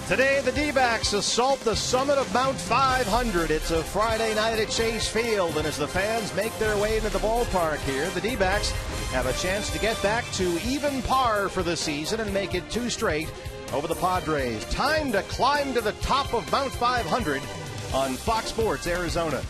Today, the D-backs assault the summit of Mount 500. It's a Friday night at Chase Field, and as the fans make their way into the ballpark here, the D-backs have a chance to get back to even par for the season and make it 2 straight over the Padres. Time to climb to the top of Mount 500 on Fox Sports Arizona.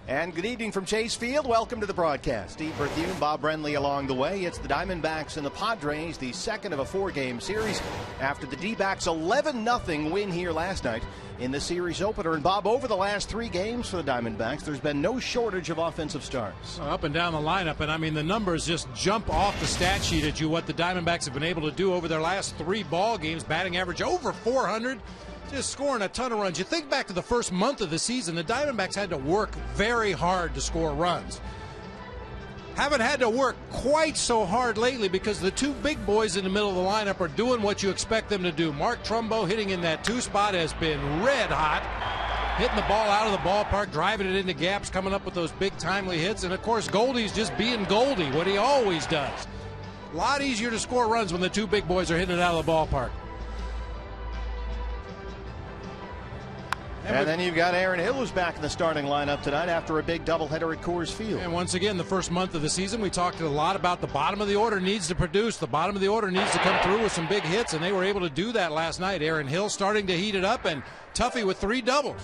And good evening from Chase Field. Welcome to the broadcast. Steve Berthune, Bob Brenly along the way. It's the Diamondbacks and the Padres, the second of a 4-game series after the D-backs 11-0 win here last night in the series opener. And Bob, over the last 3 games for the Diamondbacks, there's been no shortage of offensive starts. Up and down the lineup, and I mean the numbers just jump off the stat sheet at you what the Diamondbacks have been able to do over their last 3 ball games. Batting average over 400. Just scoring a ton of runs. You think back to the first month of the season, the Diamondbacks had to work very hard to score runs. Haven't had to work quite so hard lately because the 2 big boys in the middle of the lineup are doing what you expect them to do. Mark Trumbo hitting in that 2 spot has been red hot. Hitting the ball out of the ballpark, driving it into gaps, coming up with those big timely hits. And, of course, Goldie's just being Goldie, what he always does. A lot easier to score runs when the 2 big boys are hitting it out of the ballpark. And then you've got Aaron Hill, who's back in the starting lineup tonight after a big doubleheader at Coors Field. And once again, the first month of the season, we talked a lot about the bottom of the order needs to produce. The bottom of the order needs to come through with some big hits, and they were able to do that last night. Aaron Hill starting to heat it up, and Tuffy with 3 doubles.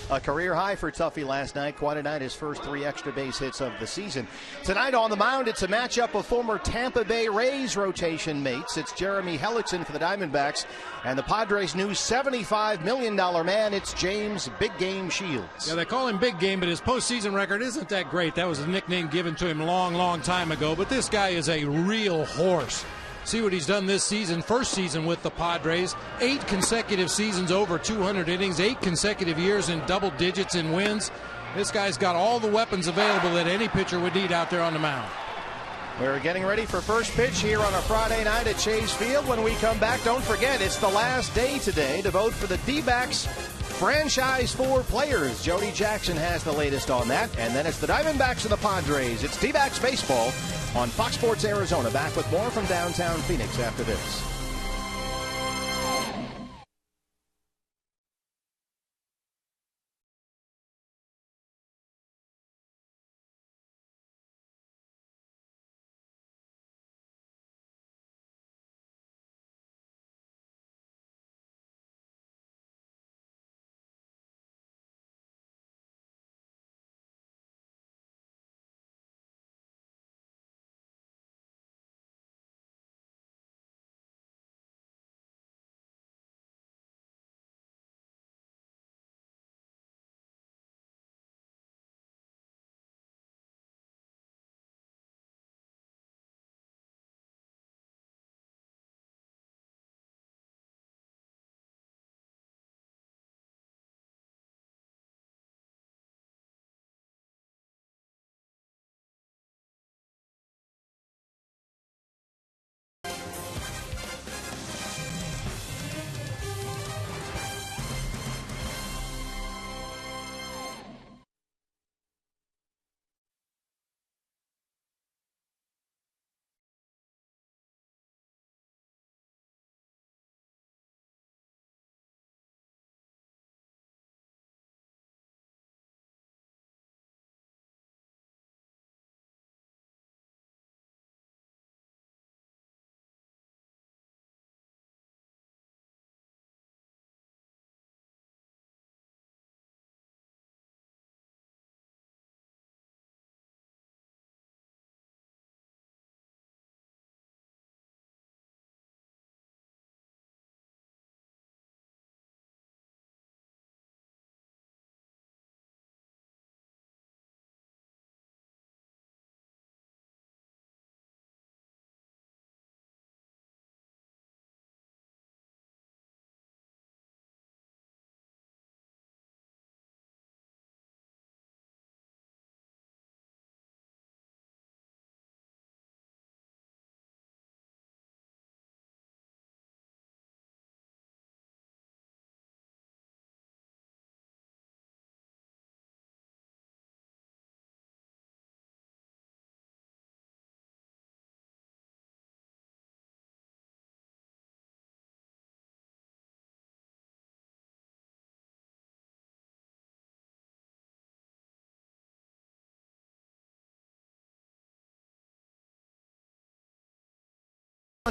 A career high for Tuffy last night. Quite a night, his first 3 extra base hits of the season. Tonight on the mound, it's a matchup of former Tampa Bay Rays rotation mates. It's Jeremy Hellickson for the Diamondbacks and the Padres' new $75 million man. It's James Big Game Shields. Yeah, they call him Big Game, but his postseason record isn't that great. That was a nickname given to him long time ago. But this guy is a real horse. See what he's done this season. First season with the Padres. 8 consecutive seasons over 200 innings. 8 consecutive years in double digits in wins. This guy's got all the weapons available that any pitcher would need out there on the mound. We're getting ready for first pitch here on a Friday night at Chase Field. When we come back, don't forget, it's the last day today to vote for the D-backs franchise 4 players. Jody Jackson has the latest on that. And then it's the Diamondbacks and the Padres. It's D-backs baseball on Fox Sports Arizona. Back with more from downtown Phoenix after this.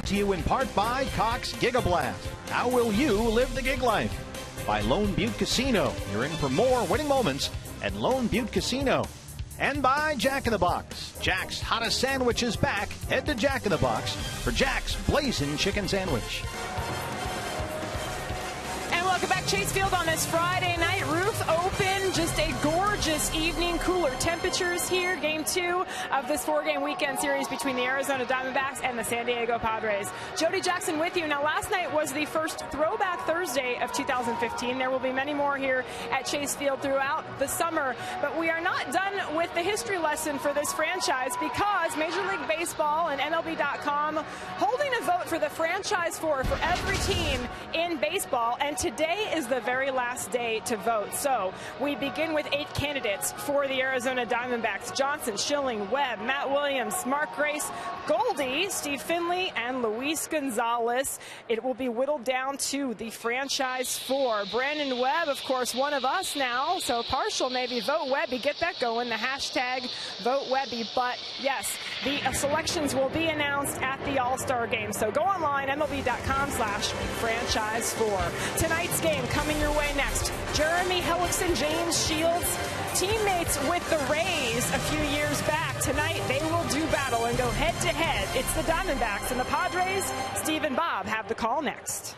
To you in part by Cox Gigablast. How will you live the gig life? By Lone Butte Casino. You're in for more winning moments at Lone Butte Casino. And by Jack in the Box. Jack's hottest sandwich is back. Head to Jack in the Box for Jack's Blazing Chicken Sandwich. Welcome back, Chase Field, on this Friday night. Roof open, just a gorgeous evening. Cooler temperatures here. Game 2 of this 4-game weekend series between the Arizona Diamondbacks and the San Diego Padres. Jody Jackson with you. Now, last night was the first Throwback Thursday of 2015. There will be many more here at Chase Field throughout the summer. But we are not done with the history lesson for this franchise, because Major League Baseball and MLB.com holding a vote for the franchise for every team in baseball. And today is the very last day to vote. So we begin with 8 candidates for the Arizona Diamondbacks: Johnson, Schilling, Webb, Matt Williams, Mark Grace, Goldie, Steve Finley, and Luis Gonzalez. It will be whittled down to the franchise 4. Brandon Webb, of course, one of us now, so partial maybe. Vote Webby. Get that going. The hashtag Vote Webby. But yes, the selections will be announced at the All-Star game. So go online, MLB.com/franchise4. Tonight's game coming your way next. Jeremy Hellickson, James Shields, teammates with the Rays a few years back. Tonight they will do battle and go head-to-head. It's the Diamondbacks and the Padres. Steve and Bob have the call next.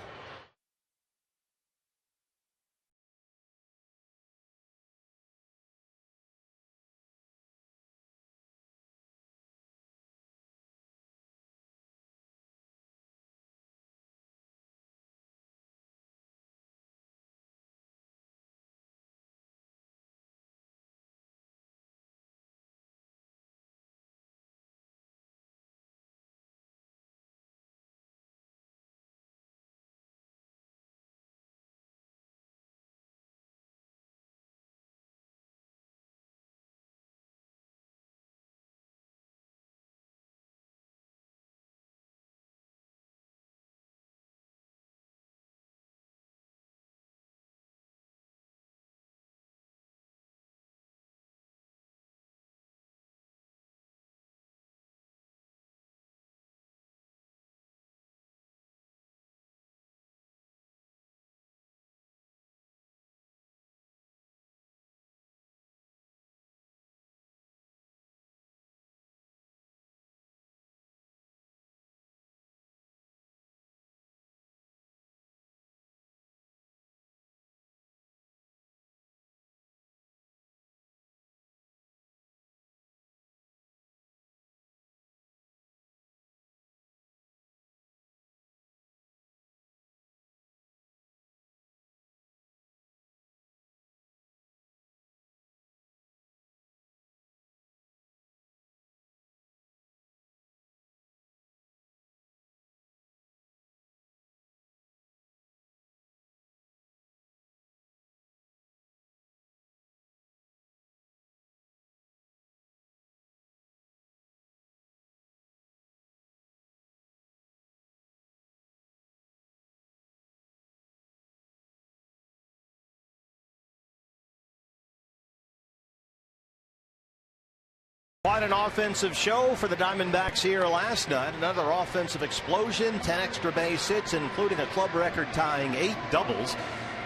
Quite an offensive show for the Diamondbacks here last night. Another offensive explosion, 10 extra base hits, including a club record tying 8 doubles.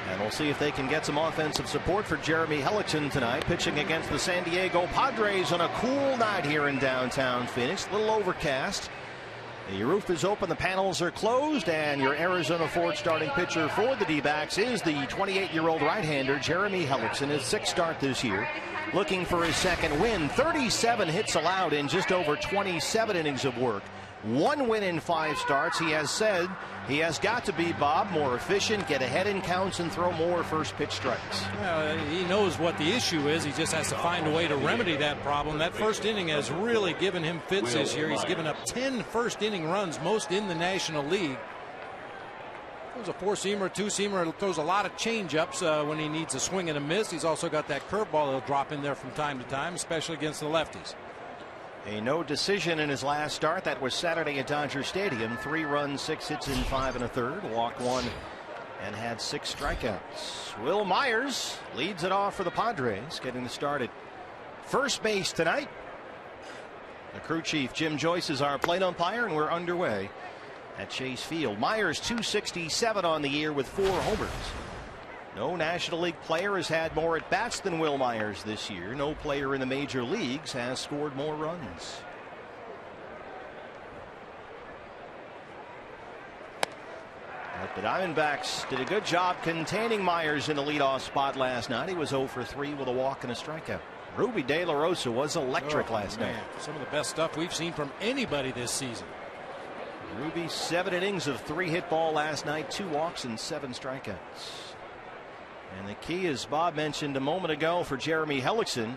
And we'll see if they can get some offensive support for Jeremy Hellickson tonight, pitching against the San Diego Padres on a cool night here in downtown Phoenix. A little overcast. The roof is open, the panels are closed, and your Arizona Ford starting pitcher for the D-backs is the 28-year-old right-hander Jeremy Hellickson. His 6th start this year, looking for his 2nd win. 37 hits allowed in just over 27 innings of work. 1 win in 5 starts. He has said he has got to be, Bob, more efficient, get ahead in counts, and throw more first pitch strikes. He knows what the issue is. He just has to find a way to remedy that problem. That first inning has really given him fits this year. He's given up 10 first inning runs, most in the National League. Throws a 4-seamer, 2-seamer, throws a lot of change-ups when he needs a swing and a miss. He's also got that curveball he'll drop in there from time to time, especially against the lefties. A no decision in his last start. That was Saturday at Dodger Stadium. 3 runs, 6 hits in 5 1/3. Walked 1 and had 6 strikeouts. Will Myers leads it off for the Padres, getting the start at first base tonight. The crew chief Jim Joyce is our plate umpire, and we're underway at Chase Field. Myers 267 on the year with 4 homers. No National League player has had more at bats than Wil Myers this year. No player in the major leagues has scored more runs. But the Diamondbacks did a good job containing Myers in the leadoff spot last night. He was 0 for 3 with a walk and a strikeout. Ruby De La Rosa was electric last night. Some of the best stuff we've seen from anybody this season. Ruby 7 innings of 3 hit ball last night, 2 walks and 7 strikeouts. And the key, as Bob mentioned a moment ago, for Jeremy Hellickson,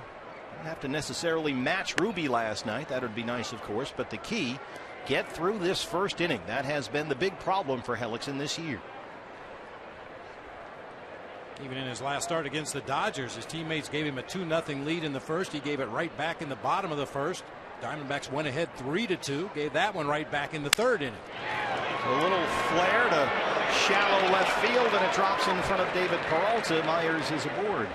don't have to necessarily match Ruby last night. That would be nice, of course, but the key, get through this first inning. That has been the big problem for Hellickson this year. Even in his last start against the Dodgers, his teammates gave him a 2-0 lead in the first. He gave it right back in the bottom of the first. Diamondbacks went ahead 3-2, gave that one right back in the third inning. A little flare to shallow left field, and it drops in front of David Peralta. Myers is aboard.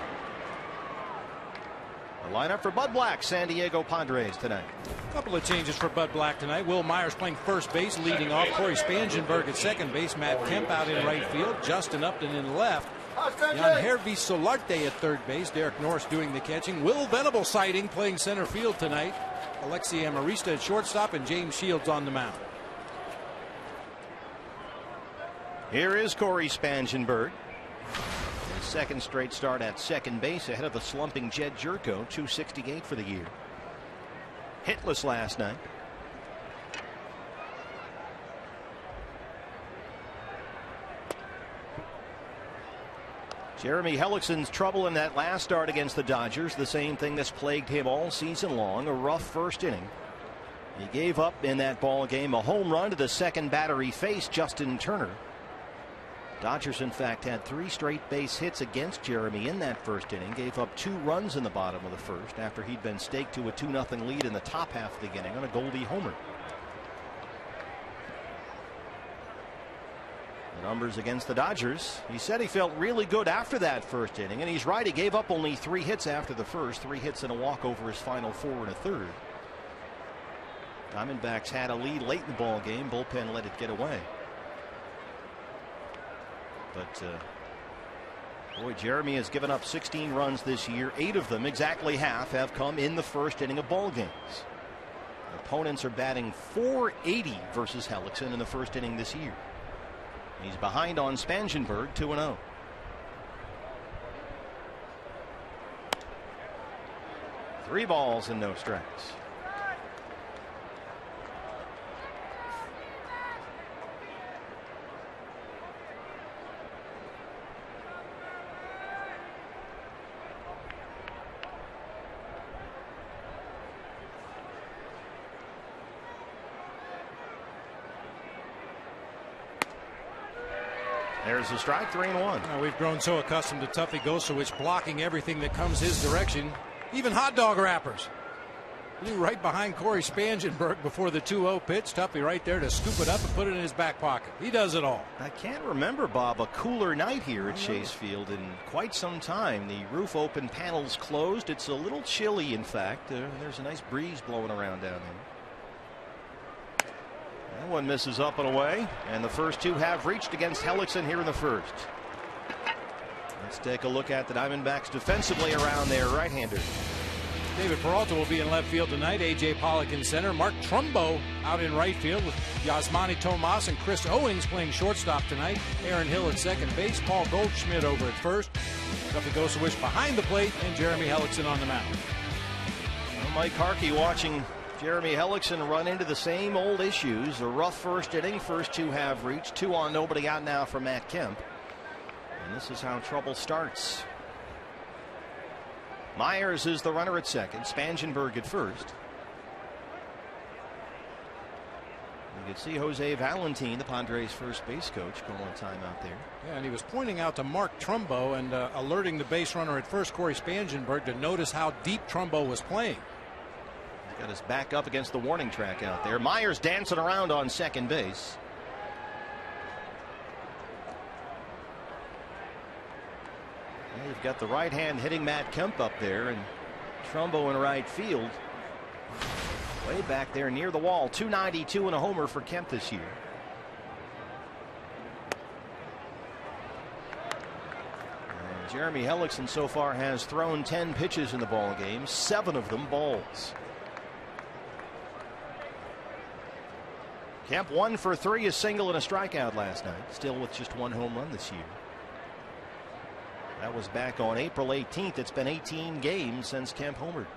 The lineup for Bud Black, San Diego Padres tonight. A couple of changes for Bud Black tonight. Wil Myers playing first base, leading off. Corey Spangenberg at second base. Matt Kemp out in right field. Justin Upton in left. Yangervis Solarte at third base. Derek Norris doing the catching. Will Venable sighting playing center field tonight. Alexi Amarista at shortstop, and James Shields on the mound. Here is Corey Spangenberg. His second straight start at second base ahead of the slumping Jed Jerko. 268 for the year. Hitless last night. Jeremy Hellickson's trouble in that last start against the Dodgers, the same thing that's plagued him all season long, a rough first inning. He gave up in that ball game a home run to the second batter he faced, Justin Turner. Dodgers, in fact, had 3 straight base hits against Jeremy in that first inning, gave up 2 runs in the bottom of the first after he'd been staked to a 2-0 lead in the top half of the inning on a Goldie homer. Numbers against the Dodgers. He said he felt really good after that first inning, and he's right. He gave up only 3 hits after the first, 3 hits and a walk over his final 4 1/3. Diamondbacks had a lead late in the ball game. Bullpen let it get away. But boy, Jeremy has given up 16 runs this year. 8 of them, exactly half, have come in the first inning of ball games. Opponents are batting .480 versus Hellickson in the first inning this year. He's behind on Spangenberg, 2-0. Three balls and no strikes. There's a strike, 3-1. We've grown so accustomed to Tuffy Gosowich blocking everything that comes his direction, even hot dog wrappers. Flew right behind Corey Spangenberg before the 2-0 pitch. Tuffy right there to scoop it up and put it in his back pocket. He does it all. I can't remember, Bob, a cooler night here at Chase Field in quite some time. The roof open, panels closed. It's a little chilly, in fact. There's a nice breeze blowing around down there. That one misses up and away, and the first 2 have reached against Hellickson here in the first. Let's take a look at the Diamondbacks defensively around their right-hander. David Peralta will be in left field tonight. A.J. Pollock in center. Mark Trumbo out in right field with Yasmani Tomas and Chris Owings playing shortstop tonight. Aaron Hill at second base. Paul Goldschmidt over at first. Tuffy Gosowich behind the plate, and Jeremy Hellickson on the mound. Well, Mike Harkey watching Jeremy Hellickson run into the same old issues. A rough first inning. First 2 have reached. 2 on, nobody out now for Matt Kemp. And this is how trouble starts. Myers is the runner at second. Spangenberg at first. You can see Jose Valentin, the Padres first base coach, calling time out there. Yeah, and he was pointing out to Mark Trumbo and alerting the base runner at first, Corey Spangenberg, to notice how deep Trumbo was playing. Got his back up against the warning track out there. Myers dancing around on second base. Well, you've got the right hand hitting Matt Kemp up there, and Trumbo in right field. Way back there near the wall. 292 and a homer for Kemp this year. Jeremy Hellickson so far has thrown 10 pitches in the ball game, 7 of them balls. Kemp 1 for 3, a single and a strikeout last night, still with just 1 home run this year. That was back on April 18th. It's been 18 games since Kemp homered.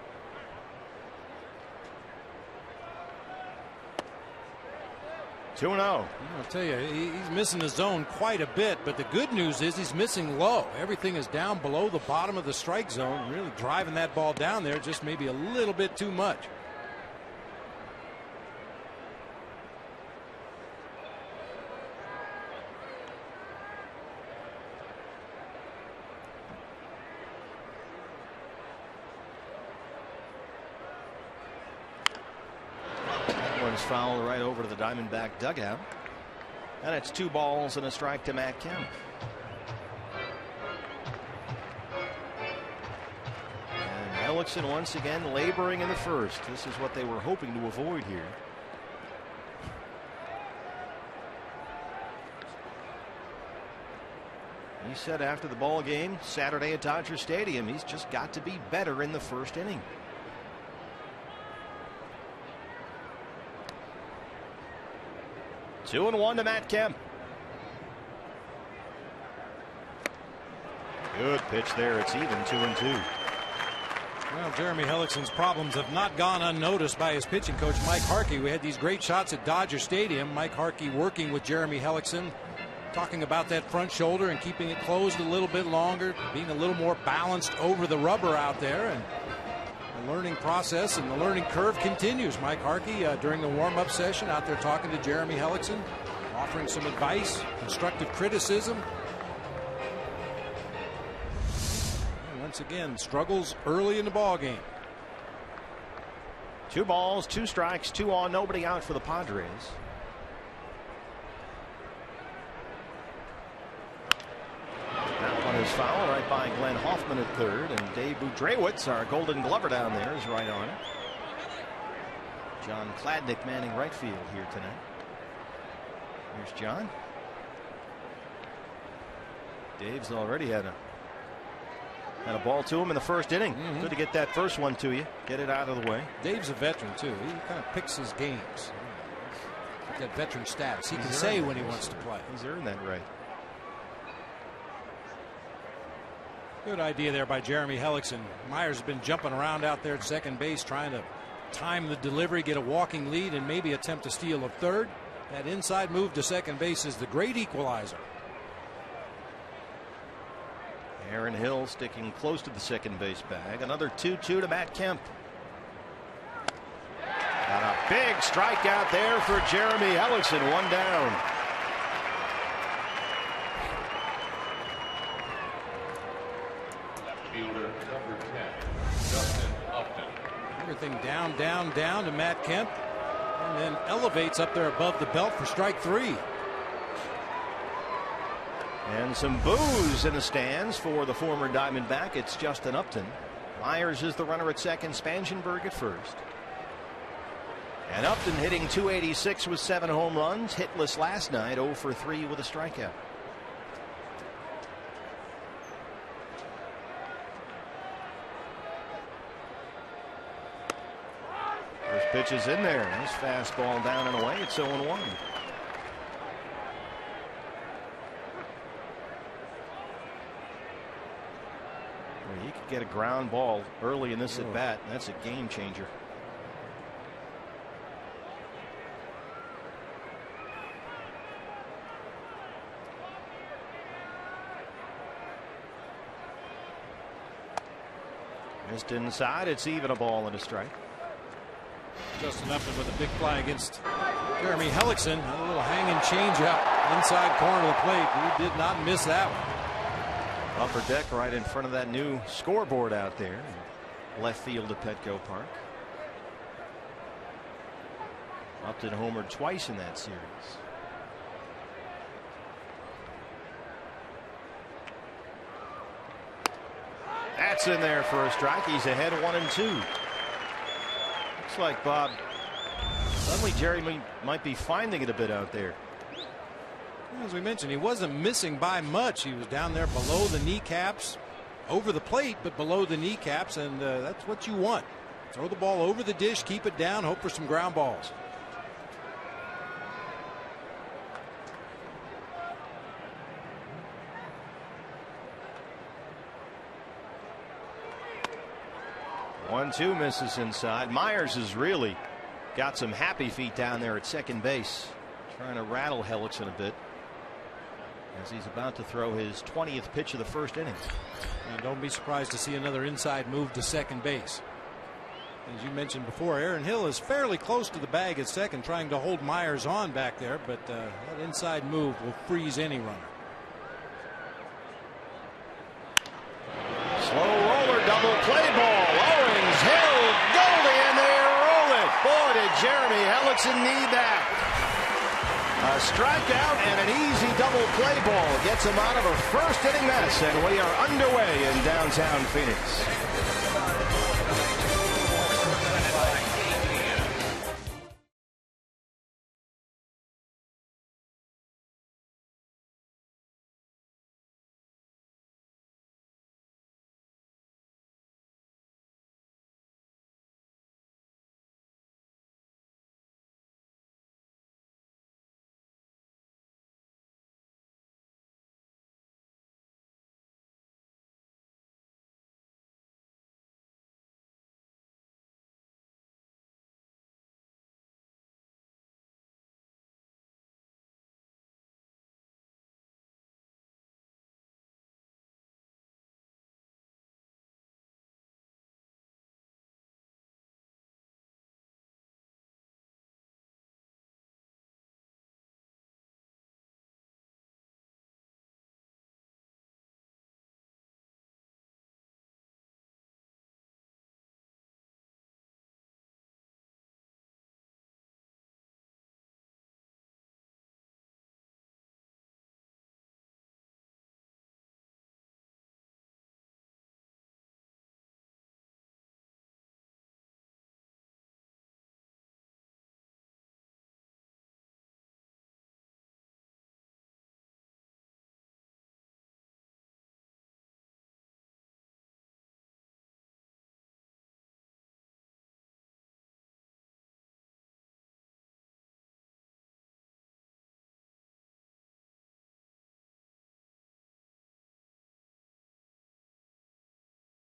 Two and 0. I'll tell you, he's missing the zone quite a bit, but the good news is he's missing low. Everything is down below the bottom of the strike zone, really driving that ball down there just maybe a little bit too much. Foul right over to the Diamondback dugout, and it's 2 balls and a strike to Matt Kemp. And Hellickson once again laboring in the first. This is what they were hoping to avoid here. He said after the ball game Saturday at Dodger Stadium, he's just got to be better in the first inning. 2-1 to Matt Kemp. Good pitch there. It's even 2-2. Well, Jeremy Hellickson's problems have not gone unnoticed by his pitching coach, Mike Harkey. We had these great shots at Dodger Stadium. Mike Harkey working with Jeremy Hellickson, talking about that front shoulder and keeping it closed a little bit longer, being a little more balanced over the rubber out there. And the learning process and the learning curve continues. Mike Harkey during the warm-up session out there talking to Jeremy Hellickson, offering some advice, constructive criticism. And once again, struggles early in the ball game. 2 balls, 2 strikes, 2 on, nobody out for the Padres. That one is foul right by Glenn Hoffman at third, and Dave Budrewitz, our Golden Glover down there, is right on it. John Kladnick manning right field here tonight. Here's John. Dave's already had a ball to him in the first inning. Good to get that first one to you, get it out of the way. Dave's a veteran too. He kind of picks his games. That veteran status. He can say when he wants to play. He's earned that right. Good idea there by Jeremy Hellickson. Myers has been jumping around out there at second base, trying to time the delivery, get a walking lead, and maybe attempt to steal a third. That inside move to second base is the great equalizer. Aaron Hill sticking close to the second base bag. Another 2-2 to Matt Kemp. And a big strikeout there for Jeremy Hellickson. 1 down. Everything down, down, down to Matt Kemp, and then elevates up there above the belt for strike 3. And some boos in the stands for the former Diamondback. It's Justin Upton. Myers is the runner at second, Spangenberg at first. And Upton hitting .286 with 7 home runs, hitless last night, 0 for 3 with a strikeout. First pitch is in there. Nice fastball down and away. It's 0-1. He could get a ground ball early in this at bat. That's a game changer. Missed inside. It's even, a ball and a strike. Justin Upton with a big fly against Jeremy Hellickson. A little hanging changeup inside corner of the plate. He did not miss that one. Upper deck right in front of that new scoreboard out there. Left field at Petco Park. Upton homered twice in that series. That's in there for a strike. He's ahead 1-2. Looks like, Bob, suddenly Jeremy might be finding it a bit out there. As we mentioned, he wasn't missing by much. He was down there below the kneecaps, over the plate, but below the kneecaps, and that's what you want. Throw the ball over the dish, keep it down, hope for some ground balls. One-two misses inside. Myers has really got some happy feet down there at second base, trying to rattle Hellickson a bit as he's about to throw his 20th pitch of the first inning. And don't be surprised to see another inside move to second base. As you mentioned before, Aaron Hill is fairly close to the bag at second, trying to hold Myers on back there, but that inside move will freeze any runner. Slow roller, double play ball. Owings, Hill, Goldie, and they roll it. Boy, did Jeremy Hellickson need that. A strikeout and an easy double play ball gets him out of a first inning mess, and we are underway in downtown Phoenix.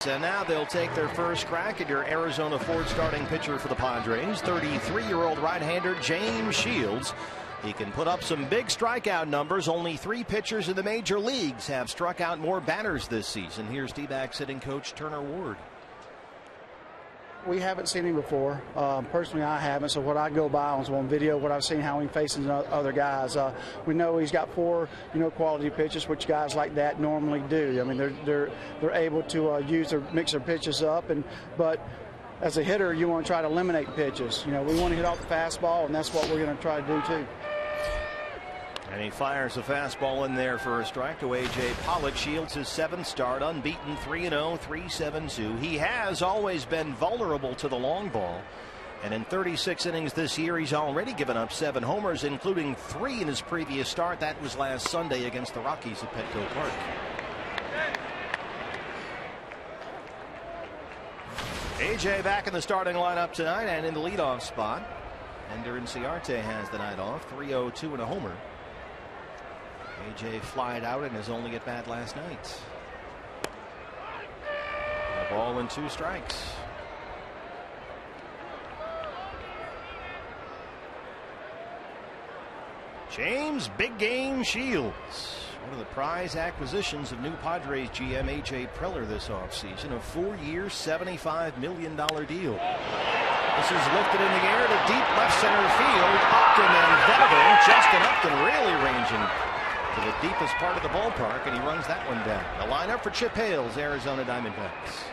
And now they'll take their first crack at your Arizona Ford starting pitcher for the Padres, 33-year-old right-hander James Shields. He can put up some big strikeout numbers. Only 3 pitchers in the major leagues have struck out more batters this season. Here's D-backs hitting coach Turner Ward. We haven't seen him before. Personally, I haven't. So what I go by is on video, what I've seen, how he faces other guys. We know he's got 4, quality pitches, which guys like that normally do. I mean, they're able to mix their pitches up, but as a hitter, you want to try to eliminate pitches. We want to hit off the fastball, and that's what we're going to try to do too. And he fires a fastball in there for a strike to A.J. Pollock. Shields his 7th start, unbeaten, 3-0, 3.72. He has always been vulnerable to the long ball. And in 36 innings this year, he's already given up 7 homers, including 3 in his previous start. That was last Sunday against the Rockies at Petco Park. A.J. back in the starting lineup tonight and in the leadoff spot. Ender Inciarte has the night off, 3-0-2 and a homer. A.J. flied out in his only at bat last night. A ball and 2 strikes. James Big Game Shields, one of the prize acquisitions of new Padres GM A.J. Preller this offseason, a 4-year, $75 million deal. This is lifted in the air to deep left center field. Upton and Venable, Justin Upton really ranging to the deepest part of the ballpark, and he runs that one down. The lineup for Chip Hale's Arizona Diamondbacks.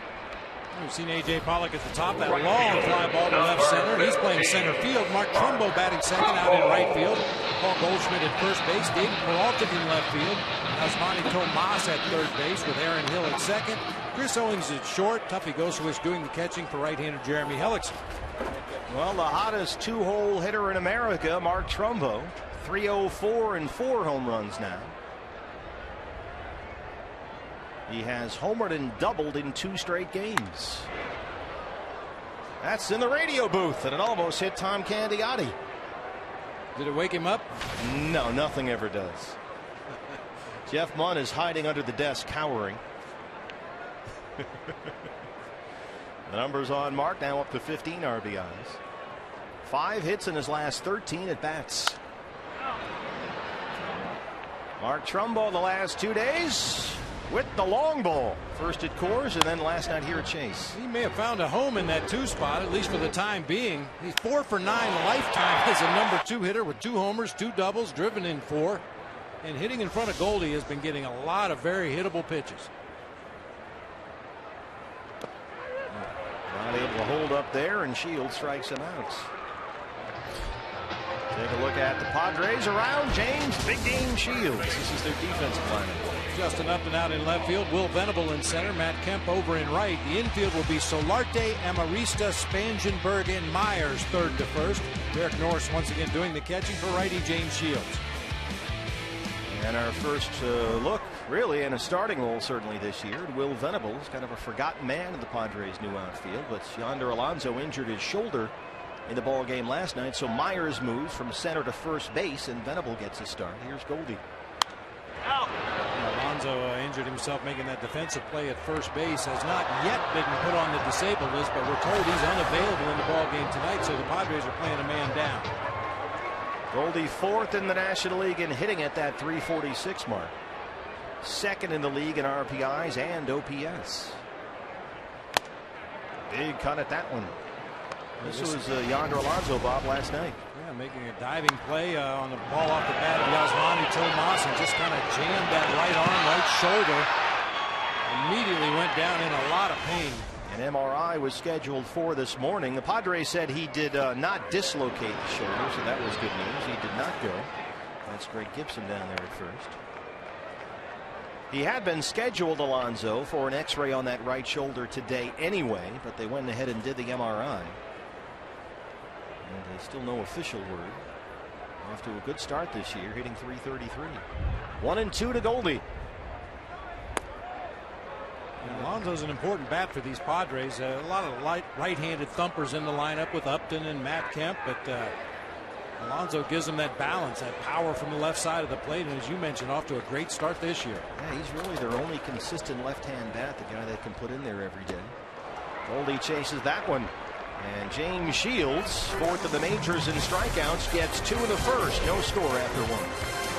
We've seen A.J. Pollock at the top, that long fly ball to left center. He's playing center field. Mark Trumbo batting second, out in right field. Paul Goldschmidt at first base. David Peralta in left field. Osmani Tomas at third base with Aaron Hill at second. Chris Owings at short. Tuffy Gosewich doing the catching for right-hander Jeremy Hellickson. Well, the hottest 2-hole hitter in America, Mark Trumbo, 304 and 4 home runs now. He has homered and doubled in 2 straight games. That's in the radio booth, and it almost hit Tom Candiotti. Did it wake him up? No, nothing ever does. Jeff Munn is hiding under the desk, cowering. The numbers on Mark now up to 15 RBIs. 5 hits in his last 13 at bats. Mark Trumbo the last 2 days with the long ball. First at Coors and then last night here at Chase. He may have found a home in that 2 spot, at least for the time being. He's 4 for 9 lifetime as a number 2 hitter with 2 homers, 2 doubles, driven in 4. And hitting in front of Goldie has been getting a lot of very hittable pitches. Not able to hold up there, and Shields strikes him out. Take a look at the Padres around James Big Game Shields. This is their defensive lineup. Justin Upton out in left field. Will Venable in center. Matt Kemp over in right. The infield will be Solarte, Amarista, Spangenberg, and Myers third to first. Derek Norris once again doing the catching for righty James Shields. And our first look, really, in a starting role certainly this year. Will Venable is kind of a forgotten man in the Padres' new outfield, but Yonder Alonso injured his shoulder in the ball game last night, so Myers moves from center to first base, and Venable gets a start. Here's Goldie. Out. Alonso injured himself making that defensive play at first base. Has not yet been put on the disabled list, but we're told he's unavailable in the ball game tonight, so the Padres are playing a man down. Goldie 4th in the National League in hitting at that 346 mark. 2nd in the league in RPIs and OPS. Big cut at that one. This was Yonder Alonso, Bob, last night. Yeah, making a diving play on the ball off the bat of Yasmani Tomas and just kind of jammed that right arm, right shoulder. Immediately went down in a lot of pain. An MRI was scheduled for this morning. The Padres said he did not dislocate the shoulder, so that was good news. He did not go. That's Greg Gibson down there at first. He had been scheduled, Alonso, for an X-ray on that right shoulder today anyway, but they went ahead and did the MRI. And still no official word. Off to a good start this year, hitting .333. 1-2 to Goldie. Alonso's an important bat for these Padres. A lot of right-handed thumpers in the lineup with Upton and Matt Kemp, but Alonso gives them that balance, that power from the left side of the plate, and as you mentioned, off to a great start this year. Yeah, he's really their only consistent left-hand bat, the guy they can put in there every day. Goldie chases that one, and James Shields, 4th of the majors in strikeouts, gets 2 in the first. No score after 1.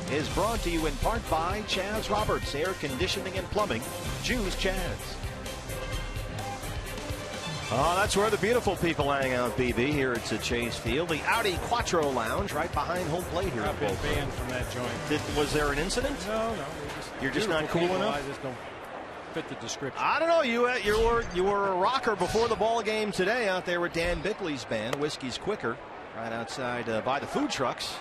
Is brought to you in part by Chaz Roberts, Air Conditioning and Plumbing. Choose Chaz. Oh, that's where the beautiful people hang out, BB, here at Chase Field. The Audi Quattro Lounge right behind home plate here. I've been banned from that joint. Was there an incident? No. You're just not cool enough? I just don't fit the description. I don't know. You were a rocker before the ball game today out there with Dan Bickley's band, Whiskey's Quicker, right outside by the food trucks.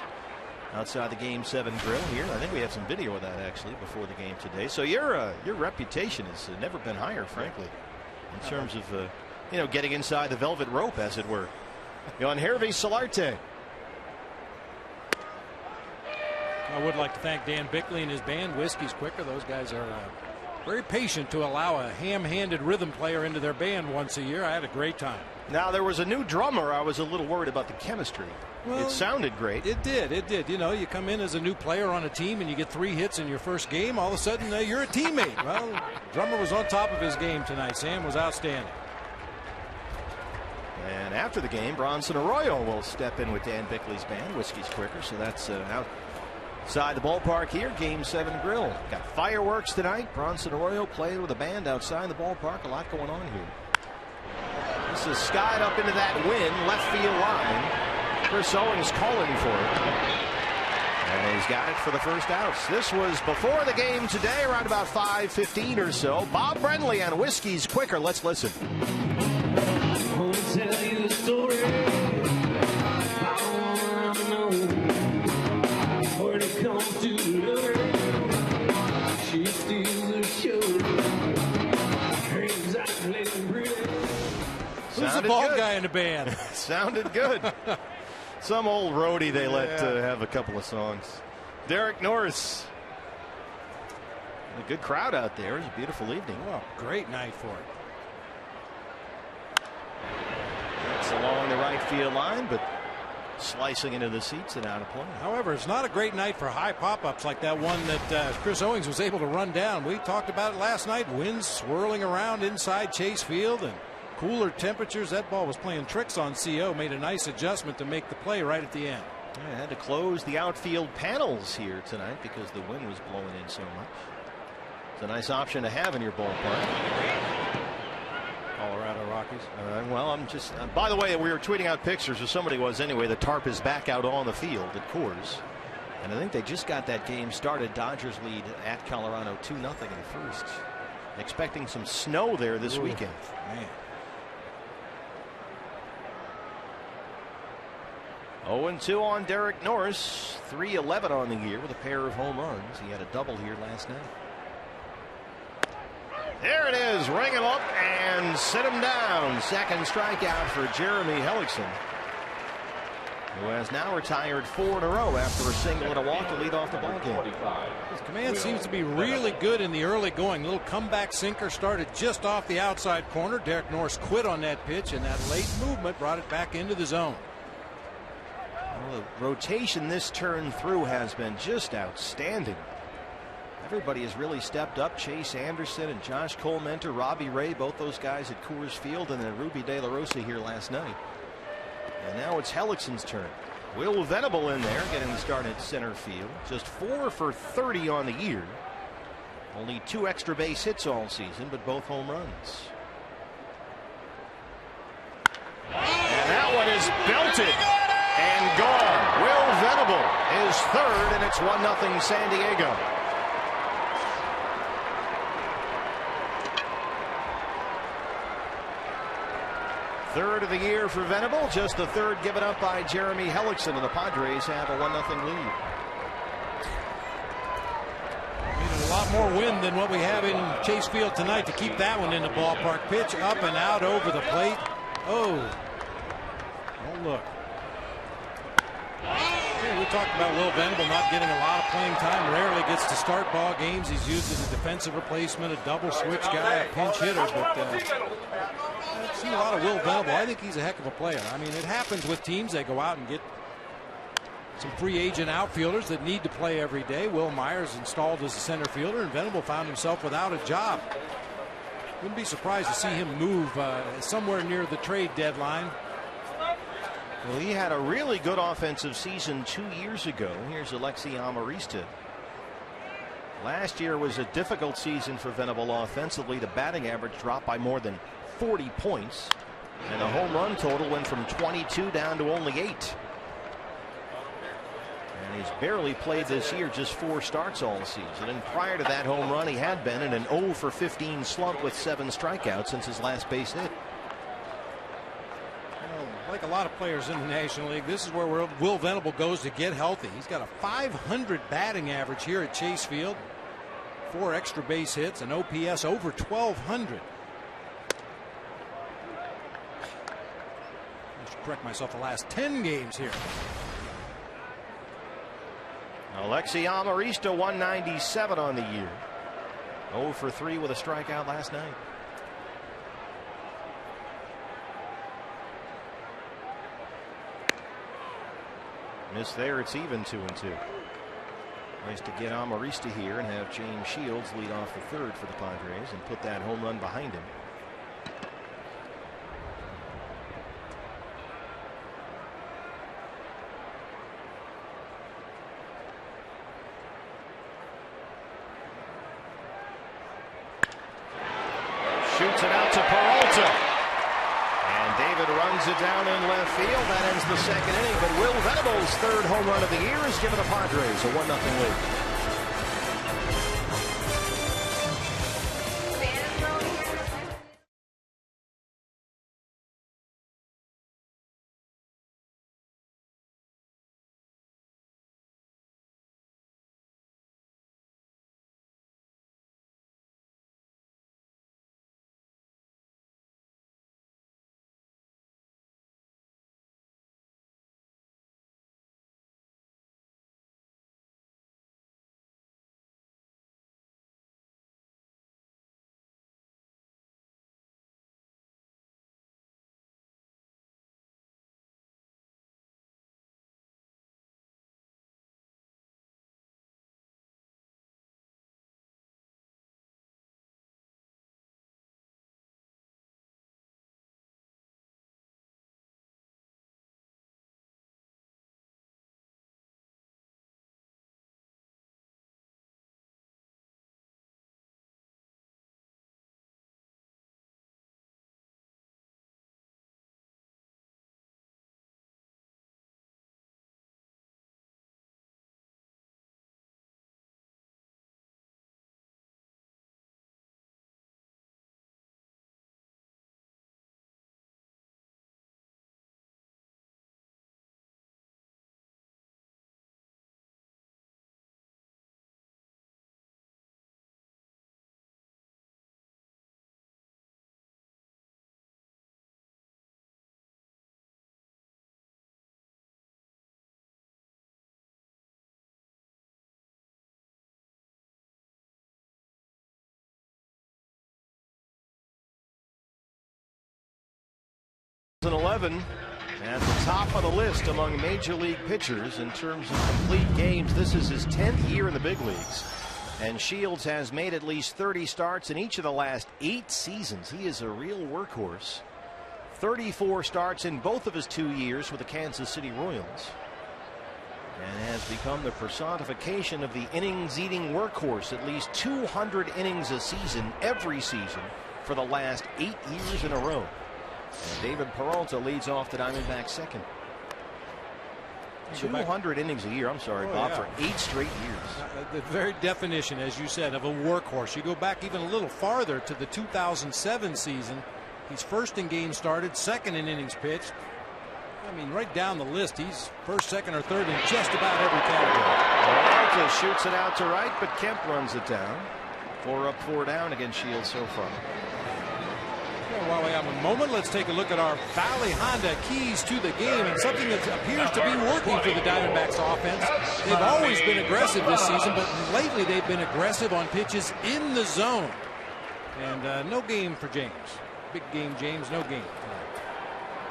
Outside the Game 7 grill here. I think we have some video of that actually before the game today. So your reputation has never been higher, frankly, in terms of getting inside the velvet rope, as it were. On Hervé Solarte. I would like to thank Dan Bickley and his band, Whiskey's Quicker. Those guys are very patient to allow a ham-handed rhythm player into their band once a year. I had a great time. Now, there was a new drummer. I was a little worried about the chemistry. Well, it sounded great. It did. You come in as a new player on a team and you get 3 hits in your first game. All of a sudden, you're a teammate. Well, the drummer was on top of his game tonight. Sam was outstanding. And after the game, Bronson Arroyo will step in with Dan Bickley's band, Whiskey's Quicker. So that's outside the ballpark here, Game 7 grill. Got fireworks tonight. Bronson Arroyo playing with a band outside the ballpark. A lot going on here. This is skied up into that wind, left field line. Chris Owings calling for it. And he's got it for the first outs. This was before the game today, around about 5:15 or so. Bob Brenly on Whiskey's Quicker. Let's listen. I want to tell you a story. I want to know when it comes to love. She steals the show. Who's the ball guy in the band? Sounded good. Some old roadie they let have a couple of songs. Derek Norris. A good crowd out there. It was a beautiful evening. Well, great night for it. That's along the right field line, but slicing into the seats and out of play. However, it's not a great night for high pop-ups like that one that Chris Owings was able to run down. We talked about it last night. Winds swirling around inside Chase Field and cooler temperatures. That ball was playing tricks on CO. Made a nice adjustment to make the play right at the end. Yeah, had to close the outfield panels here tonight because the wind was blowing in so much. It's a nice option to have in your ballpark. Colorado Rockies. Well, I'm just. By the way, we were tweeting out pictures, or somebody was anyway. The tarp is back out on the field at Coors, and I think they just got that game started. Dodgers lead at Colorado 2-0 in the first. Expecting some snow there this weekend. Man. 0-2 on Derek Norris. 3-11 on the year with a pair of home runs. He had a double here last night. There it is. Ring him up and sit him down. Second strikeout for Jeremy Hellickson, who has now retired 4 in a row after a single and a walk to lead off the ballgame. His command seems to be really good in the early going. Little comeback sinker started just off the outside corner. Derek Norris quit on that pitch, and that late movement brought it back into the zone. Well, the rotation this turn through has been just outstanding. Everybody has really stepped up. Chase Anderson and Josh Colmenter, Robbie Ray, both those guys at Coors Field, and then Ruby De La Rosa here last night. And now it's Hellickson's turn. Will Venable in there getting the start at center field. Just 4 for 30 on the year. Only 2 extra base hits all season, but both home runs. And that one is belted and gone. Will Venable is third, and it's 1-0 San Diego. Third of the year for Venable, just the third given up by Jeremy Hellickson, and the Padres have a 1-0 lead. Needed a lot more wind than what we have in Chase Field tonight to keep that one in the ballpark. Pitch up and out over the plate. Oh look. We talked about Will Venable not getting a lot of playing time. Rarely gets to start ball games. He's used as a defensive replacement, a double switch guy, a pinch hitter. But I've seen a lot of Will Venable. I think he's a heck of a player. I mean, it happens with teams. They go out and get some free agent outfielders that need to play every day. Will Myers installed as a center fielder, and Venable found himself without a job. Wouldn't be surprised to see him move somewhere near the trade deadline. Well, he had a really good offensive season 2 years ago. Here's Alexi Amarista. Last year was a difficult season for Venable offensively. The batting average dropped by more than 40 points. And the home run total went from 22 down to only 8. And he's barely played this year, just 4 starts all season. And prior to that home run, he had been in an 0 for 15 slump with 7 strikeouts since his last base hit. Like a lot of players in the National League, this is where Will Venable goes to get healthy. He's got a .500 batting average here at Chase Field, 4 extra base hits, an OPS over 1,200. I should correct myself, the last 10 games here. Alexi Amarista, 197 on the year. 0 for 3 with a strikeout last night. Miss there, it's even 2-2. Nice to get Amarista here and have James Shields lead off the third for the Padres and put that home run behind him. Shoots it out to Peralta. And David runs it down in left field. That ends the second inning. But Will Venable's third home run of the year has given the Padres a 1-0 lead. At the top of the list among major league pitchers in terms of complete games. This is his 10th year in the big leagues, and Shields has made at least 30 starts in each of the last 8 seasons. He is a real workhorse. 34 starts in both of his 2 years with the Kansas City Royals, and has become the personification of the innings-eating workhorse. At least 200 innings a season every season for the last 8 years in a row. And David Peralta leads off the Diamondbacks second. 200 innings a year, I'm sorry, Bob, for 8 straight years. The very definition, as you said, of a workhorse. You go back even a little farther to the 2007 season. He's first in games started, second in innings pitched. I mean, right down the list, he's first, second, or third in just about every category. Peralta shoots it out to right, but Kemp runs it down. 4 up, 4 down against Shields so far. While we have a moment, let's take a look at our Valley Honda keys to the game, and something that appears to be working for the Diamondbacks offense. They've always been aggressive this season, but lately they've been aggressive on pitches in the zone. And no game for James. Big game James, no game.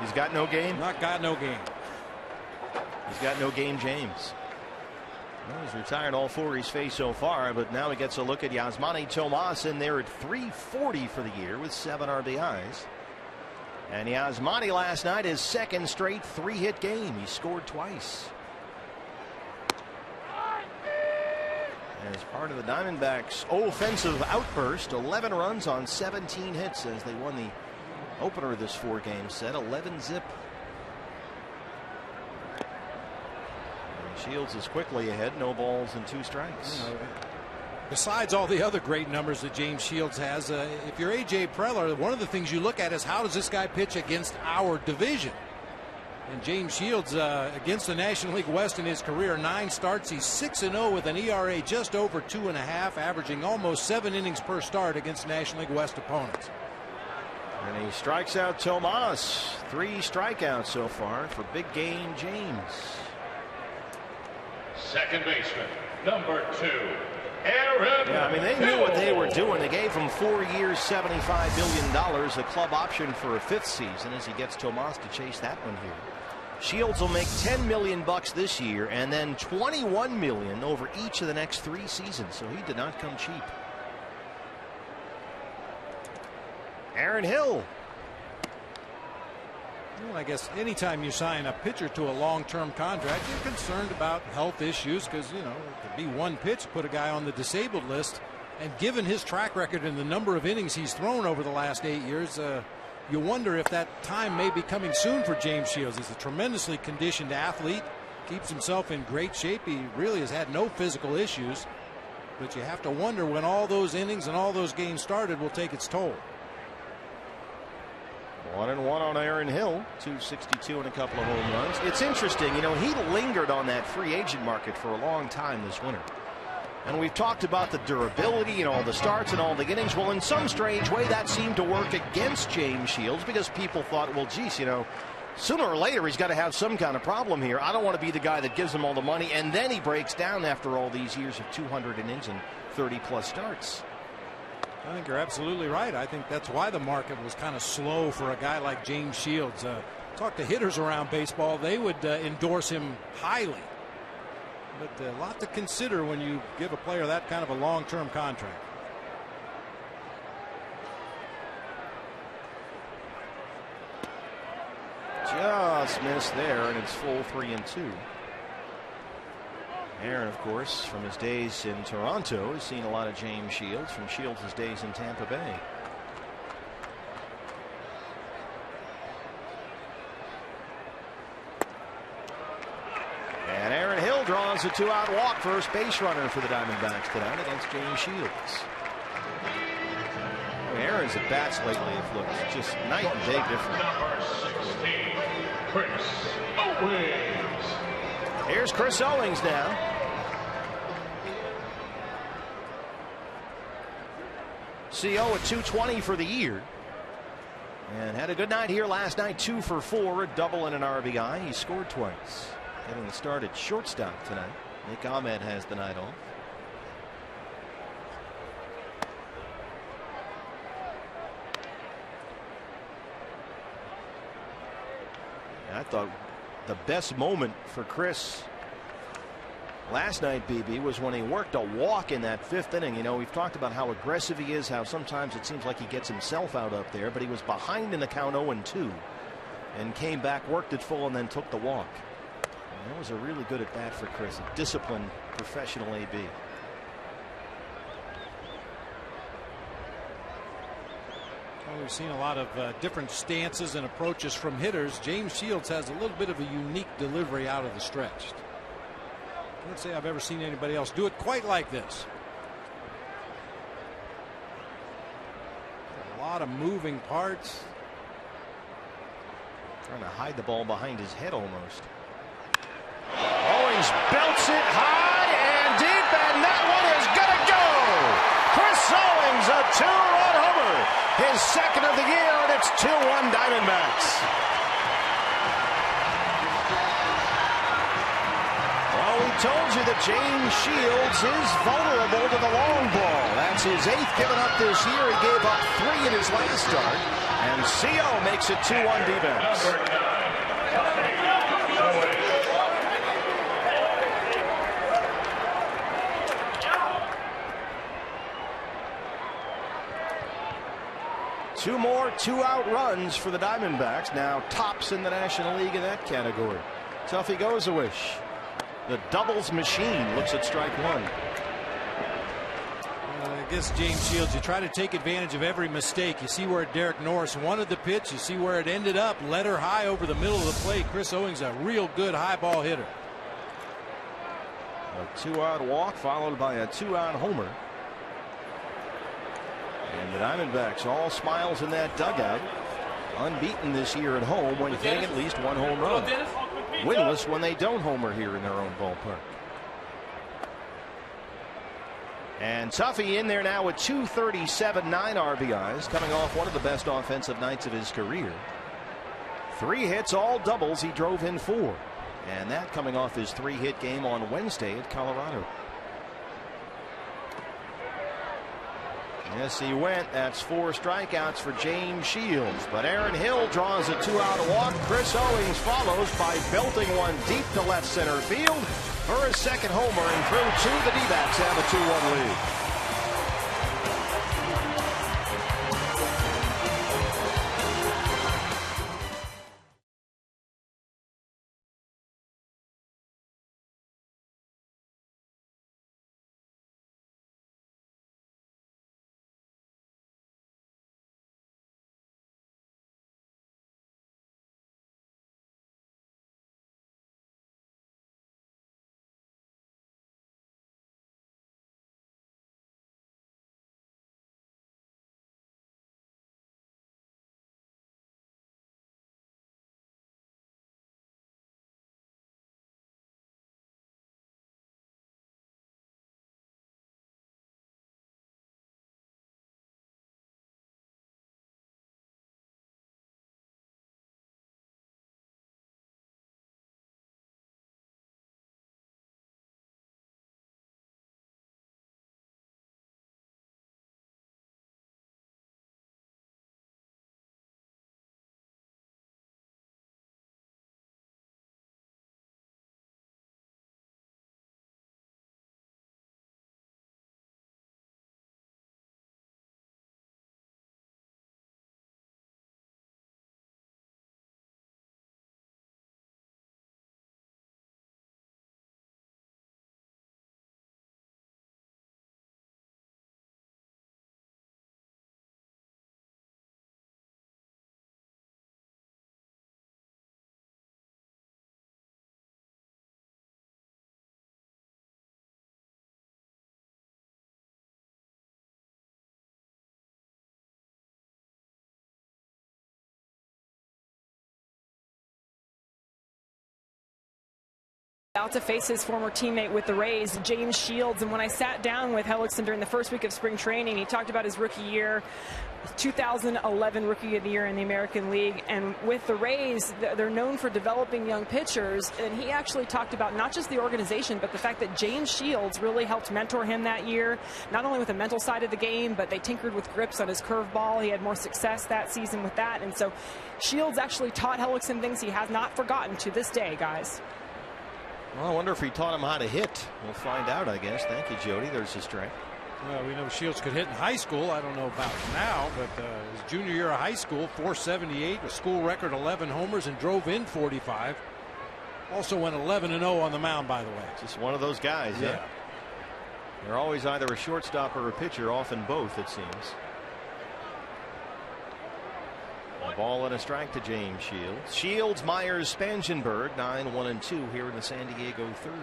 He's got no game? Not got no game. He's got no game, James. Well, he's retired all 4 he's faced so far, but now he gets a look at Yasmani Tomas in there at .340 for the year with 7 RBIs. And Yasmani last night, his second straight 3-hit game. He scored twice. As part of the Diamondbacks' offensive outburst, 11 runs on 17 hits as they won the opener of this 4-game set, 11-zip. Shields is quickly ahead, no balls and 2 strikes. Besides all the other great numbers that James Shields has, if you're A.J. Preller, one of the things you look at is how does this guy pitch against our division? And James Shields against the National League West in his career, 9 starts. He's 6-0 with an ERA just over 2.5, averaging almost 7 innings per start against National League West opponents. And he strikes out Tomas. 3 strikeouts so far for big game James. Second baseman, number 2, Aaron. Yeah, I mean, they knew what they were doing. They gave him 4 years, $75 million, a club option for a 5th season as he gets Tomas to chase that one here. Shields will make $10 million this year and then $21 million over each of the next 3 seasons. So he did not come cheap. Aaron Hill. Well, I guess anytime you sign a pitcher to a long-term contract, you're concerned about health issues because, you know, it could be one pitch, put a guy on the disabled list. And given his track record and the number of innings he's thrown over the last 8 years, you wonder if that time may be coming soon for James Shields. He's a tremendously conditioned athlete, keeps himself in great shape. He really has had no physical issues. But you have to wonder when all those innings and all those games started will take its toll. 1-1 on Aaron Hill, 262 and a couple of home runs. It's interesting, you know, he lingered on that free agent market for a long time this winter. And we've talked about the durability and all the starts and all the innings. Well, in some strange way, that seemed to work against James Shields because people thought, well, geez, you know, sooner or later he's got to have some kind of problem here. I don't want to be the guy that gives him all the money and then he breaks down after all these years of 200 innings and 30-plus starts. I think you're absolutely right. I think that's why the market was kind of slow for a guy like James Shields. Talk to hitters around baseball, they would endorse him highly. But a lot to consider when you give a player that kind of a long-term contract. Just missed there, and it's full 3-2. Aaron, of course, from his days in Toronto, has seen a lot of James Shields from Shields' days in Tampa Bay. And Aaron Hill draws a 2-out walk, first base runner for the Diamondbacks tonight against James Shields. Aaron's at bats lately have looked just night and day different. Number 16, Chris Owings. Here's Chris Owings now. CO at 220 for the year. And had a good night here last night, 2 for 4, a double and an RBI. He scored twice. Getting the start at shortstop tonight. Nick Ahmed has the night off. I thought the best moment for Chris last night, BB, was when he worked a walk in that 5th inning. You know, we've talked about how aggressive he is, how sometimes it seems like he gets himself out up there, but he was behind in the count 0-2 and came back, worked it full, and then took the walk. And that was a really good at bat for Chris, a disciplined professional AB. Well, we've seen a lot of different stances and approaches from hitters. James Shields has a little bit of a unique delivery out of the stretch. Can't say I've ever seen anybody else do it quite like this. A lot of moving parts. Trying to hide the ball behind his head almost. Owings belts it high and deep, and that one is gonna go. Chris Owings, a 2-run homer, his 2nd of the year, and it's 2-1 Diamondbacks. Well, we told you that James Shields is vulnerable to the long ball. That's his 8th given up this year. He gave up 3 in his last start, and CO makes it 2-1 D-backs. Two more 2-out runs for the Diamondbacks, now tops in the National League in that category. Tuffy goes a wish. The doubles machine looks at strike 1. I guess James Shields, you try to take advantage of every mistake. You see where Derek Norris wanted the pitch. You see where it ended up. Led her high over the middle of the plate. Chris Owings, a real good high ball hitter. A 2-out walk followed by a 2-out homer. And the Diamondbacks all smiles in that dugout. Unbeaten this year at home when hitting at least one home run. Winless when they don't homer here in their own ballpark. And Tuffy in there now with 237, 9 RBIs, coming off one of the best offensive nights of his career. 3 hits, all doubles. He drove in 4. And that coming off his 3-hit game on Wednesday at Colorado. Yes, he went. That's 4 strikeouts for James Shields. But Aaron Hill draws a 2-out walk. Chris Owings follows by belting one deep to left center field for his second homer, and through 2, the D-backs have a 2-1 lead. About to face his former teammate with the Rays, James Shields. And when I sat down with Hellickson during the first week of spring training, he talked about his rookie year, 2011 Rookie of the Year in the American League. And with the Rays, they're known for developing young pitchers. And he actually talked about not just the organization, but the fact that James Shields really helped mentor him that year, not only with the mental side of the game, but they tinkered with grips on his curveball. He had more success that season with that. And so Shields actually taught Hellickson things he has not forgotten to this day, guys. Well, I wonder if he taught him how to hit. We'll find out, I guess. Thank you, Jody. There's his strike. Well, we know Shields could hit in high school. I don't know about now, but his junior year of high school, 478, a school record 11 homers, and drove in 45. Also went 11-0 on the mound, by the way. Just one of those guys. Yeah. They're always either a shortstop or a pitcher, often both, it seems. A ball and a strike to James Shields. Shields, Myers, Spangenberg, 9-1-2 here in the San Diego third.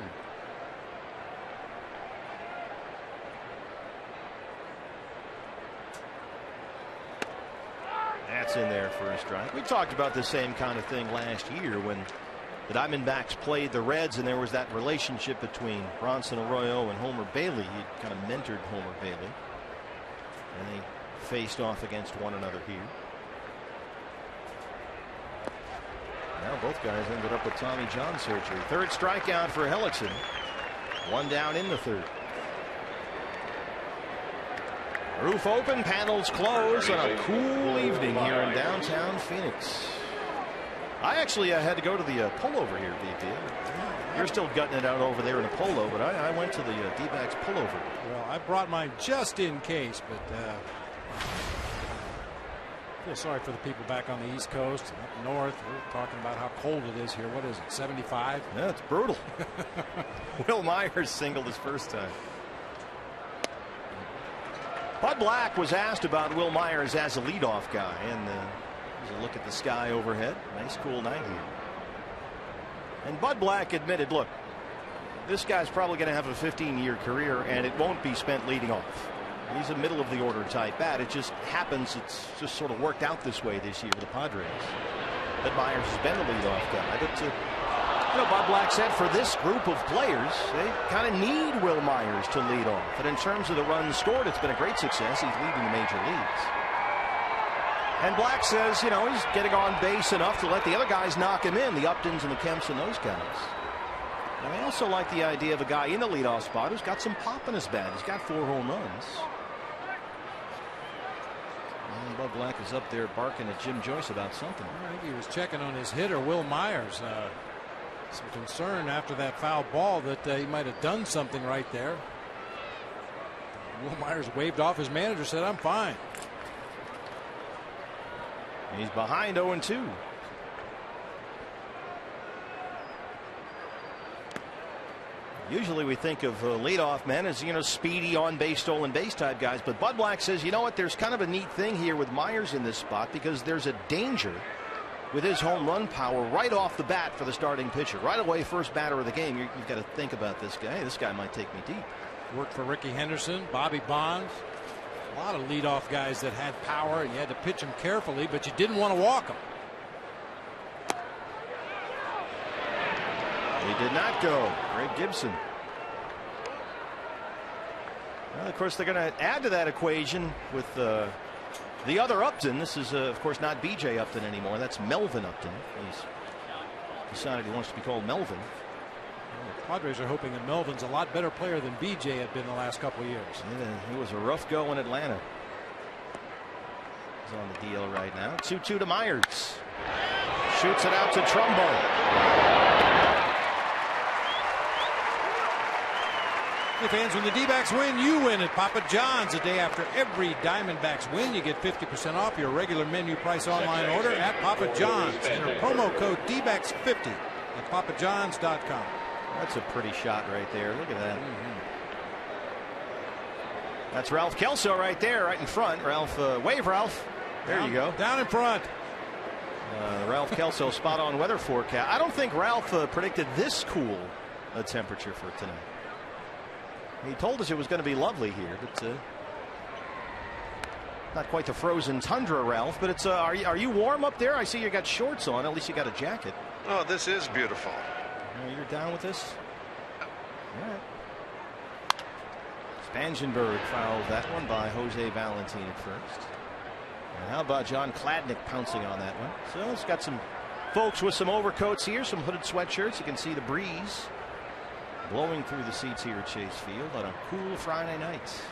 That's in there for a strike. We talked about the same kind of thing last year when the Diamondbacks played the Reds, and there was that relationship between Bronson Arroyo and Homer Bailey. He kind of mentored Homer Bailey, and they faced off against one another here. Now both guys ended up with Tommy John surgery. Third strikeout for Hellickson. One down in the third. Roof open, panels closed on a cool evening here in downtown Phoenix. I actually had to go to the pullover here, VP. You're still gutting it out over there in a polo, but I went to the D-backs pullover. Well, I brought mine just in case, but I feel sorry for the people back on the East Coast, up north. We're talking about how cold it is here. What is it, 75? Yeah, it's brutal. Will Myers singled his first time. Bud Black was asked about Will Myers as a leadoff guy, and here's a look at the sky overhead. Nice cool night here. And Bud Black admitted, look, this guy's probably going to have a 15-year career, and it won't be spent leading off. He's a middle of the order type bat. It just happens, it's just sort of worked out this way this year with the Padres. That Myers has been the leadoff guy. But Bob Black said for this group of players, they kind of need Will Myers to lead off. And in terms of the runs scored, it's been a great success. He's leading the major leagues. And Black says, he's getting on base enough to let the other guys knock him in, the Uptons and the Kemps and those guys. And I also like the idea of a guy in the leadoff spot who's got some pop in his bat. He's got 4 home runs. And Bud Black is up there barking at Jim Joyce about something. I think he was checking on his hitter, Will Myers. Some concern after that foul ball that he might have done something right there. Will Myers waved off his manager, said, "I'm fine." He's behind 0-2. Usually we think of leadoff men as, speedy on base, stolen base type guys. But Bud Black says, there's kind of a neat thing here with Myers in this spot because there's a danger with his home run power right off the bat for the starting pitcher. Right away, first batter of the game, you've got to think about this guy. Hey, this guy might take me deep. Worked for Ricky Henderson, Bobby Bonds. A lot of leadoff guys that had power, and you had to pitch them carefully, but you didn't want to walk them. He did not go. Greg Gibson. Well, of course, they're going to add to that equation with the other Upton. This is, of course, not B.J. Upton anymore. That's Melvin Upton. He's decided he wants to be called Melvin. Well, the Padres are hoping that Melvin's a lot better player than B.J. had been the last couple of years. Yeah, he was a rough go in Atlanta. He's on the DL right now. 2-2 to Myers. Shoots it out to Trumbo. Hey fans, when the D-backs win, you win at Papa John's. A day after every Diamondbacks win, you get 50% off your regular menu price online order at Papa John's. Enter promo code D-backs50 at papajohns.com. That's a pretty shot right there. Look at that. That's Ralph Kelso right there, right in front. Ralph, wave, Ralph. There you go. Down in front. Ralph Kelso spot on weather forecast. I don't think Ralph predicted this cool a temperature for tonight. He told us it was going to be lovely here, but not quite the frozen tundra, Ralph. But it's are you warm up there? I see you got shorts on. At least you got a jacket. Oh, this is beautiful. You're down with this? All right. Spangenberg fouled that one by Jose Valentin at first. And how about John Kladnick pouncing on that one? So it's got some folks with some overcoats here, some hooded sweatshirts. You can see the breeze blowing through the seats here at Chase Field on a cool Friday night.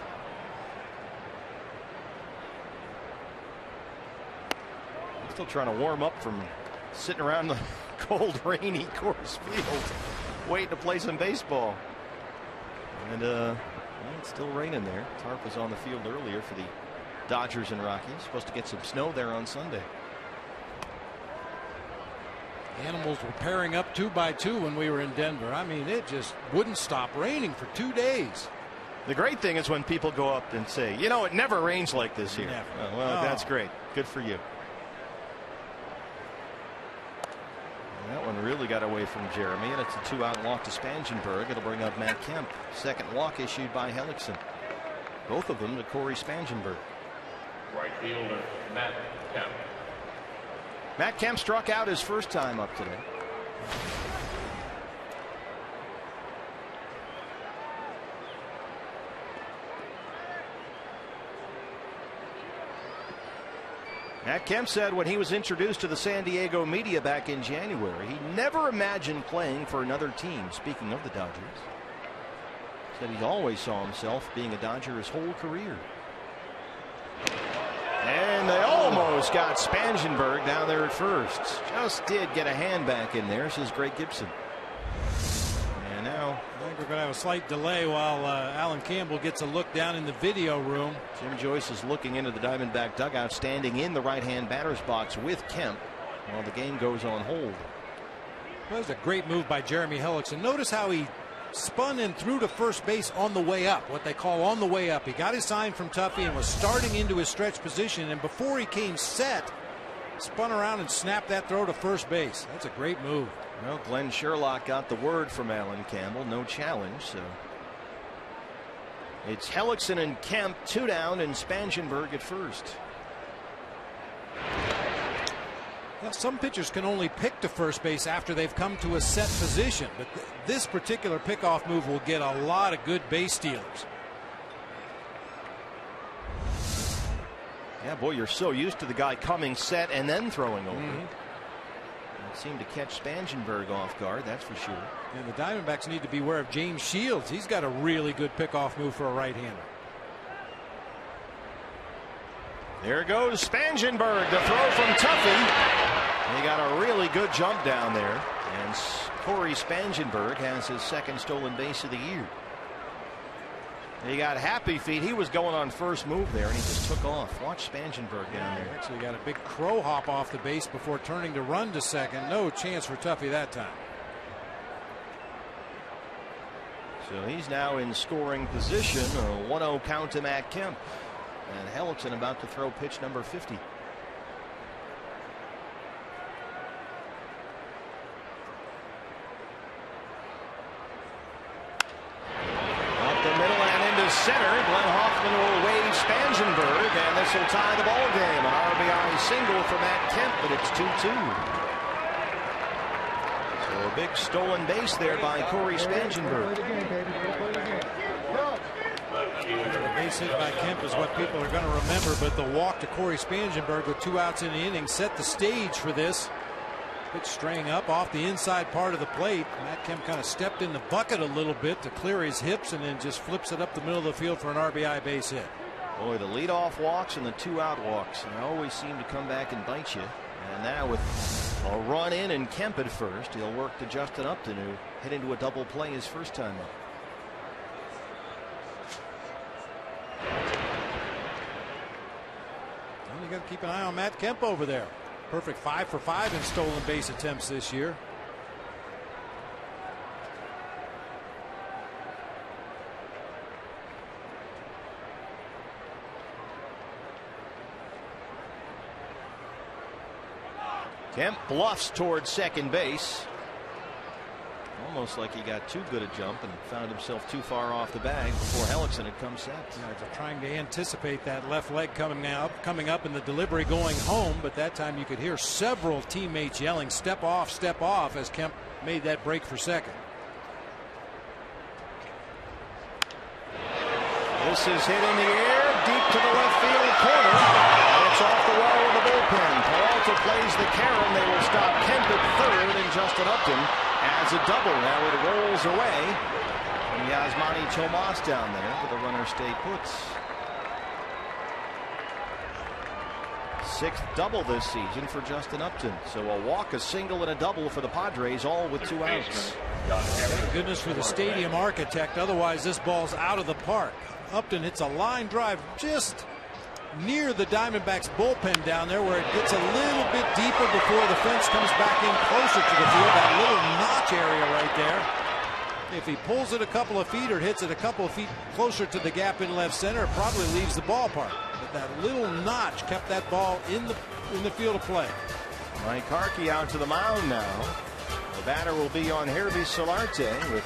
I'm still trying to warm up from sitting around the cold, rainy Coors Field waiting to play some baseball. And well, it's still raining there. Tarp was on the field earlier for the Dodgers and Rockies. Supposed to get some snow there on Sunday. Animals were pairing up 2 by 2 when we were in Denver. I mean, it just wouldn't stop raining for 2 days. The great thing is when people go up and say, it never rains like this here. Never. Well, that's great. Good for you. And that one really got away from Jeremy, and it's a 2-out walk to Spangenberg. It'll bring up Matt Kemp. Second walk issued by Hellickson. Both of them to Corey Spangenberg. Right fielder Matt Kemp. Matt Kemp struck out his first time up today. Matt Kemp said when he was introduced to the San Diego media back in January, he never imagined playing for another team. Speaking of the Dodgers, said he always saw himself being a Dodger his whole career. And they almost got Spangenberg down there at first. Just did get a hand back in there, says Greg Gibson. And now I think we're going to have a slight delay while Alan Campbell gets a look down in the video room. Jim Joyce is looking into the Diamondback dugout, standing in the right-hand batter's box with Kemp while the game goes on hold. That was a great move by Jeremy Hellickson. Notice how he spun and threw to first base on the way up, what they call on the way up. He got his sign from Tuffy and was starting into his stretch position, and before he came set, spun around and snapped that throw to first base. That's a great move. Well, Glenn Sherlock got the word from Alan Campbell. No challenge, so it's Hellickson and Kemp, 2 down, and Spangenberg at first. Well, some pitchers can only pick to first base after they've come to a set position, but this particular pickoff move will get a lot of good base stealers. Yeah, boy, you're so used to the guy coming set and then throwing over. It seemed to catch Spangenberg off guard, that's for sure. And the Diamondbacks need to beware of James Shields. He's got a really good pickoff move for a right-hander. There goes Spangenberg, the throw from Tuffy. He got a really good jump down there, and Corey Spangenberg has his second stolen base of the year. He got happy feet. He was going on first move there, and he just took off. Watch Spangenberg down there. Actually got a big crow hop off the base before turning to run to second. No chance for Tuffy that time. So he's now in scoring position. A 1-0 count to Matt Kemp. And Hellickson about to throw pitch number 50. Center, Glenn Hoffman will wave Spangenberg, and this will tie the ball game. An RBI single for Matt Kemp, but it's 2-2. So a big stolen base there by Corey Spangenberg. The base hit by Kemp is what people are going to remember, but the walk to Corey Spangenberg with 2 outs in the inning set the stage for this. Pitch straying up off the inside part of the plate. Matt Kemp kind of stepped in the bucket a little bit to clear his hips and then just flips it up the middle of the field for an RBI base hit. Boy, the leadoff walks and the 2-out walks, they always seem to come back and bite you. And now with a run in and Kemp at first, he'll work to Justin Upton, who hit into a double play his first time up. Well, you got to keep an eye on Matt Kemp over there. Perfect 5 for 5 in stolen base attempts this year. Kemp bluffs towards second base. Almost like he got too good a jump and found himself too far off the bag before Hellickson had come set. Yeah, they're trying to anticipate that left leg coming up in the delivery going home, but that time you could hear several teammates yelling step off as Kemp made that break for second. This is hit in the air deep to the left field corner. It's off the wall of the bullpen. Peralta plays the carom. They will stop Kemp at third, and Justin Upton as a double. Now it rolls away. And Yasmani Tomas down there with the runner stay puts. 6th double this season for Justin Upton. So a walk, a single, and a double for the Padres, all with 2 outs. Thank goodness for the stadium architect. Otherwise, this ball's out of the park. Upton hits a line drive just near the Diamondbacks bullpen down there, where it gets a little bit deeper before the fence comes back in closer to the field. That little notch area right there. If he pulls it a couple of feet or hits it a couple of feet closer to the gap in left center, it probably leaves the ballpark. But that little notch kept that ball in the field of play. Mike Harkey out to the mound now. The batter will be on Hervey Solarte with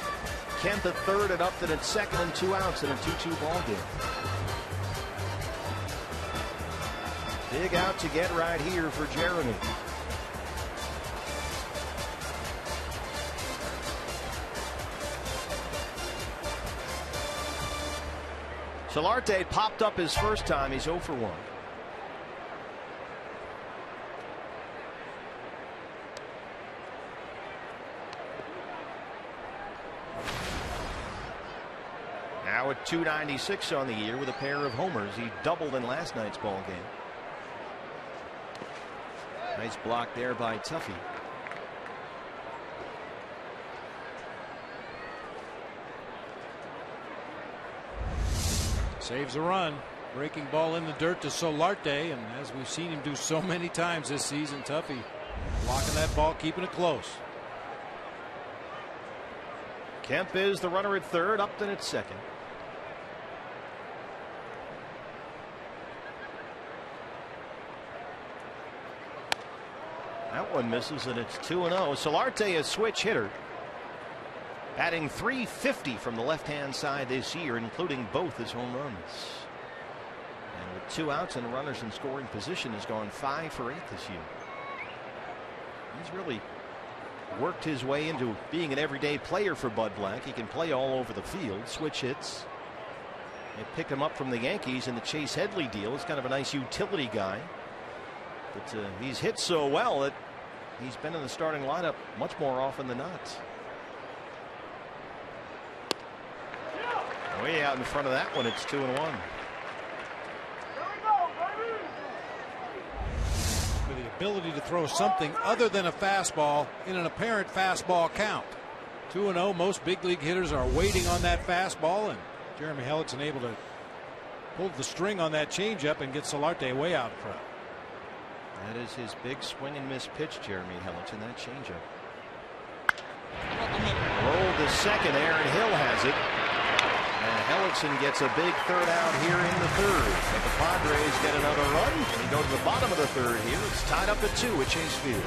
Kemp at third and Upton at second and 2 outs in a 2-2 ball game. Big out to get right here for Jeremy. Solarte popped up his first time. He's 0 for 1. Now at .296 on the year with a pair of homers. He doubled in last night's ball game. Nice block there by Tuffy. Saves a run. Breaking ball in the dirt to Solarte, and as we've seen him do so many times this season, Tuffy blocking that ball, keeping it close. Kemp is the runner at third, Upton at second. That one misses, and it's 2-0. Solarte, a switch hitter, batting .350 from the left-hand side this year, including both his home runs. And with 2 outs and runners in scoring position, has gone 5 for 8 this year. He's really worked his way into being an everyday player for Bud Black. He can play all over the field, switch hits. They picked him up from the Yankees in the Chase Headley deal. He's kind of a nice utility guy. But he's hit so well that he's been in the starting lineup much more often than not. Way out in front of that one, it's 2-1. With the ability to throw something other than a fastball in an apparent fastball count. 2-0. Most big league hitters are waiting on that fastball, and Jeremy Hellickson able to pull the string on that changeup and get Solarte way out in front. That is his big swing and miss pitch, Jeremy Hellickson, that changeup. Rolled to second. Aaron Hill has it. And Hellickson gets a big third out here in the third. But the Padres get another run. And we go to the bottom of the third here. It's tied up at 2 at Chase Field.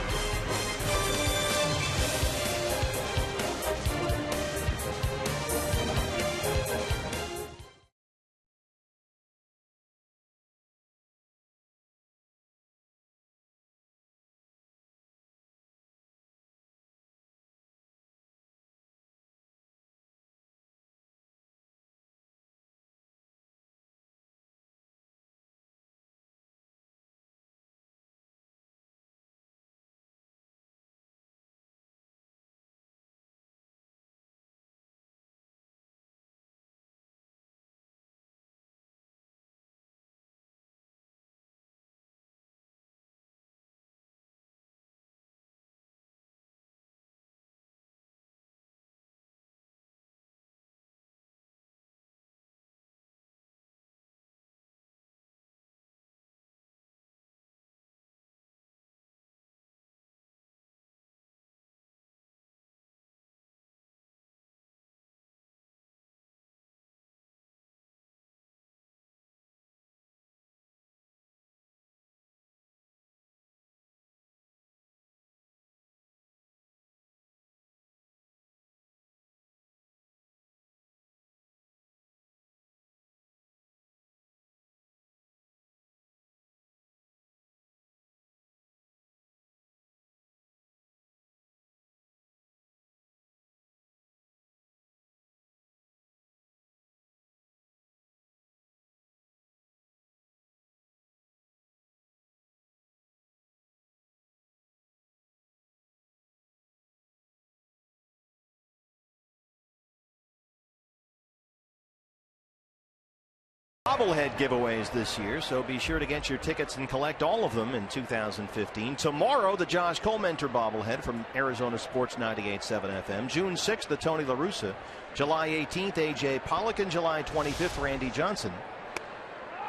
Bobblehead giveaways this year, so be sure to get your tickets and collect all of them in 2015. Tomorrow, the Josh Colmenter bobblehead from Arizona Sports 98.7 FM. June 6th, the Tony La Russa. July 18th, A.J. Pollock, and July 25th, Randy Johnson.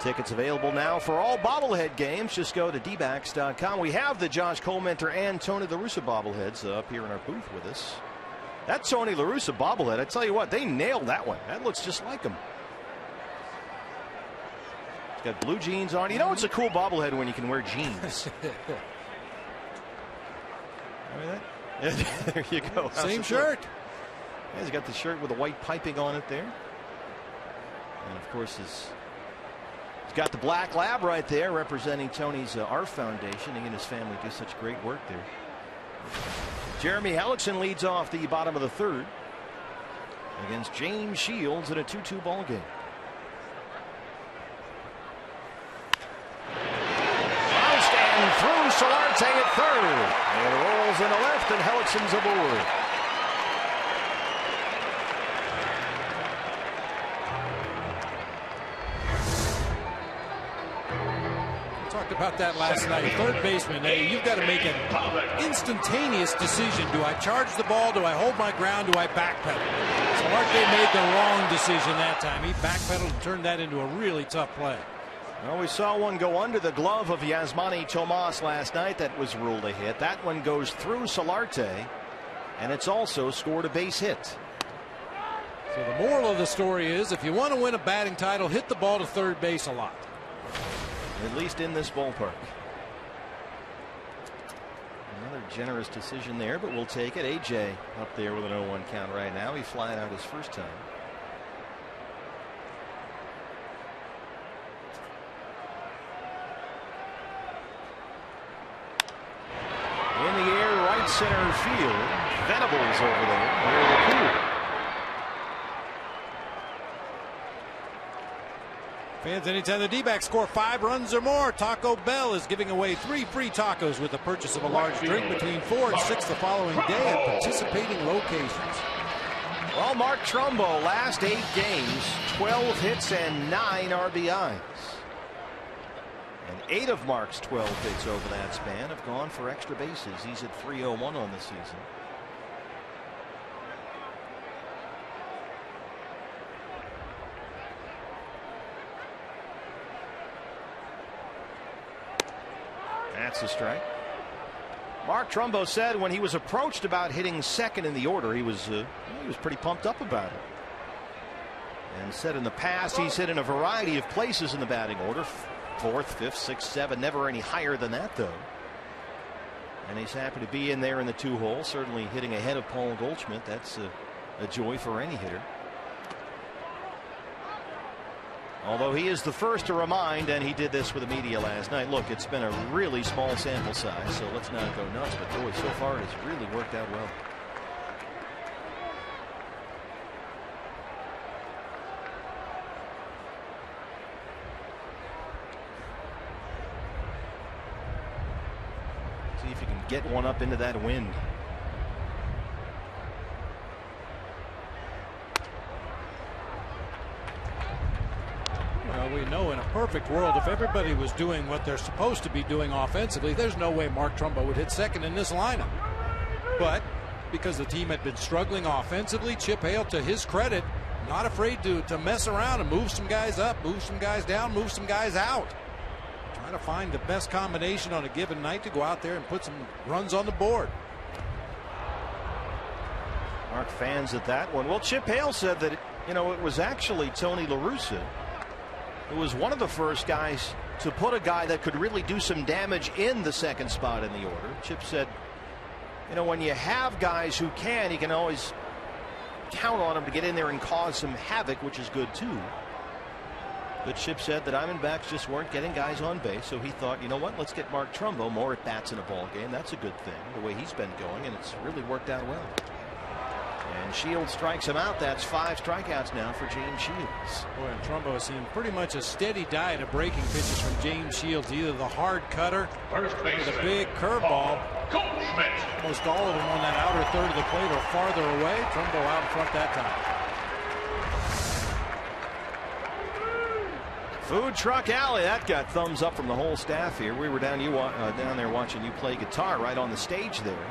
Tickets available now for all bobblehead games. Just go to dbacks.com. We have the Josh Colmenter and Tony La Russa bobbleheads up here in our booth with us. That Tony La Russa bobblehead, I tell you what, they nailed that one. That looks just like him. He's got blue jeans on. You know it's a cool bobblehead when you can wear jeans. There you go. Same shirt. Yeah, he's got the shirt with the white piping on it there. And of course he's got the black lab right there representing Tony's ARF Foundation. He and his family do such great work there. Jeremy Hellickson leads off the bottom of the third against James Shields in a 2-2 ball game. Through Solarte at third. It rolls in the left, and Hellickson's aboard. We talked about that last night. Third baseman, you've got to make an instantaneous decision. Do I charge the ball? Do I hold my ground? Do I backpedal? Solarte made the wrong decision that time. He backpedaled and turned that into a really tough play. Well, we saw one go under the glove of Yasmani Tomas last night. That was ruled a hit. That one goes through Solarte, and it's also scored a base hit. So the moral of the story is, if you want to win a batting title, hit the ball to third base a lot. At least in this ballpark. Another generous decision there, but we'll take it. AJ up there with an 0-1 count right now. He flying out his first time. In the air, right center field. Venables over there near the pool. Fans, anytime the D-backs score 5 runs or more, Taco Bell is giving away 3 free tacos with the purchase of a large drink between 4 and 6 the following day at participating locations. Well, Mark Trumbo, last 8 games, 12 hits and 9 RBIs. And 8 of Mark's 12 hits over that span have gone for extra bases. He's at 301 on the season. That's a strike. Mark Trumbo said when he was approached about hitting second in the order, he was pretty pumped up about it. And said in the past he's hit in a variety of places in the batting order. 4th, 5th, 6th, 7th, never any higher than that though. And he's happy to be in there in the 2-hole. Certainly hitting ahead of Paul Goldschmidt. That's a joy for any hitter. Although he is the first to remind, and he did this with the media last night, look, it's been a really small sample size, so let's not go nuts. But boy, so far it has really worked out well. See if you can get one up into that wind. Well, we know in a perfect world, if everybody was doing what they're supposed to be doing offensively, there's no way Mark Trumbo would hit second in this lineup. But because the team had been struggling offensively, Chip Hale, to his credit, not afraid to mess around and move some guys up, move some guys down, move some guys out. Trying to find the best combination on a given night to go out there and put some runs on the board. Mark fans at that one. Well, Chip Hale said that, it was actually Tony La Russa who was one of the first guys to put a guy that could really do some damage in the second spot in the order. Chip said, when you have guys who can, you can always count on them to get in there and cause some havoc, which is good too. But Chip said the Diamondbacks just weren't getting guys on base, so he thought, let's get Mark Trumbo more at bats in a ball game. That's a good thing, the way he's been going, and it's really worked out well. And Shields strikes him out. That's 5 strikeouts now for James Shields. Boy, and Trumbo has seen pretty much a steady diet of breaking pitches from James Shields, either the hard cutter or the big curveball. Almost all of them on that outer third of the plate or farther away. Trumbo out in front that time. Food Truck Alley, that got thumbs up from the whole staff here. We were down there watching you play guitar right on the stage there,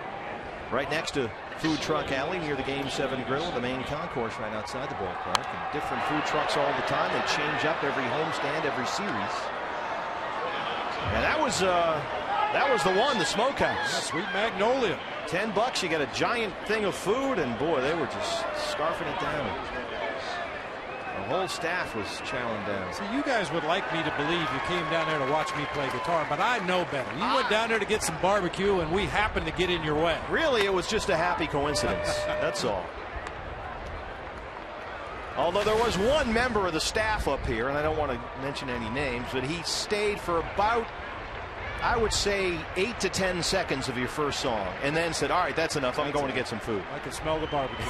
right next to Food Truck Alley near the Game 7 grill, the main concourse right outside the ballpark. And different food trucks all the time. They change up every homestand, every series. And that was the one, the Smokehouse. Yeah, Sweet Magnolia. $10, you get a giant thing of food, and boy, they were just scarfing it down. The whole staff was chowing down. See, you guys would like me to believe you came down there to watch me play guitar, but I know better. You went down there to get some barbecue, and we happened to get in your way. Really, it was just a happy coincidence. That's all. Although there was one member of the staff up here, and I don't want to mention any names, but he stayed for about, I would say, 8 to 10 seconds of your first song, and then said, all right, that's enough. I'm going to get some food. I can smell the barbecue.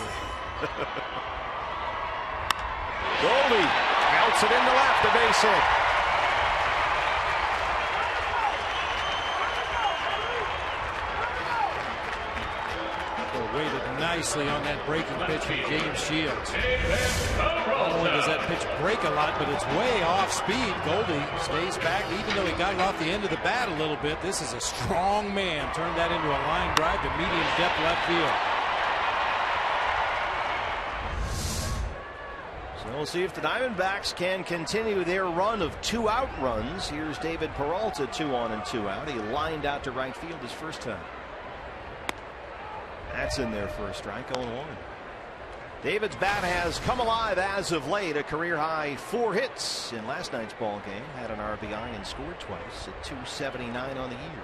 Goldie belts it into left, the base hit. Waited nicely on that breaking pitch from James Shields. Not only does that pitch break a lot, but it's way off speed. Goldie stays back, even though he got it off the end of the bat a little bit. This is a strong man. Turned that into a line drive to medium depth left field. We'll see if the Diamondbacks can continue their run of 2-out runs. Here's David Peralta, 2 on and 2 out. He lined out to right field his first time. That's in there for a strike, 0-1. David's bat has come alive as of late. A career high 4 hits in last night's ball game. Had an RBI and scored twice at 279 on the year.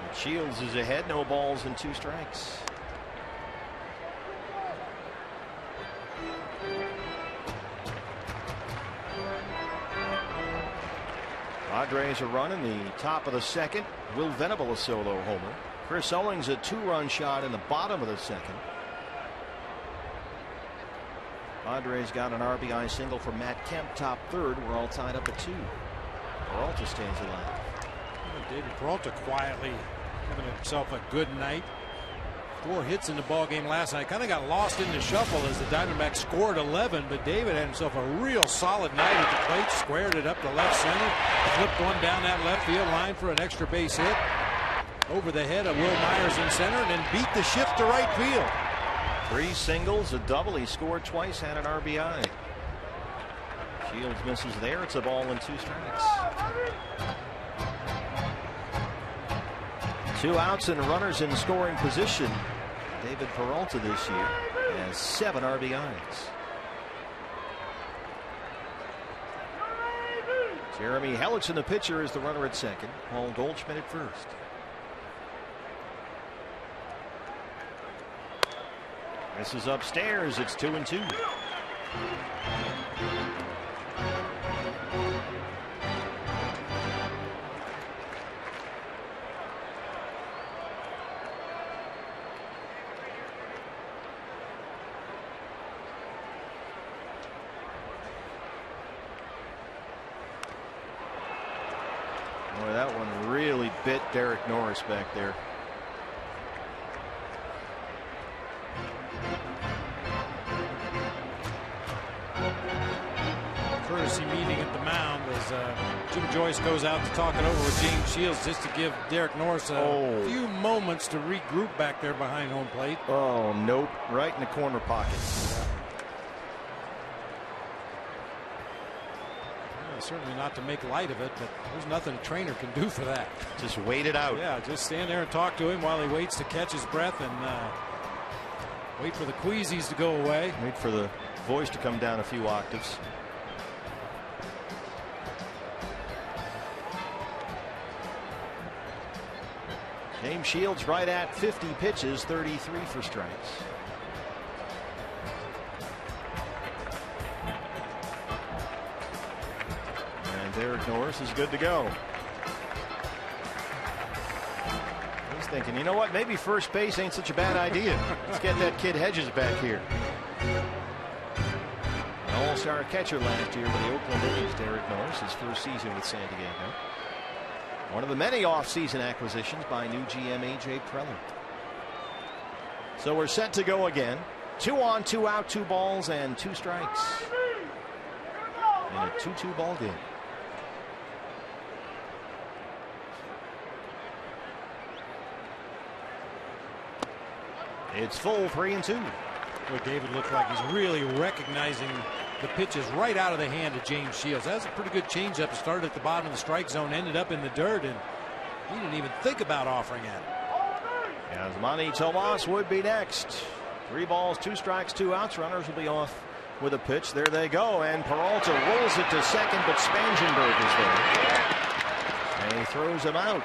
And Shields is ahead. No balls and 2 strikes. Padres a run in the top of the second. Will Venable a solo homer. Chris Owings a 2-run shot in the bottom of the second. Padres got an RBI single from Matt Kemp, top third. We're all tied up at 2. Peralta stands alive. David Peralta quietly having himself a good night. 4 hits in the ball game last night. Kind of got lost in the shuffle as the Diamondbacks scored 11, but David had himself a real solid night at the plate. Squared it up to left center. Flipped one down that left field line for an extra base hit. Over the head of Will Myers in center, and then beat the shift to right field. 3 singles, a double. He scored twice, had an RBI. Shields misses there. It's a ball and 2 strikes. 2 outs and runners in scoring position. David Peralta this year has 7 RBIs. Jeremy Hellickson, the pitcher, is the runner at second. Paul Goldschmidt at first. This is upstairs. It's 2-2. Boy, that one really bit Derek Norris back there. Courtesy meeting at the mound as Jim Joyce goes out to talk it over with James Shields just to give Derek Norris a few moments to regroup back there behind home plate. Oh, nope. Right in the corner pocket. Yeah, certainly not to make light of it, but there's nothing a trainer can do for that. Just wait it out. Yeah, just stand there and talk to him while he waits to catch his breath and wait for the queasies to go away. Wait for the voice to come down a few octaves. James Shields right at 50 pitches, 33 for strikes. And Derek Norris is good to go. He's thinking, you know what, maybe first base ain't such a bad idea. Let's get that kid Hedges back here. An all-star catcher last year for the Oakland A's, Derek Norris, his first season with San Diego. One of the many off-season acquisitions by new GM A.J. Preller. So we're set to go again. 2 on, 2 out, 2 balls, and 2 strikes. In a 2-2 ball game. It's full, 3-2. Boy, David looked like he's really recognizing the pitches right out of the hand of James Shields. That was a pretty good changeup. Started at the bottom of the strike zone, ended up in the dirt, and he didn't even think about offering at it. As Manny Tomas would be next. 3 balls, 2 strikes, 2 outs. Runners will be off with a pitch. There they go, and Peralta rolls it to second, but Spangenberg is there. And he throws him out.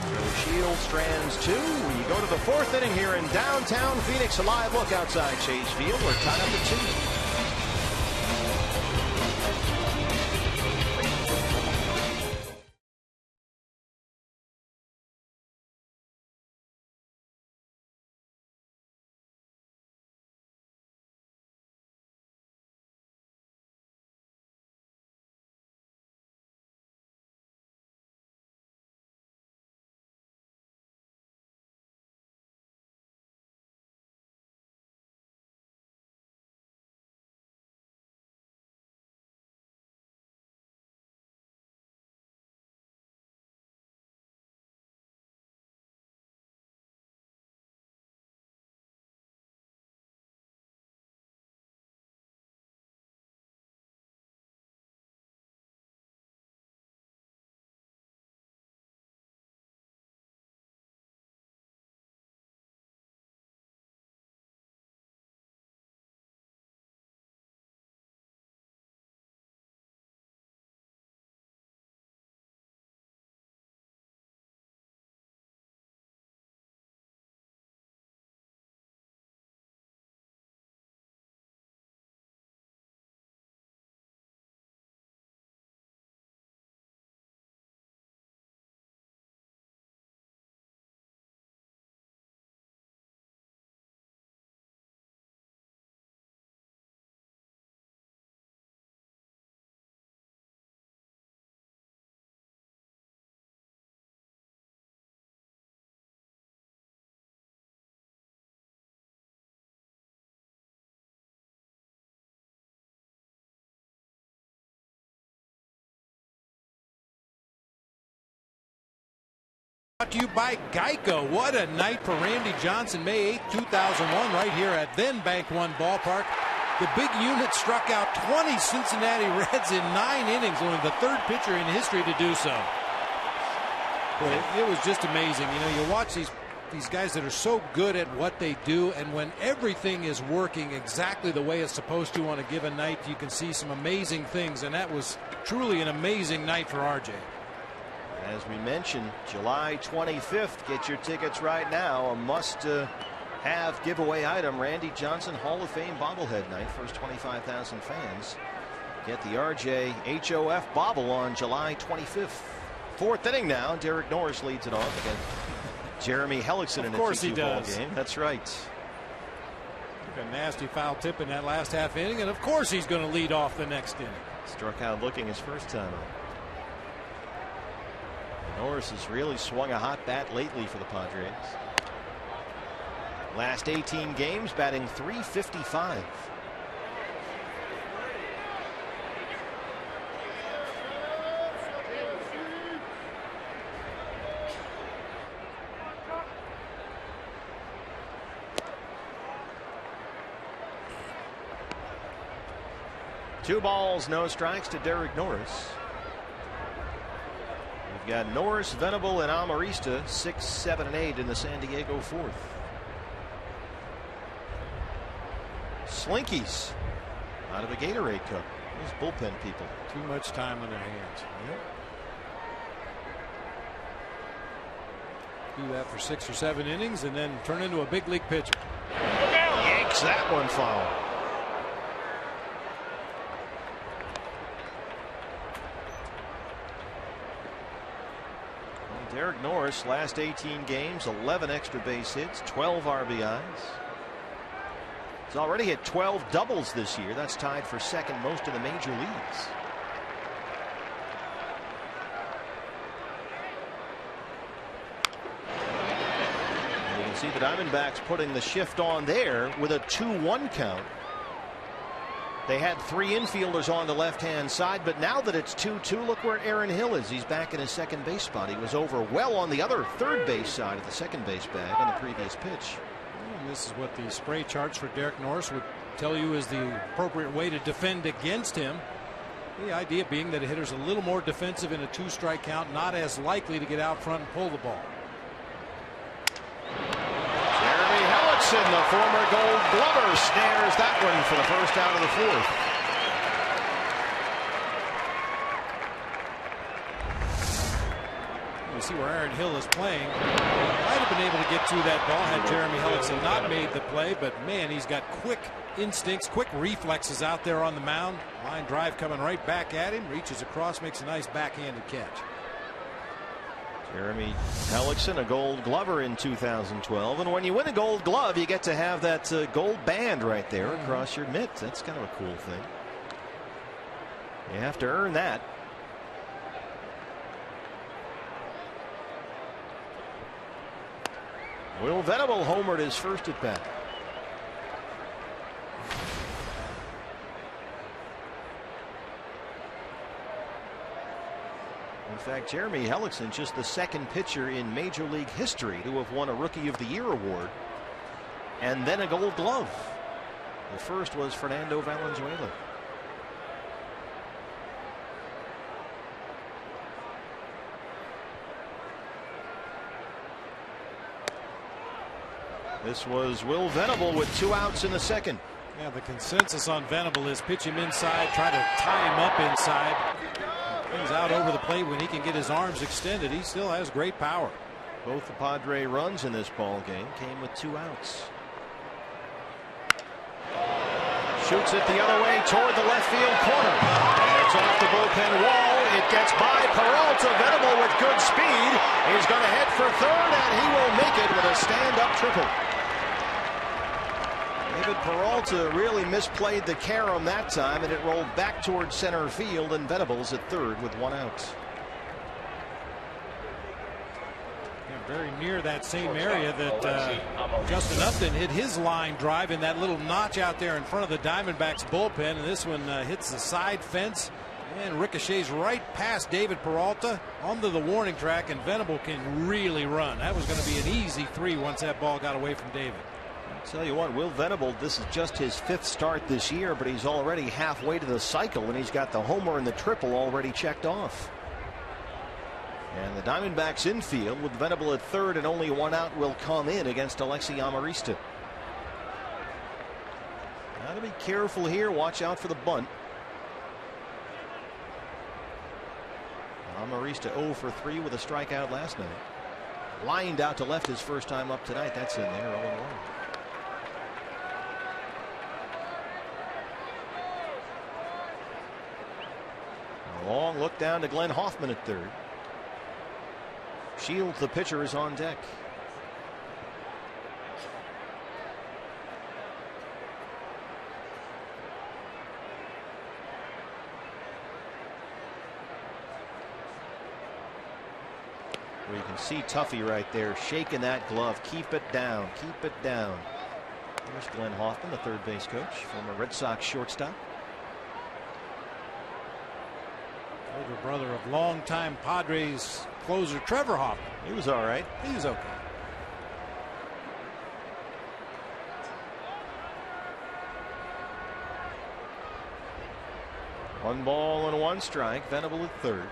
So Shields strands 2. You go to the 4th inning here in downtown Phoenix. A live look outside Chase Field. We're tied up at 2. Brought to you by Geico. What a night for Randy Johnson, May 8, 2001, right here at then Bank One Ballpark. The big unit struck out 20 Cincinnati Reds in 9 innings, only the third pitcher in history to do so. Boy, it was just amazing. You know, you watch these guys that are so good at what they do, and when everything is working exactly the way it's supposed to on a given night, you can see some amazing things, and that was truly an amazing night for RJ. As we mentioned, July 25th. Get your tickets right now. A must-have giveaway item. Randy Johnson Hall of Fame bobblehead night. First 25,000 fans get the RJ HOF bobble on July 25th. Fourth inning now. Derek Norris leads it off against Jeremy Hellickson in a 2-2 ball game. That's right. A nasty foul tip in that last half inning, and of course he's going to lead off the next inning. Struck out looking his first time out. Norris has really swung a hot bat lately for the Padres. Last 18 games batting .355. Two balls, no strikes to Derek Norris. We've got Norris, Venable, and Amarista 6, 7, and 8 in the San Diego fourth. Slinkies out of a Gatorade Cup. These bullpen people. Too much time on their hands. Yep. Do that for 6 or 7 innings and then turn into a big league pitcher. Yanks that one foul. Derek Norris, last 18 games, 11 extra base hits, 12 RBIs. He's already hit 12 doubles this year. That's tied for second most in the major leagues. And you can see the Diamondbacks putting the shift on there with a 2-1 count. They had 3 infielders on the left-hand side, but now that it's 2-2, look where Aaron Hill is. He's back in his second base spot. He was over well on the other third base side of the second base bag on the previous pitch. And this is what the spray charts for Derek Norris would tell you is the appropriate way to defend against him. The idea being that a hitter's a little more defensive in a 2-strike count, not as likely to get out front and pull the ball. The former Gold Glover snares that one for the first out of the fourth. You see where Aaron Hill is playing. Might have been able to get to that ball had Jeremy Hellickson not made the play, but man, he's got quick instincts, quick reflexes out there on the mound. Line drive coming right back at him, reaches across, makes a nice backhanded catch. Jeremy Hellickson, a Gold Glover in 2012, and when you win a Gold Glove, you get to have that gold band right there across your mitt. That's kind of a cool thing. You have to earn that. Will Venable homered his first at bat. In fact, Jeremy Hellickson, just the second pitcher in Major League history to have won a Rookie of the Year award and then a Gold Glove. The first was Fernando Valenzuela. This was Will Venable with 2 outs in the second. Yeah, the consensus on Venable is pitch him inside, try to tie him up inside. He's out over the plate when he can get his arms extended. He still has great power. Both the Padre runs in this ball game came with 2 outs. Shoots it the other way toward the left field corner. And it's off the bullpen wall. It gets by Peralta. Venable with good speed. He's going to head for third, and he will make it with a stand-up triple. David Peralta really misplayed the carom that time, and it rolled back towards center field, and Venables at third with 1 out. Yeah, very near that same area that Justin Upton hit his line drive in that little notch out there in front of the Diamondbacks bullpen, and this one hits the side fence And ricochets right past David Peralta onto the warning track, and Venable can really run. That was going to be an easy 3 once that ball got away from David. I'll tell you what, Will Venable, this is just his 5th start this year, but he's already halfway to the cycle, and he's got the homer and the triple already checked off. And the Diamondbacks infield with Venable at 3rd and only 1 out will come in against Alexi Amarista. Got to be careful here. Watch out for the bunt. Amarista 0 for 3 with a strikeout last night. Lined out to left his first time up tonight. That's in there, 0-1. A long look down to Glenn Hoffman at 3rd. Shields, the pitcher, is on deck. Where you can see Tuffy right there shaking that glove. Keep it down. Keep it down. There's Glenn Hoffman, the 3rd base coach, former Red Sox shortstop. Older brother of longtime Padres closer Trevor Hoffman. He was all right. He was okay. One ball and 1 strike. Venable at 3rd.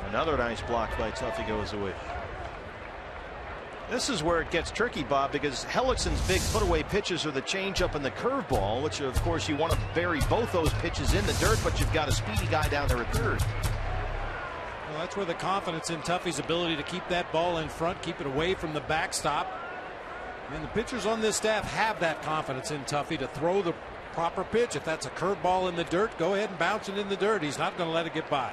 Another nice block by Tuffy goes away. This is where it gets tricky, Bob, because Hellickson's big put-away pitches are the changeup and the curveball, which of course you want to bury both those pitches in the dirt, but you've got a speedy guy down there at 3rd. Well, that's where the confidence in Tuffy's ability to keep that ball in front, keep it away from the backstop. And the pitchers on this staff have that confidence in Tuffy to throw the proper pitch. If that's a curveball in the dirt, go ahead and bounce it in the dirt. He's not going to let it get by.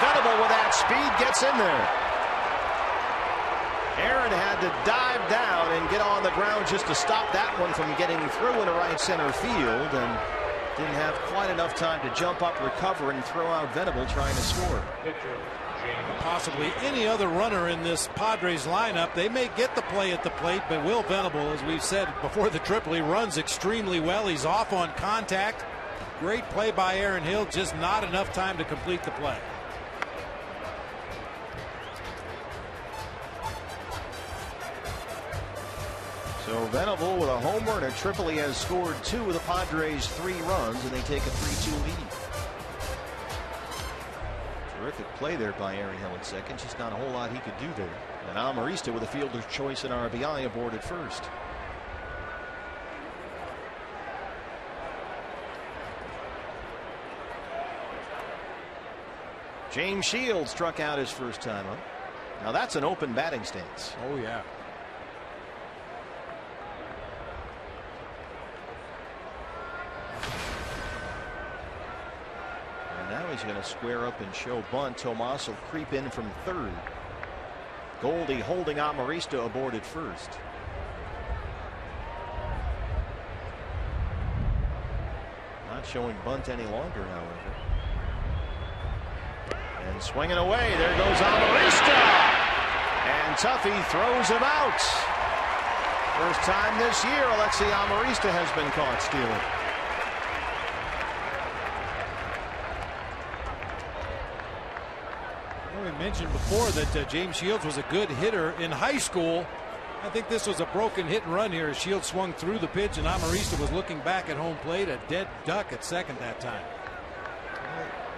Venable with that speed gets in there. Aaron had to dive down and get on the ground just to stop that one from getting through into right center field, and didn't have quite enough time to jump up, recover, and throw out Venable trying to score. Possibly any other runner in this Padres lineup, they may get the play at the plate, but Will Venable, as we've said before the triple, he runs extremely well. He's off on contact. Great play by Aaron Hill, just not enough time to complete the play. So Venable with a homer and a triple. He has scored 2 of the Padres' 3 runs, and they take a 3-2 lead. Terrific play there by Aaron Hill at second. Just not a whole lot he could do there. And Amarista with a fielder's choice and RBI aboard at first. James Shields struck out his first time up. Now that's an open batting stance. Oh yeah. Now he's going to square up and show bunt. Tomas will creep in from 3rd. Goldie holding Amarista aboard at first. Not showing bunt any longer, however. And swinging away, there goes Amarista. And Tuffy throws him out. First time this year Alexi Amarista has been caught stealing. We mentioned before that James Shields was a good hitter in high school. I think this was a broken hit and run here as Shields swung through the pitch, and Amarista was looking back at home plate, a dead duck at second that time.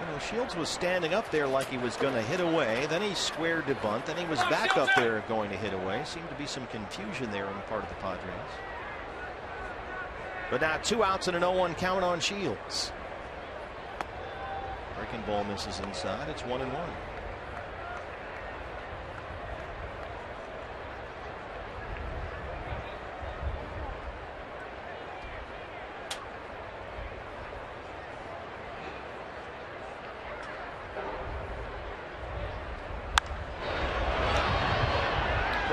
You know, Shields was standing up there like he was going to hit away, then he squared to bunt, then he was back up there going to hit away. Seemed to be some confusion there on the part of the Padres. But now 2 outs and an 0-1 count on Shields. Breaking ball misses inside. It's 1-1.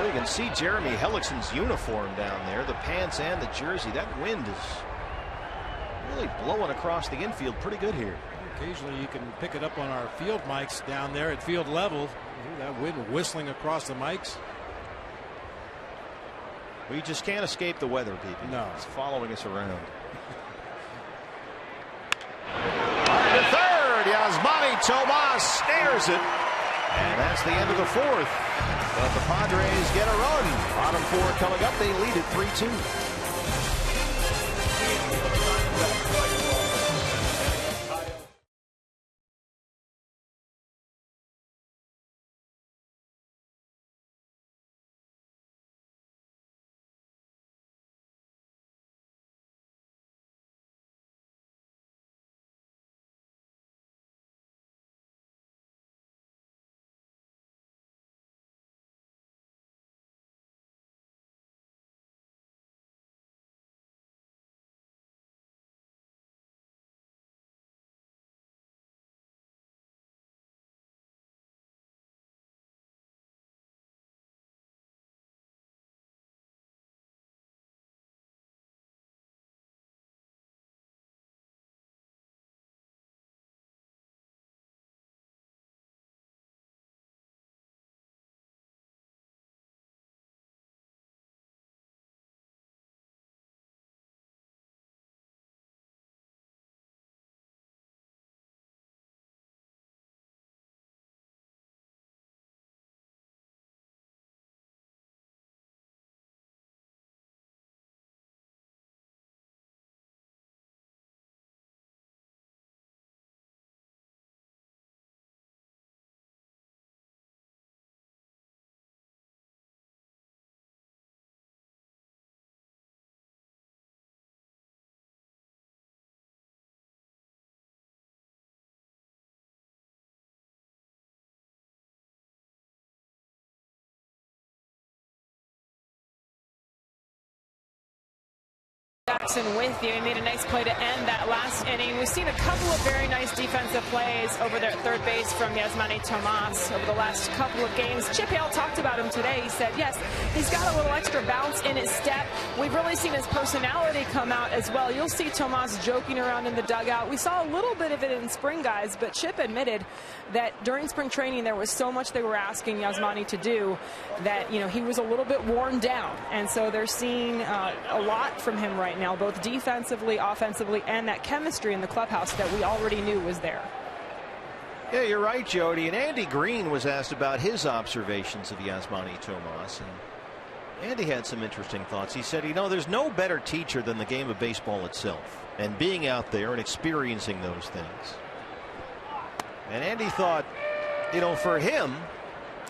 You can see Jeremy Hellickson's uniform down there, the pants and the jersey. That wind is really blowing across the infield pretty good here. Occasionally you can pick it up on our field mics down there at field level. You hear that wind whistling across the mics. We just can't escape the weather, people. No. It's following us around. To third, Yasmani Tomas snares it. And that's the end of the fourth. But the Padres get a run. Bottom four coming up. They lead it 3-2. Jackson with you. He made a nice play to end that last inning. We've seen a couple of very nice defensive plays over there at third base from Yasmani Tomas over the last couple of games. Chip Hale talked about him today. He said, yes, he's got a little extra bounce in his step. We've really seen his personality come out as well. You'll see Tomas joking around in the dugout. We saw a little bit of it in spring, guys, but Chip admitted that during spring training there was so much they were asking Yasmani to do that, you know, he was a little bit worn down. And so they're seeing a lot from him right now, both defensively, offensively, and that chemistry in the clubhouse that we already knew was there. Yeah, you're right, Jody. And Andy Green was asked about his observations of Yasmani Tomas. And Andy had some interesting thoughts. He said, you know, there's no better teacher than the game of baseball itself and being out there and experiencing those things. And Andy thought, you know, for him,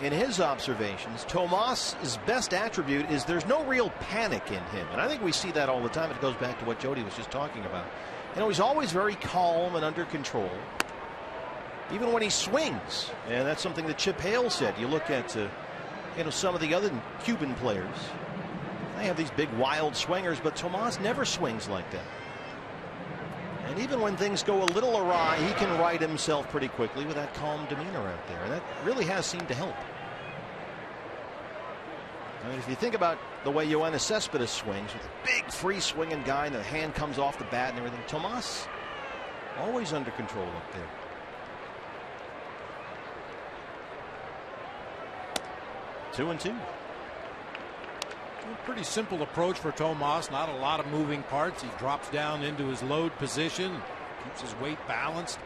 in his observations, Tomas's best attribute is there's no real panic in him. And I think we see that all the time. It goes back to what Jody was just talking about. You know, he's always very calm and under control, even when he swings. And that's something that Chip Hale said. You look at, you know, some of the other Cuban players. They have these big wild swingers, but Tomas never swings like that. And even when things go a little awry, he can right himself pretty quickly with that calm demeanor out there. And that really has seemed to help. I mean, if you think about the way Yoenis Cespedes swings, with a big free swinging guy and the hand comes off the bat and everything, Tomas always under control up there. Two and two. A pretty simple approach for Tomas. Not a lot of moving parts. He drops down into his load position, keeps his weight balanced.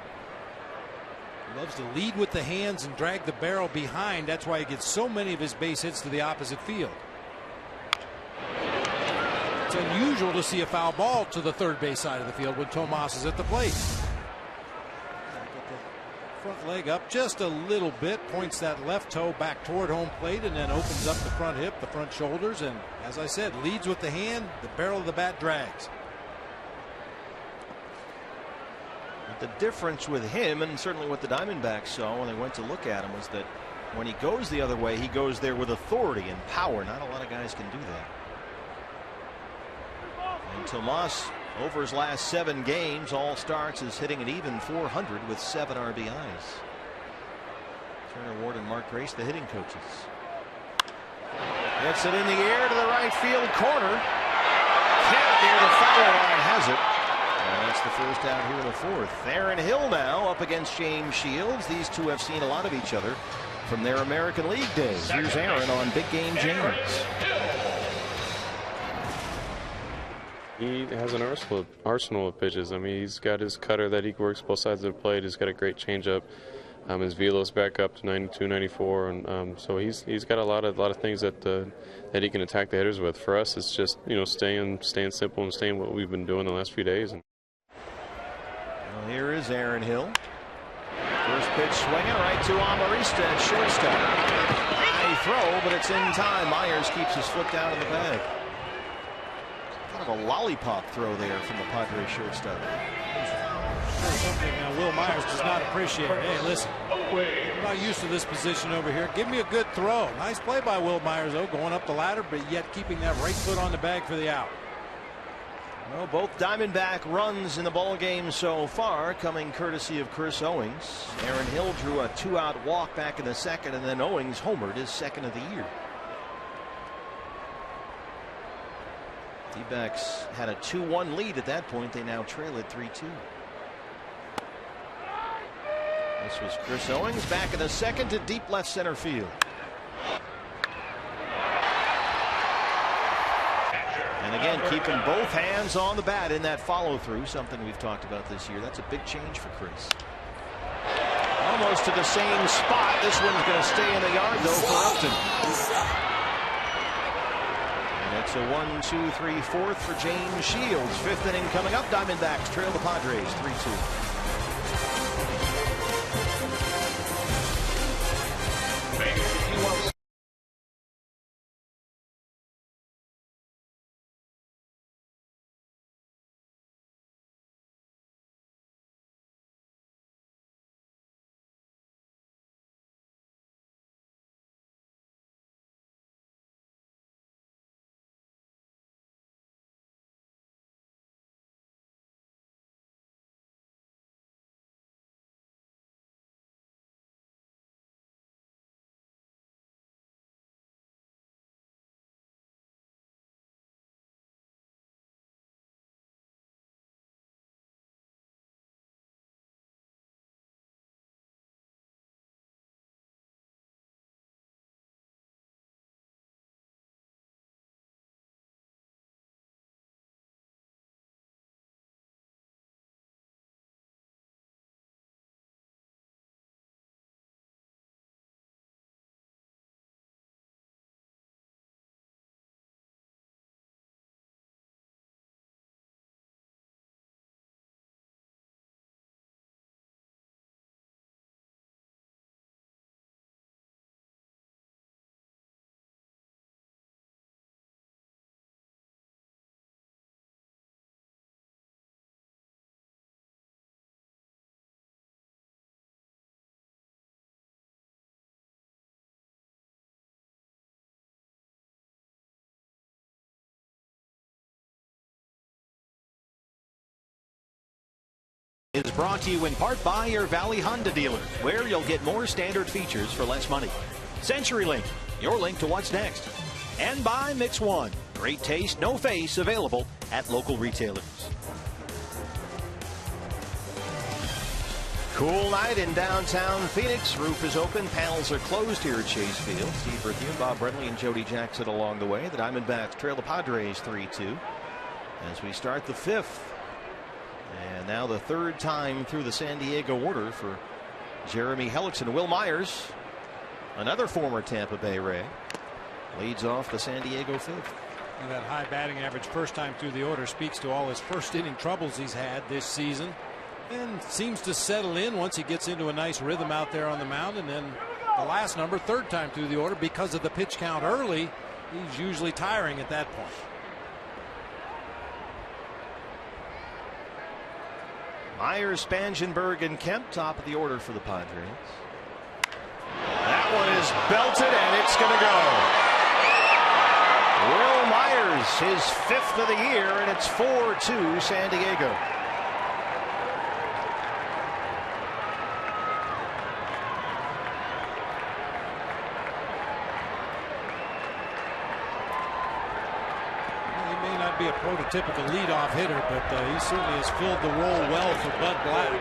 He loves to lead with the hands and drag the barrel behind. That's why he gets so many of his base hits to the opposite field. It's unusual to see a foul ball to the third base side of the field when Tomas is at the plate. Front leg up just a little bit, points that left toe back toward home plate, and then opens up the front hip, the front shoulders, and as I said, leads with the hand, the barrel of the bat drags. But the difference with him, and certainly what the Diamondbacks saw when they went to look at him, was that when he goes the other way, he goes there with authority and power. Not a lot of guys can do that. And Tomas, over his last 7 games, all starts, is hitting an even .400 with 7 RBIs. Turner Ward and Mark Grace, the hitting coaches. Gets it in the air to the right field corner. Kent near the foul line has it. And that's the first out here in the fourth. Aaron Hill now up against James Shields. These two have seen a lot of each other from their American League days. Here's Aaron on Big Game James. He has an arsenal of pitches. I mean, he's got his cutter that he works both sides of the plate. He's got a great changeup. His velo's back up to 92, 94, and so he's got a lot of things that he can attack the hitters with. For us, it's just staying simple and staying what we've been doing the last few days. Well, here is Aaron Hill. First pitch swinging right to Amarista at shortstop. High throw, but it's in time. Myers keeps his foot down in the bag. Kind of a lollipop throw there from the Padres shortstop. Something Will Myers does not appreciate. Hey, listen, I'm not used to this position over here. Give me a good throw. Nice play by Will Myers, though, going up the ladder, but yet keeping that right foot on the bag for the out. Well, both Diamondback runs in the ball game so far coming courtesy of Chris Owings. Aaron Hill drew a 2-out walk back in the second, and then Owings homered his second of the year. D-backs had a 2-1 lead at that point. They now trail at 3-2. This was Chris Owings back in the second to deep left center field. And again, keeping both hands on the bat in that follow through, something we've talked about this year. That's a big change for Chris. Almost to the same spot. This one's going to stay in the yard though for Upton. And it's a 1-2-3-4th for James Shields. Fifth inning coming up. Diamondbacks trail the Padres 3-2. Is brought to you in part by your Valley Honda dealer, where you'll get more standard features for less money. CenturyLink, your link to what's next. And by Mix One, great taste, no face, available at local retailers. Cool night in downtown Phoenix. Roof is open, panels are closed here at Chase Field. Steve Berthew, Bob Brentley, and Jody Jackson along the way. The Diamondbacks trail the Padres 3-2 as we start the fifth. And now the third time through the San Diego order for Jeremy Hellickson. Will Myers, another former Tampa Bay Ray, leads off the San Diego fifth. And that high batting average first time through the order speaks to all his first inning troubles he's had this season, and seems to settle in once he gets into a nice rhythm out there on the mound. And then the last number, third time through the order, because of the pitch count early, he's usually tiring at that point. Myers, Spangenberg, and Kemp top of the order for the Padres. That one is belted, and it's going to go. Will Myers, his fifth of the year, and it's 4-2 San Diego. not be a prototypical leadoff hitter, but he certainly has filled the role well for Bud Black.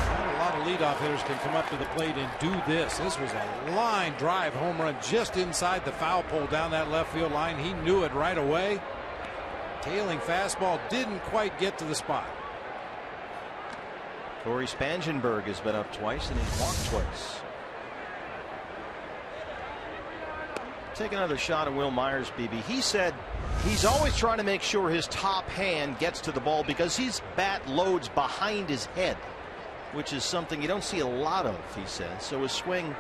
Not a lot of leadoff hitters can come up to the plate and do this. This was a line drive home run just inside the foul pole down that left field line. He knew it right away. Tailing fastball didn't quite get to the spot. Corey Spangenberg has been up twice and he's walked twice. Take another shot at Will Myers, BB. He said he's always trying to make sure his top hand gets to the ball because his bat loads behind his head, which is something you don't see a lot of, he says. So his swing,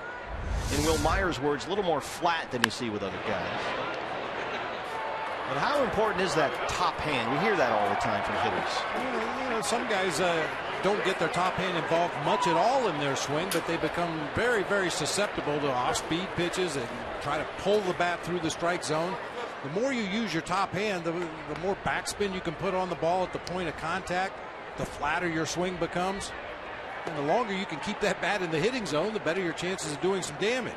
in Will Myers' words, a little more flat than you see with other guys. But how important is that top hand? We hear that all the time from hitters. You know, some guys don't get their top hand involved much at all in their swing, but they become very, very susceptible to off-speed pitches and try to pull the bat through the strike zone. The more you use your top hand, the more backspin you can put on the ball at the point of contact, the flatter your swing becomes. And the longer you can keep that bat in the hitting zone, the better your chances of doing some damage.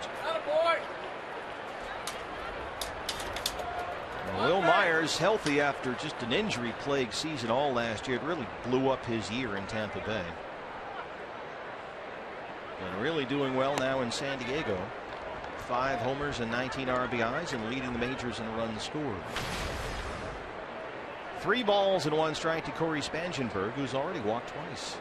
Will Myers healthy after just an injury-plagued season all last year. It really blew up his year in Tampa Bay. And really doing well now in San Diego. 5 homers and 19 RBIs and leading the majors in runs scored. 3 balls and 1 strike to Corey Spangenberg, who's already walked twice.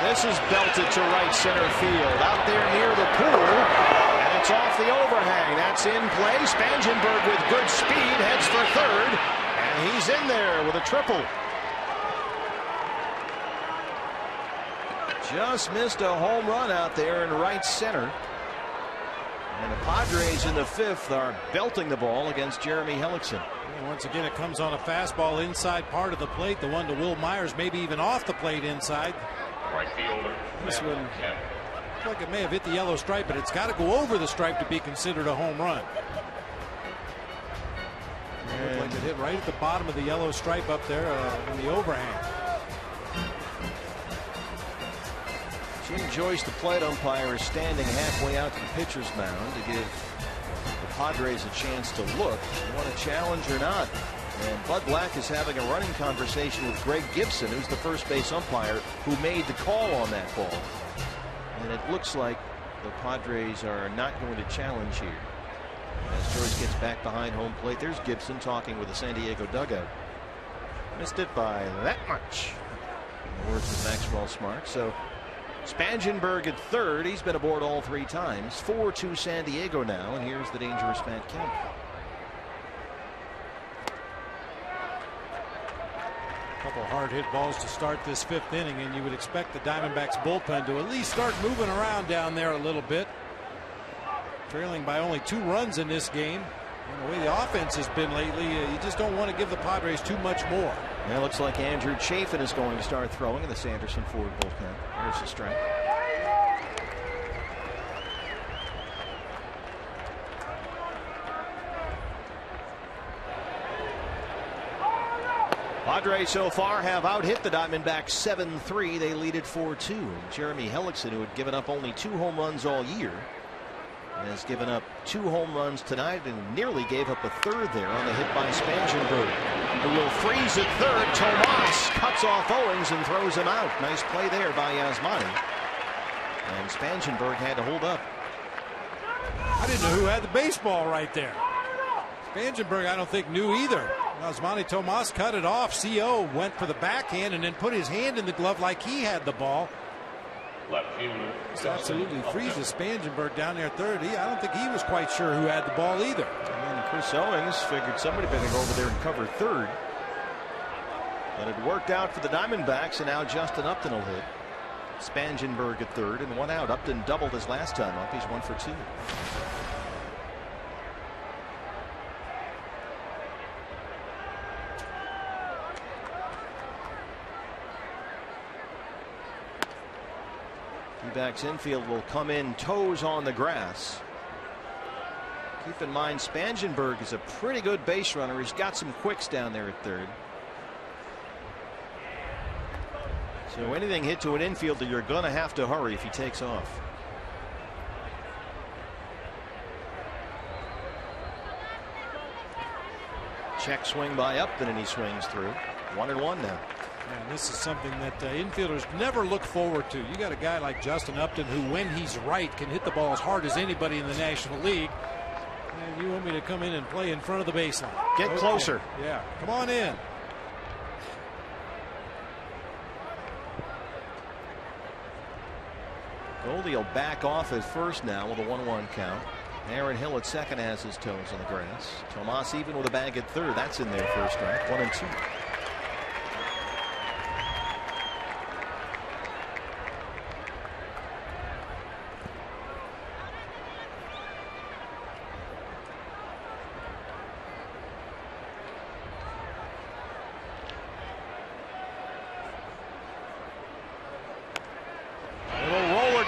This is belted to right center field out there near the pool, and it's off the overhang. That's in play. Spangenberg with good speed heads for third, and he's in there with a triple. Just missed a home run out there in right center. And the Padres in the 5th are belting the ball against Jeremy Hellickson. And once again, it comes on a fastball inside part of the plate. The one to Will Myers, maybe even off the plate inside. Right fielder. This one looks like it may have hit the yellow stripe, but it's got to go over the stripe to be considered a home run. It looked like it hit right at the bottom of the yellow stripe up there in the overhang. Jim Joyce, the plate umpire, is standing halfway out to the pitcher's mound to give the Padres a chance to look. They want to challenge or not. And Bud Black is having a running conversation with Greg Gibson, who's the first base umpire who made the call on that ball. And it looks like the Padres are not going to challenge here. As Joyce gets back behind home plate, there's Gibson talking with the San Diego dugout. Missed it by that much, in the words of Maxwell Smart. So Spangenberg at third. He's been aboard all 3 times. 4-2 San Diego now, and here's the dangerous Matt Kemp. Couple hard hit balls to start this 5th inning, and you would expect the Diamondbacks bullpen to at least start moving around down there a little bit. Trailing by only 2 runs in this game. And the way the offense has been lately, you just don't want to give the Padres too much more. Yeah, it looks like Andrew Chafin is going to start throwing in the Sanderson Ford bullpen. There's the strike. Padres so far have out-hit the Diamondbacks 7-3. They lead it 4-2. Jeremy Hellickson, who had given up only 2 home runs all year, has given up 2 home runs tonight and nearly gave up a 3rd there on the hit by Spangenberg, who will freeze at 3rd. Tomas cuts off Owens and throws him out. Nice play there by Yasmani. And Spangenberg had to hold up. I didn't know who had the baseball right there. Spangenberg, I don't think, knew either. Yasmani Tomas cut it off. CO went for the backhand and then put his hand in the glove like he had the ball. Left fielder. Just absolutely freezes Spangenberg down there at 3rd. I don't think he was quite sure who had the ball either. And Chris Owens figured somebody better go over there and cover 3rd. But it worked out for the Diamondbacks, and now Justin Upton will hit. Spangenberg at 3rd and 1 out. Upton doubled his last time up. He's 1 for 2. D-backs infield will come in toes on the grass. Keep in mind, Spangenberg is a pretty good base runner. He's got some quicks down there at 3rd. So anything hit to an infielder, you're going to have to hurry if he takes off. Check swing by Upton, and he swings through. 1-1 now. And this is something that infielders never look forward to. You got a guy like Justin Upton who, when he's right, can hit the ball as hard as anybody in the National League. And you want me to come in and play in front of the baseline? Get closer. Yeah, come on in. Goldie will back off at first now with a 1-1 count. Aaron Hill at second has his toes on the grass. Tomas even with a bag at third. That's in there for a strike. 1-2.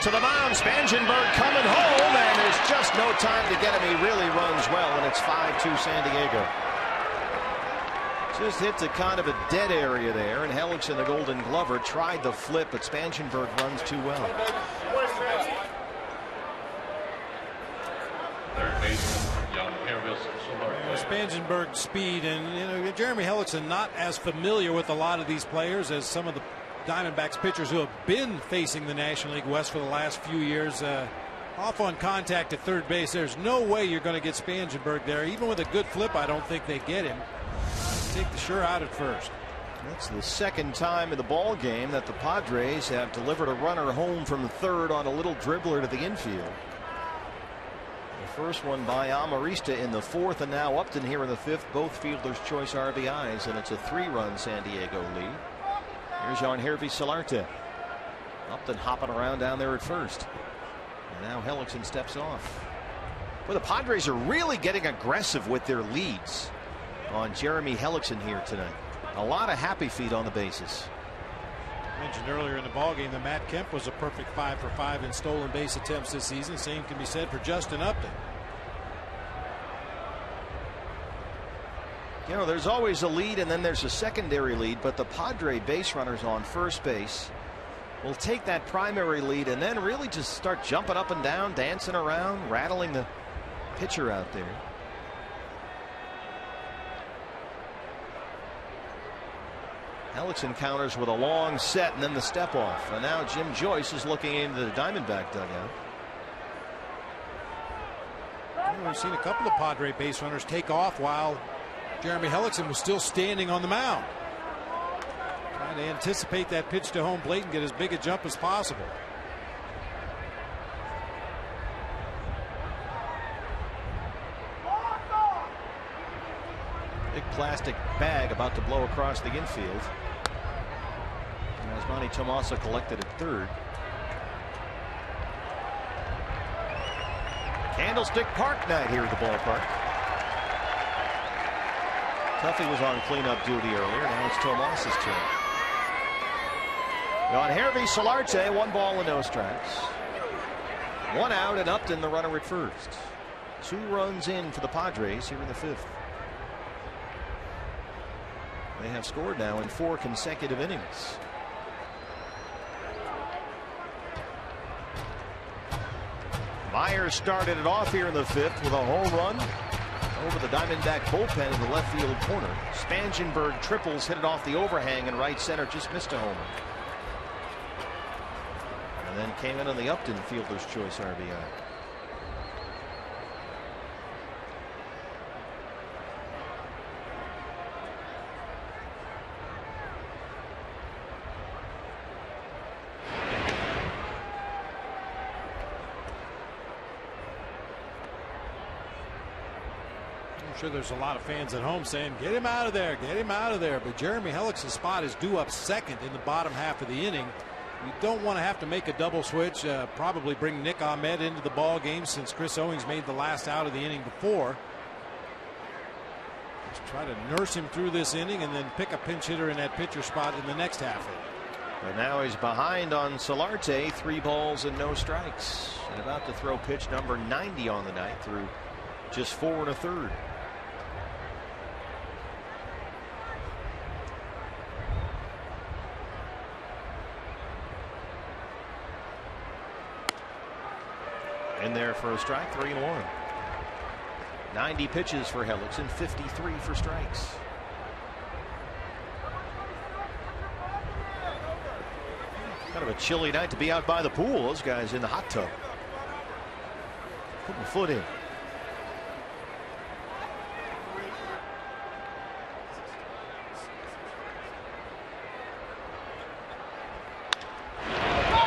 To the mound, Spangenberg coming home, and there's just no time to get him. He really runs well, and it's 5-2 San Diego. Just hit to kind of a dead area there, and Hellickson, the Golden Glover, tried the flip, but Spangenberg runs too well. Third baseman, young Harris. Spangenberg's speed, and Jeremy Hellickson not as familiar with a lot of these players as some of the Diamondbacks pitchers who have been facing the National League West for the last few years. Off on contact at third base. There's no way you're going to get Spangenberg there. Even with a good flip, I don't think they get him. Take the sure out at first. That's the second time in the ball game that the Padres have delivered a runner home from third on a little dribbler to the infield. The first one by Amarista in the fourth, and now Upton here in the fifth. Both fielders' choice RBIs, and it's a 3-run San Diego lead. Here's Yangervis Solarte. Upton hopping around down there at first. And now Hellickson steps off. Well, the Padres are really getting aggressive with their leads on Jeremy Hellickson here tonight. A lot of happy feet on the bases. I mentioned earlier in the ballgame that Matt Kemp was a perfect 5 for 5 in stolen base attempts this season. Same can be said for Justin Upton. You know, there's always a lead and then there's a secondary lead, but the Padre base runners on first base will take that primary lead and then really just start jumping up and down, dancing around, rattling the pitcher out there. Hellickson counters with a long set and then the step off, and now Jim Joyce is looking into the Diamondback dugout. We've seen a couple of Padre base runners take off while Jeremy Hellickson was still standing on the mound, trying to anticipate that pitch to home plate and get as big a jump as possible. Big plastic bag about to blow across the infield. As Manny Tomasa collected at third. Candlestick Park night here at the ballpark. Tuffy was on cleanup duty earlier. Now it's Tomas's turn. Yangervis Solarte, 1 ball and no strikes. 1 out, and Upton the runner at first. 2 runs in for the Padres here in the fifth. They have scored now in 4 consecutive innings. Myers started it off here in the fifth with a home run over the Diamondback bullpen in the left field corner. Spangenberg triples, hit it off the overhang in right center, just missed a homer. And then came in on the Upton fielder's choice RBI. Sure, there's a lot of fans at home saying, get him out of there, get him out of there. But Jeremy Hellickson's spot is due up second in the bottom half of the inning. You don't want to have to make a double switch, probably bring Nick Ahmed into the ball game since Chris Owings made the last out of the inning before. Just try to nurse him through this inning and then pick a pinch hitter in that pitcher spot in the next half inning. But now he's behind on Solarte, 3 balls and no strikes, and about to throw pitch number 90 on the night through just 4 1/3. In there for a strike, 3-1. 90 pitches for Hellickson, 53 for strikes. Kind of a chilly night to be out by the pool. Those guys in the hot tub. Putting a foot in.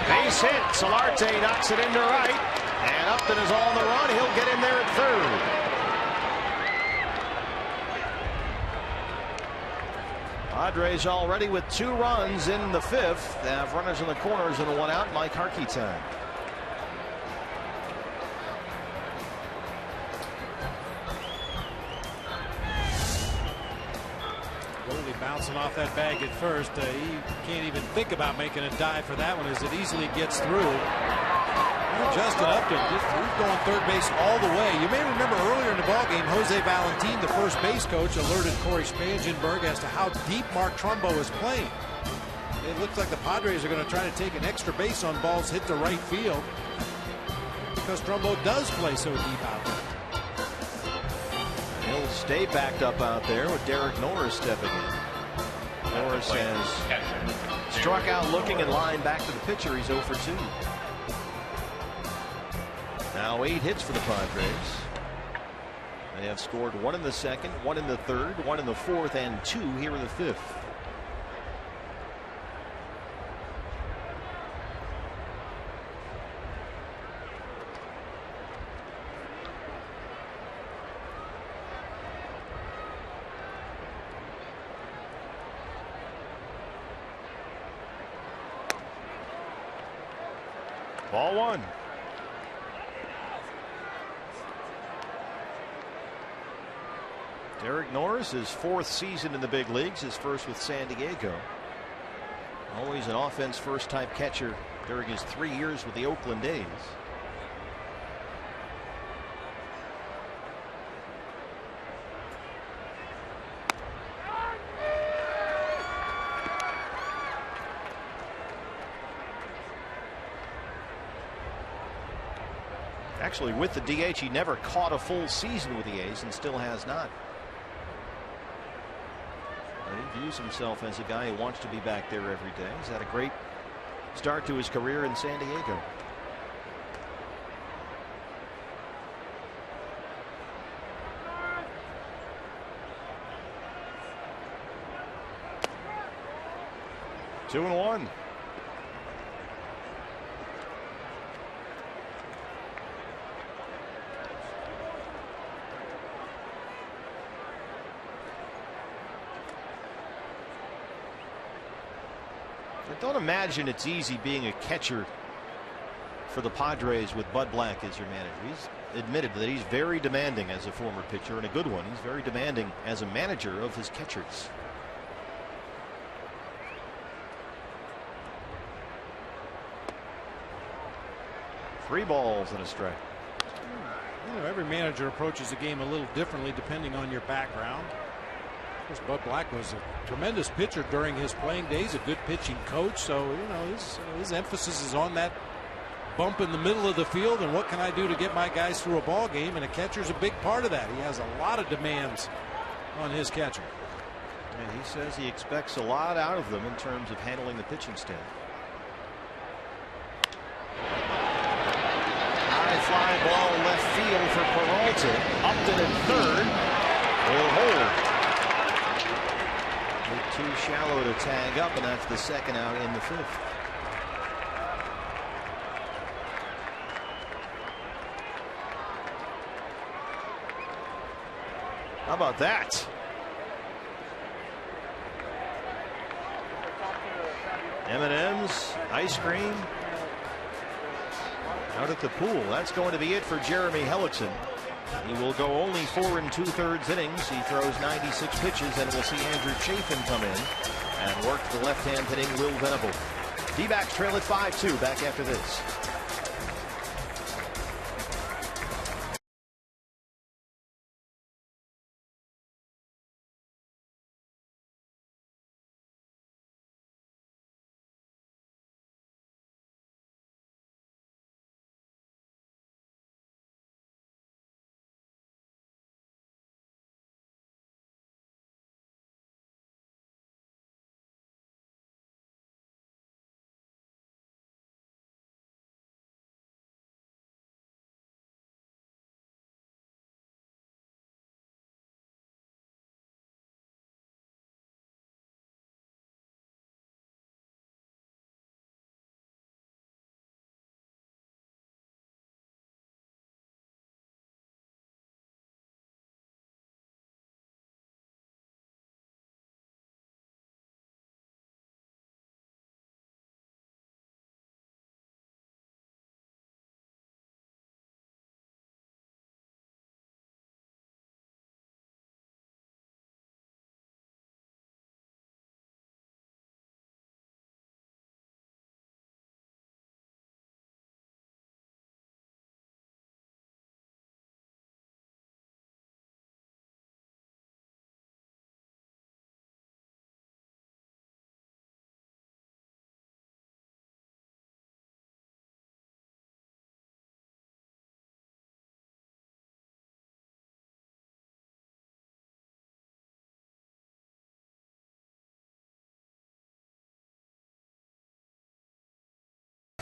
Base hit. Solarte knocks it into right. And Upton is on the run. He'll get in there at third. Padres already with 2 runs in the 5th. They have runners in the corners and a 1 out. Mike Harkey time. Goalie bouncing off that bag at first. He can't even think about making a dive for that one as it easily gets through. Justin Upton, he's going third base all the way. You may remember earlier in the ballgame, Jose Valentin, the first base coach, alerted Corey Spangenberg as to how deep Mark Trumbo is playing. It looks like the Padres are going to try to take an extra base on balls hit to right field because Trumbo does play so deep out there. He'll stay backed up out there with Derek Norris stepping in. Norris has struck out looking and lined back to the pitcher. He's 0 for 2. Now 8 hits for the Padres. They have scored 1 in the 2nd, 1 in the 3rd, 1 in the 4th, and 2 here in the 5th. Ball 1. Derek Norris, his 4th season in the big leagues, his first with San Diego. Always an offense first type catcher during his 3 years with the Oakland A's. Actually, with the DH, he never caught a full season with the A's and still has not. But he views himself as a guy who wants to be back there every day. He's had a great start to his career in San Diego. Two and 1. I don't imagine it's easy being a catcher for the Padres with Bud Black as your manager. He's admitted that he's very demanding as a former pitcher, and a good one. He's very demanding as a manager of his catchers. Three balls and a strike. You know, every manager approaches the game a little differently depending on your background. Of course, Bud Black was a tremendous pitcher during his playing days, a good pitching coach. So, you know, his emphasis is on that bump in the middle of the field and what can I do to get my guys through a ball game, and a catcher's a big part of that. He has a lot of demands on his catcher. And he says he expects a lot out of them in terms of handling the pitching staff. High fly ball left field for Peralta. Upton at third will hold. Too shallow to tag up, and that's the second out in the 5th. How about that? M&M's, ice cream out at the pool. That's going to be it for Jeremy Hellickson. He will go only 4 2/3 innings. He throws 96 pitches, and we'll see Andrew Chafin come in and work the left-hand hitting Will Venable. D-backs trail at 5-2. Back after this.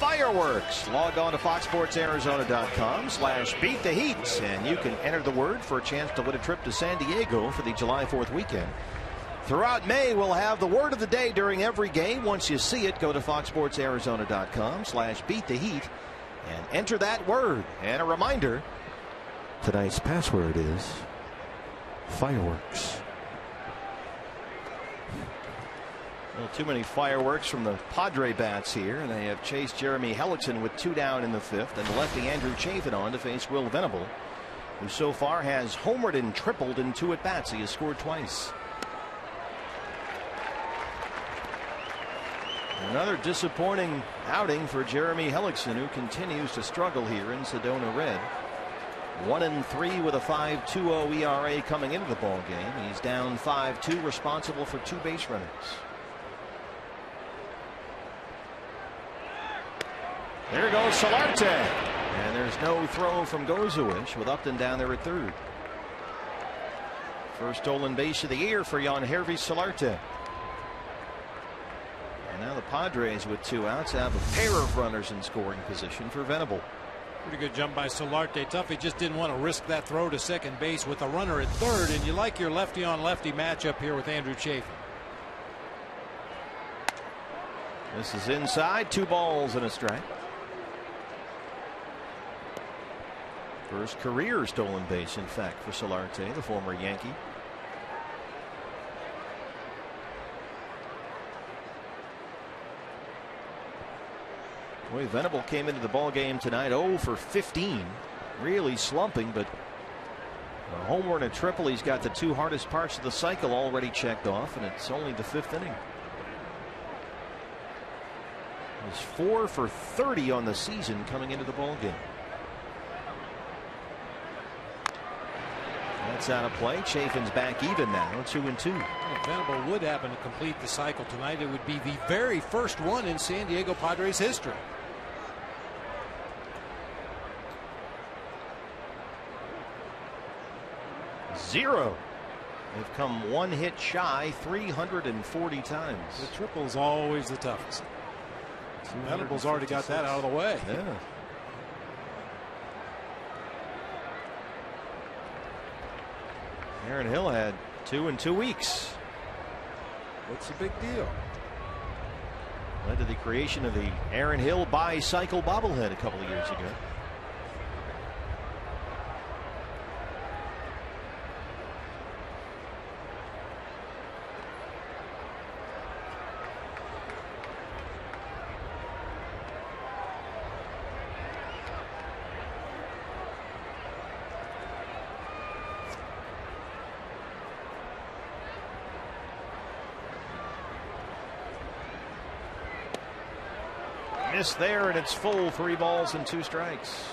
fireworks. Log on to foxsportsarizona.com/beattheheat, and you can enter the word for a chance to win a trip to San Diego for the July 4th weekend. Throughout May, we'll have the word of the day during every game. Once you see it, go to foxsportsarizona.com/beattheheat and enter that word. And a reminder, tonight's password is fireworks. Well, too many fireworks from the Padre bats here, and they have chased Jeremy Hellickson with 2 down in the 5th, and lefty Andrew Chafin on to face Will Venable, who so far has homered and tripled in 2 at-bats. He has scored twice. Another disappointing outing for Jeremy Hellickson, who continues to struggle here in Sedona Red. 1-3 with a 5.20 ERA coming into the ball game. He's down 5-2, responsible for 2 base runners. There goes Solarte, and there's no throw from Gozuish with Upton down there at 3rd. First stolen base of the year for Yangervis Solarte. And now the Padres with 2 outs have a pair of runners in scoring position for Venable. Pretty good jump by Solarte. Tuffy just didn't want to risk that throw to second base with a runner at 3rd, and you like your lefty on lefty matchup here with Andrew Chafin. This is inside, 2 balls and a strike. First career stolen base, in fact, for Solarte, the former Yankee. Boy, Venable came into the ball game tonight 0 for 15, really slumping, but a homer and a triple. He's got the 2 hardest parts of the cycle already checked off, and it's only the 5th inning. He's 4 for 30 on the season coming into the ball game. That's out of play. Chafin's back even now, 2-2. If Venable would happen to complete the cycle tonight, it would be the very first one in San Diego Padres history. Zero. They've come 1 hit shy 340 times. The triple's always the toughest. Venable's already got that out of the way. Yeah. Aaron Hill had 2 in 2 weeks. What's the big deal? Led to the creation of the Aaron Hill bicycle bobblehead a couple of years ago. Missed there, and it's full. 3 balls and 2 strikes.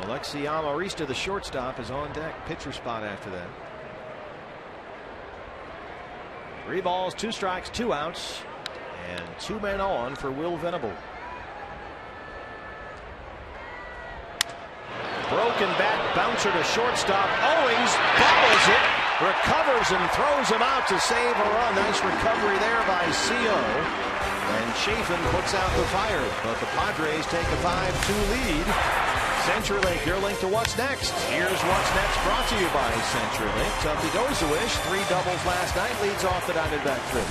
Alexi Amarista, the shortstop, is on deck. Pitcher spot after that. 3 balls, 2 strikes, 2 outs, and 2 men on for Will Venable. Broken bat bouncer to shortstop. Owings bobbles it. Recovers and throws him out to save a run. Nice recovery there by CO. And Chafin puts out the fire. But the Padres take a 5-2 lead. CenturyLink, your link to what's next. Here's what's next, brought to you by CenturyLink. Tuffy Gozuish, 3 doubles last night, leads off the Diamondback trip.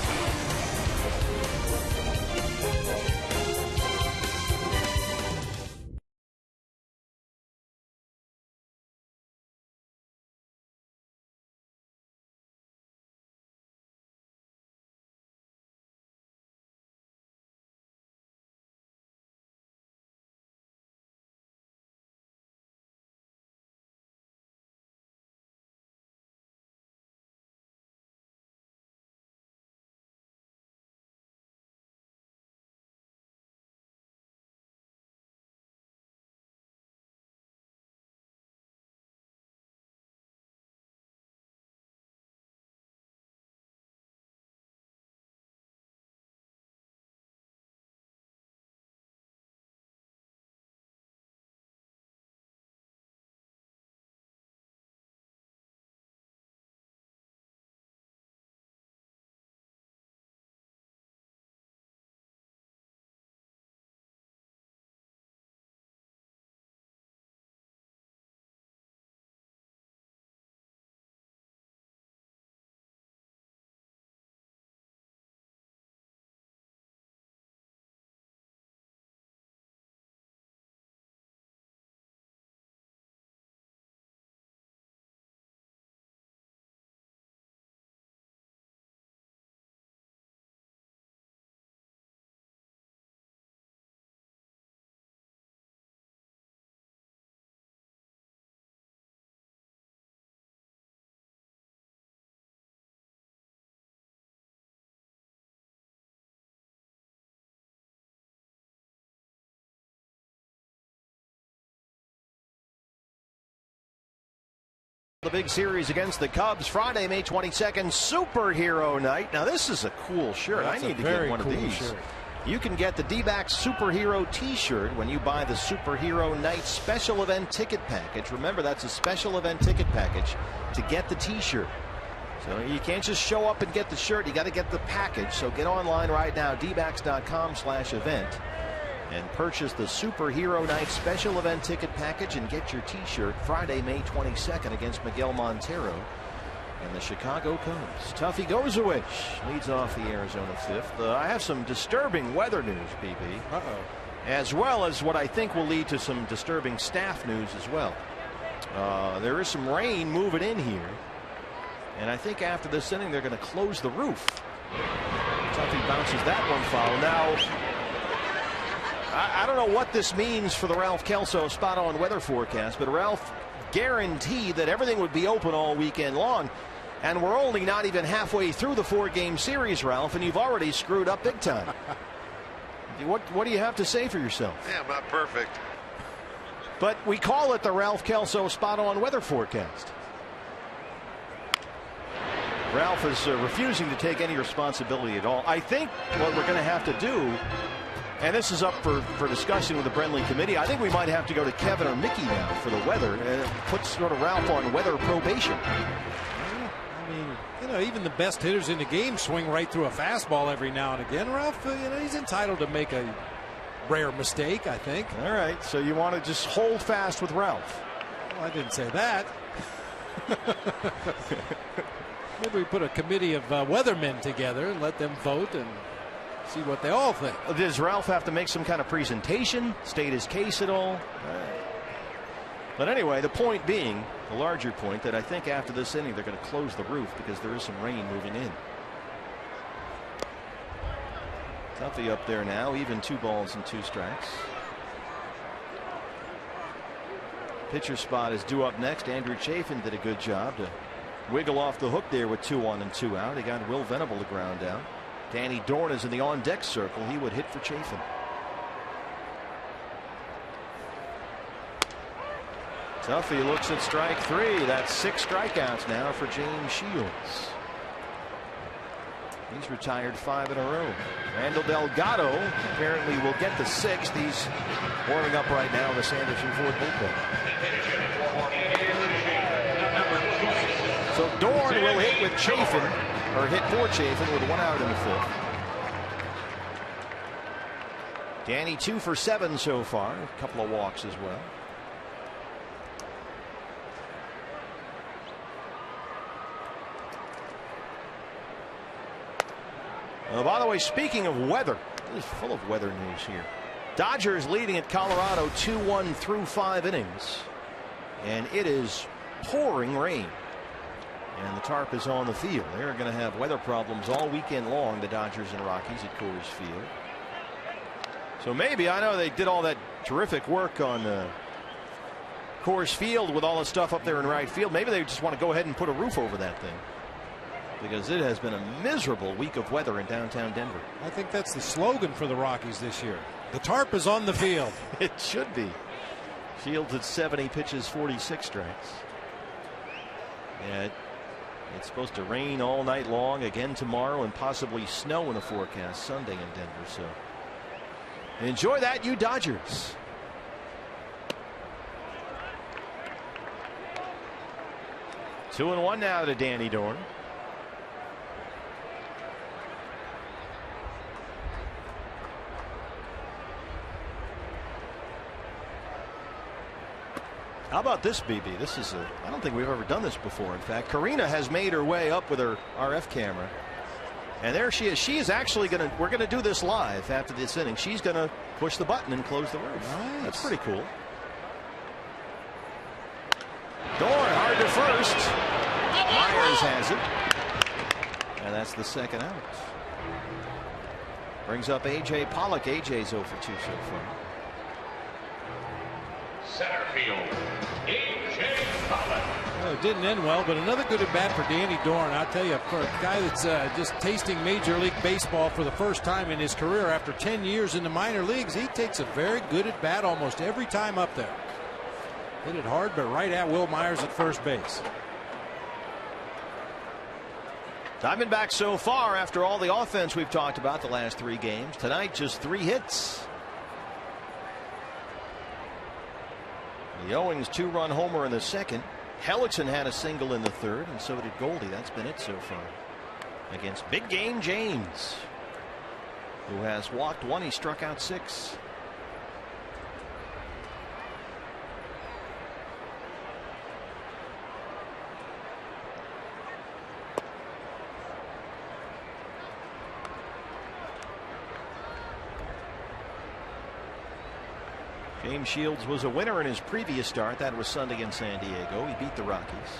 The big series against the Cubs Friday, May 22nd, Superhero Night. Now this is a cool shirt. That's I need to get one of these. Shirt. You can get the D-backs Superhero T-shirt when you buy the Superhero Night Special Event Ticket Package. Remember, that's a special event ticket package to get the T-shirt. So you can't just show up and get the shirt. You got to get the package. So get online right now, dbacks.com/event, and purchase the Superhero Night Special Event Ticket Package and get your T-shirt Friday, May 22nd against Miguel Montero and the Chicago Cubs. Tuffy Gozowich leads off the Arizona fifth. I have some disturbing weather news, BB. As well as what I think will lead to some disturbing staff news as well. There is some rain moving in here, and I think after this inning they're going to close the roof. Tuffy bounces that one foul. Now, I don't know what this means for the Ralph Kelso spot-on weather forecast, but Ralph guaranteed that everything would be open all weekend long. And we're only not even halfway through the 4-game series, Ralph, and you've already screwed up big time. What do you have to say for yourself? Yeah, I'm not perfect. But we call it the Ralph Kelso spot-on weather forecast. Ralph is refusing to take any responsibility at all. I think what we're going to have to do, and this is up for discussion with the Brenly committee, I think we might have to go to Kevin or Mickey now for the weather and put sort of Ralph on weather probation. I mean, you know, even the best hitters in the game swing right through a fastball every now and again. Ralph, you know, he's entitled to make a rare mistake, I think. All right, so you want to just hold fast with Ralph? Well, I didn't say that. Maybe we put a committee of weathermen together and let them vote and see what they all think. Does Ralph have to make some kind of presentation, state his case at all? But anyway, the point being, the larger point, that I think after this inning they're going to close the roof because there is some rain moving in. Tuffy up there now, even 2 balls and 2 strikes. Pitcher spot is due up next. Andrew Chafin did a good job to wiggle off the hook there with 2 on and 2 out. He got Will Venable to ground out. Danny Dorn is in the on-deck circle. He would hit for Chafin. Tuffy looks at strike 3. That's 6 strikeouts now for James Shields. He's retired 5 in a row. Randall Delgado apparently will get the 6th. He's warming up right now in the Sanderson Ford bullpen. So Dorn will hit with Chafin, or hit for Chafin with 1 out in the 5th. Danny 2 for 7 so far. A couple of walks as well. By the way, speaking of weather, this is full of weather news here. Dodgers leading at Colorado 2-1 through 5 innings. And it is pouring rain. And the tarp is on the field. They're going to have weather problems all weekend long, the Dodgers and Rockies at Coors Field. So maybe, I know they did all that terrific work on Coors Field with all the stuff up there in right field. Maybe they just want to go ahead and put a roof over that thing, because it has been a miserable week of weather in downtown Denver. I think that's the slogan for the Rockies this year. The tarp is on the field. It should be. Shields at 70 pitches, 46 strikes. And it's supposed to rain all night long again tomorrow, and possibly snow in the forecast Sunday in Denver. So enjoy that, you Dodgers. Two and 1 now to Danny Dorn. How about this, BB? This is I don't think we've ever done this before. In fact, Karina has made her way up with her RF camera. And there she is. She is actually going to, we're going to do this live after this inning. She's going to push the button and close the roof. Nice. That's pretty cool. Dorn hard to first. Myers has it. And that's the 2nd out. Brings up A.J. Pollock. A.J.'s 0 for 2 so far. Center field, A.J. Pollock. Well, it didn't end well, but another good at bat for Danny Dorn. I'll tell you, for a guy that's just tasting Major League Baseball for the first time in his career after 10 years in the minor leagues, he takes a very good at bat almost every time up there. Hit it hard, but right at Will Myers at first base. Diamondbacks so far, after all the offense we've talked about the last 3 games, tonight just 3 hits. The Owings 2-run homer in the second. Hellickson had a single in the third, and so did Goldie. That's been it so far. Against Big Game James, who has walked 1. He struck out 6. James Shields was a winner in his previous start. That was Sunday in San Diego. He beat the Rockies.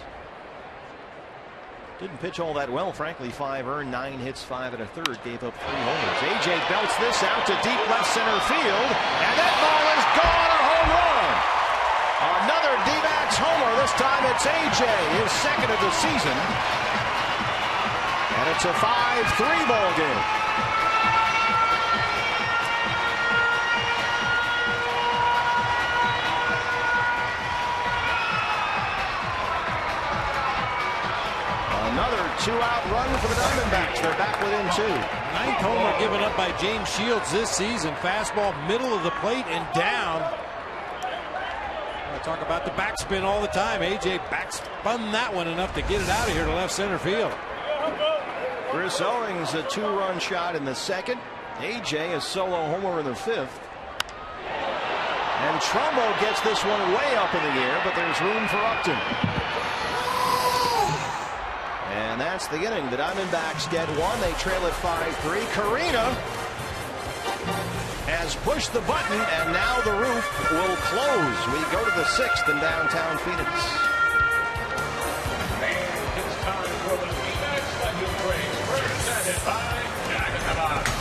Didn't pitch all that well, frankly. 5 earned, 9 hits, 5 1/3. Gave up 3 homers. AJ belts this out to deep left center field, and that ball is gone. A home run. Another D-backs homer. This time it's AJ, his second of the season, and it's a 5-3 ball game. Another 2-out run for the Diamondbacks. They're back within 2. 9th homer given up by James Shields this season. Fastball middle of the plate and down. I talk about the backspin all the time. AJ backspun that one enough to get it out of here to left center field. Chris Owings a 2-run shot in the second. AJ a solo homer in the 5th. And Trumbo gets this one way up in the air, but there's room for Upton. And that's the inning. The Diamondbacks get 1. They trail at 5-3. Carina has pushed the button, and now the roof will close. We go to the 6th in downtown Phoenix. It's time for the D-backs Legend Break, presented by Diamondbacks.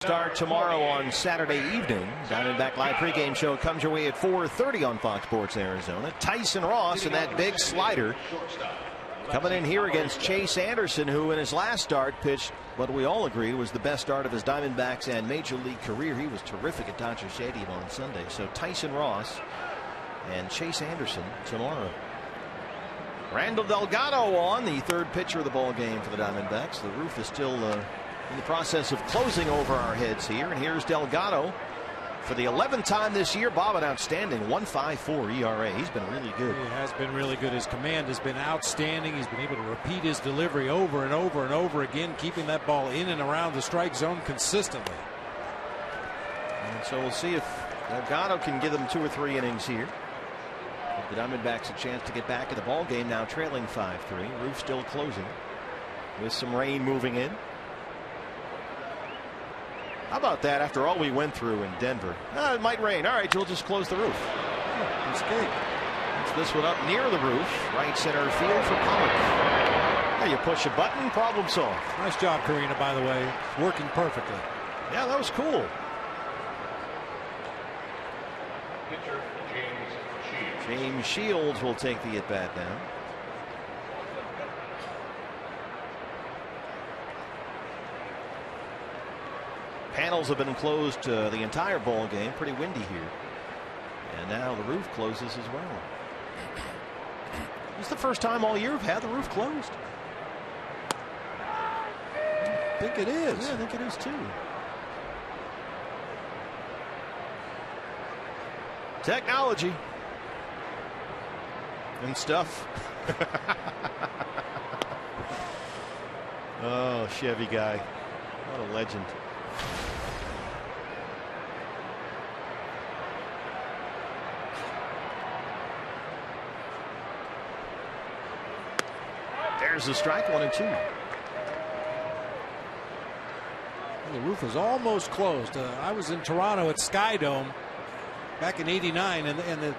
Start tomorrow on Saturday evening. Diamondback Live pregame show comes your way at 4:30 on Fox Sports Arizona. Tyson Ross and that big slider coming in here against Chase Anderson, who in his last start pitched what we all agreed was the best start of his Diamondbacks and Major League career. He was terrific at Dodger Stadium on Sunday. So Tyson Ross and Chase Anderson tomorrow. Randall Delgado on, the 3rd pitcher of the ball game for the Diamondbacks. The roof is still in the process of closing over our heads here, and here's Delgado for the 11th time this year. Bob, an outstanding 1.54 ERA. He's been really good. He has been really good. His command has been outstanding. He's been able to repeat his delivery over and over and over again, keeping that ball in and around the strike zone consistently. And so we'll see if Delgado can give them 2 or 3 innings here. Give the Diamondbacks a chance to get back in the ball game, now trailing 5-3. Roof still closing with some rain moving in. How about that after all we went through in Denver? It might rain. All right, you'll just close the roof. Escape. This one up near the roof. Right center field for Pollock. Now you push a button, problem solved. Nice job, Carina, by the way. Working perfectly. Yeah, that was cool. Pitcher, James Shields. James Shields will take the at-bat now. Panels have been closed the entire ball game. Pretty windy here. And now the roof closes as well. It's the first time all year we've had the roof closed. I think it is. Yeah, I think it is too. Technology and stuff. Oh, Chevy guy. What a legend. There's the strike, 1-2. The roof is almost closed. I was in Toronto at Sky Dome back in '89, and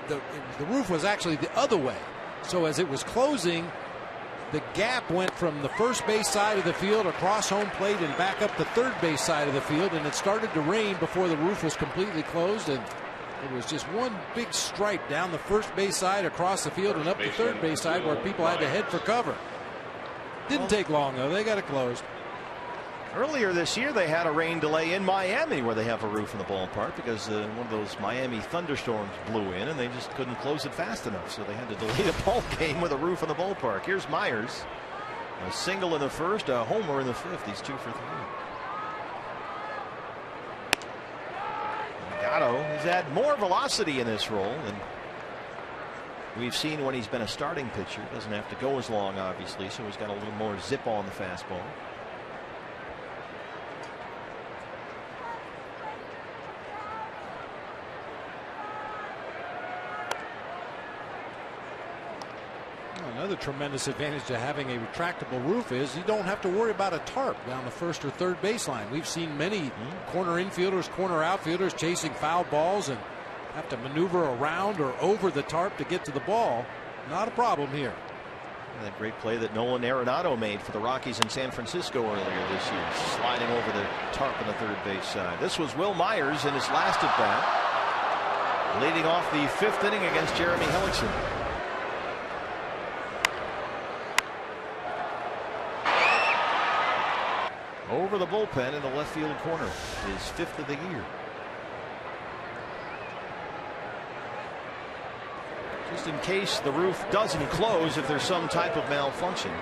the roof was actually the other way. So as it was closing, the gap went from the first base side of the field across home plate and back up the third base side of the field, and it started to rain before the roof was completely closed, and it was just one big stripe down the first base side, across the field, and up the third base side where people had to head for cover. Didn't take long, though. They got it closed. Earlier this year, they had a rain delay in Miami where they have a roof in the ballpark because one of those Miami thunderstorms blew in and they just couldn't close it fast enough. So they had to delay the ball game with a roof in the ballpark. Here's Myers. A single in the first, a homer in the fifth. He's 2 for 3. Gatto has had more velocity in this role than we've seen when he's been a starting pitcher. Doesn't have to go as long, obviously, so he's got a little more zip on the fastball. Another tremendous advantage to having a retractable roof is you don't have to worry about a tarp down the first or third baseline. We've seen many corner infielders, corner outfielders chasing foul balls and have to maneuver around or over the tarp to get to the ball. Not a problem here. And that great play that Nolan Arenado made for the Rockies in San Francisco earlier this year, sliding over the tarp on the third base side. This was Will Myers in his last at bat, leading off the 5th inning against Jeremy Hellickson. Over the bullpen in the left field corner, his 5th of the year. Just in case the roof doesn't close if there's some type of malfunction.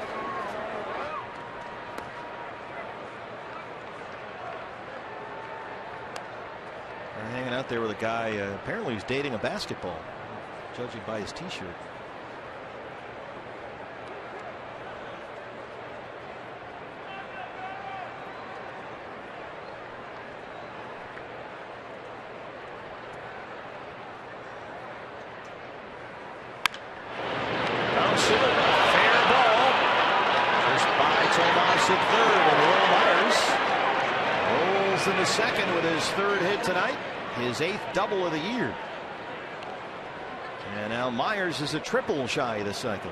They're hanging out there with a guy apparently who's dating a basketball, judging by his t-shirt. Into second with his 3rd hit tonight, his 8th double of the year. And now Myers is a triple shy this cycle.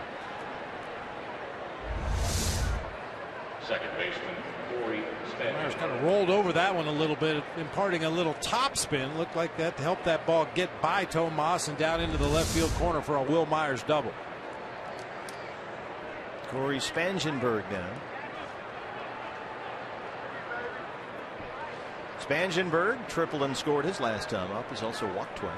Second baseman, Corey Spanish. Myers kind of rolled over that one a little bit, imparting a little top spin. Looked like that to help that ball get by Tomas and down into the left field corner for a Will Myers double. Corey Spangenberg now. Spangenberg tripled and scored his last time up. He's also walked twice.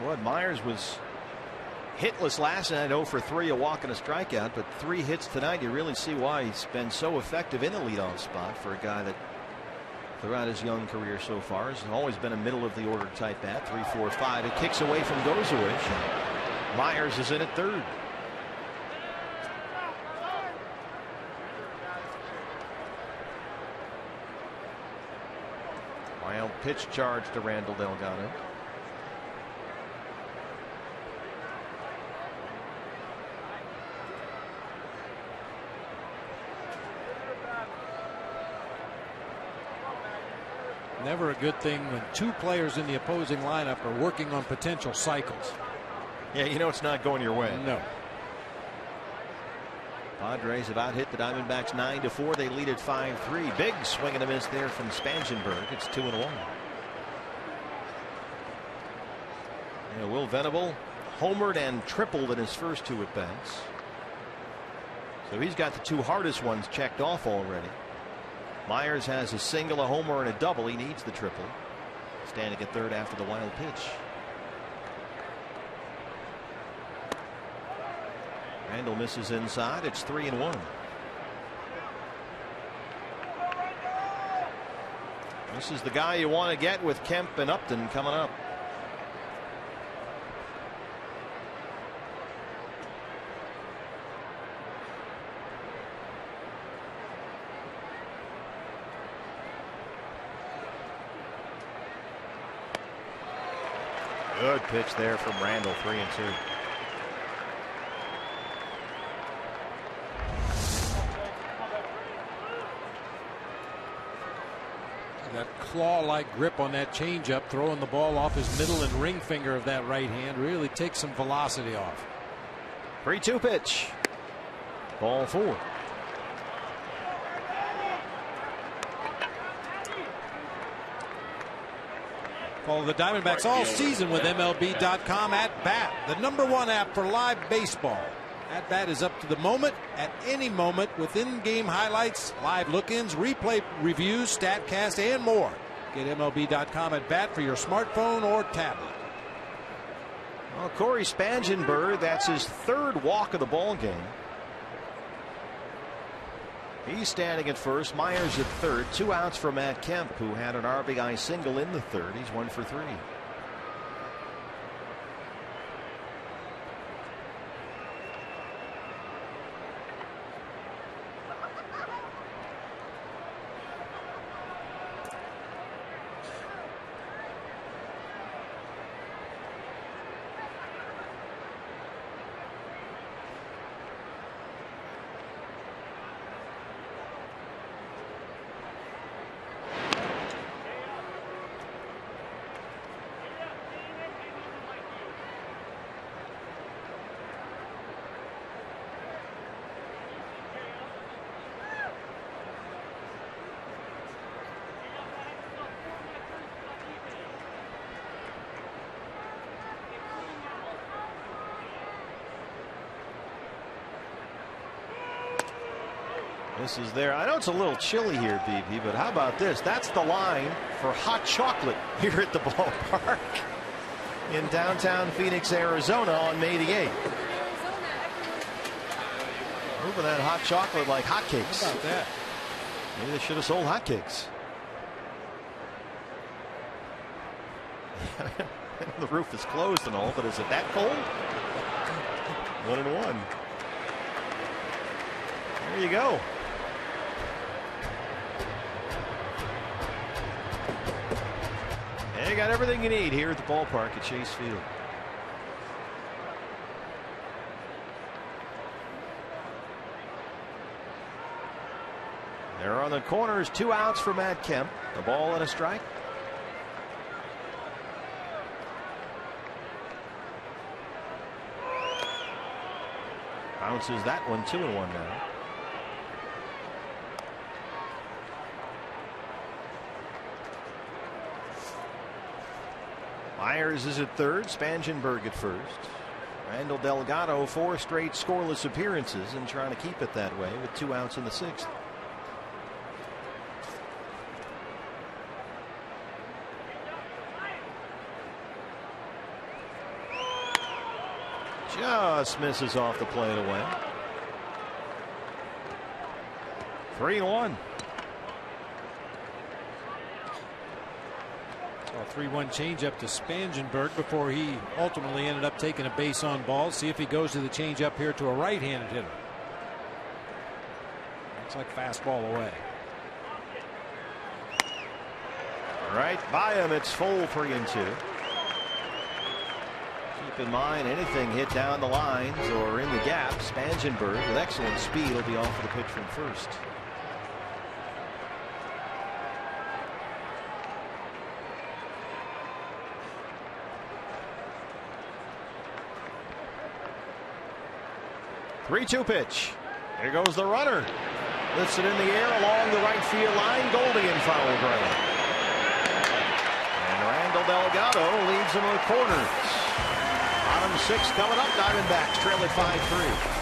What Myers was hitless last night, 0 for 3, a walk and a strikeout, but 3 hits tonight. You really see why he's been so effective in the leadoff spot for a guy that throughout his young career so far has always been a middle of the order type bat. 3, 4, 5. It kicks away from Gozowich. Myers is in at third. Wild pitch charge to Randall Delgado. Never a good thing when two players in the opposing lineup are working on potential cycles. Yeah, you know it's not going your way. No. Padres have out hit the Diamondbacks 9-4. They lead at 5-3. Big swing and a miss there from Spangenberg. It's 2-1. Will Venable homered and tripled in his first two at bats. So he's got the two hardest ones checked off already. Myers has a single, a homer, and a double. He needs the triple. Standing at third after the wild pitch. Randall misses inside. It's 3-1. This is the guy you want to get with Kemp and Upton coming up. Good pitch there from Randall. 3-2. That claw-like grip on that changeup, throwing the ball off his middle and ring finger of that right hand, really takes some velocity off. 3-2 pitch. Ball 4. Follow the Diamondbacks all season with MLB.com At Bat, the #1 app for live baseball. At Bat is up to the moment, at any moment, with in-game highlights, live look-ins, replay reviews, StatCast, and more. Get MLB.com At Bat for your smartphone or tablet. Well, Corey Spangenberg, that's his third walk of the ball game. He's standing at first. Myers at third. 2 outs for Matt Kemp, who had an RBI single in the third. He's 1 for 3. This is there. I know it's a little chilly here, BB, but how about this? That's the line for hot chocolate here at the ballpark in downtown Phoenix, Arizona on May the 8th. Moving that hot chocolate like hotcakes. How about that? Maybe they should have sold hotcakes. The roof is closed and all, but is it that cold? 1-1. There you go. You got everything you need here at the ballpark at Chase Field. They're on the corners. 2 outs for Matt Kemp. A ball and a strike. Bounces that one. 2-1 now. Myers is at third. Spangenberg at first. Randall Delgado, 4 straight scoreless appearances and trying to keep it that way with 2 outs in the 6th. Just misses off the plate away. 3-1. 3-1 changeup to Spangenberg before he ultimately ended up taking a base on ball. See if he goes to the changeup here to a right-handed hitter. Looks like fastball away. Right by him. It's full. 3-2. Keep in mind, anything hit down the lines or in the gap, Spangenberg with excellent speed will be off for the pitch from first. 3-2 pitch. Here goes the runner. Lifts it in the air along the right field line. Goldie in foul ground. And Randall Delgado leads them to the corners. Bottom 6 coming up. Diamondbacks trail at 5-3.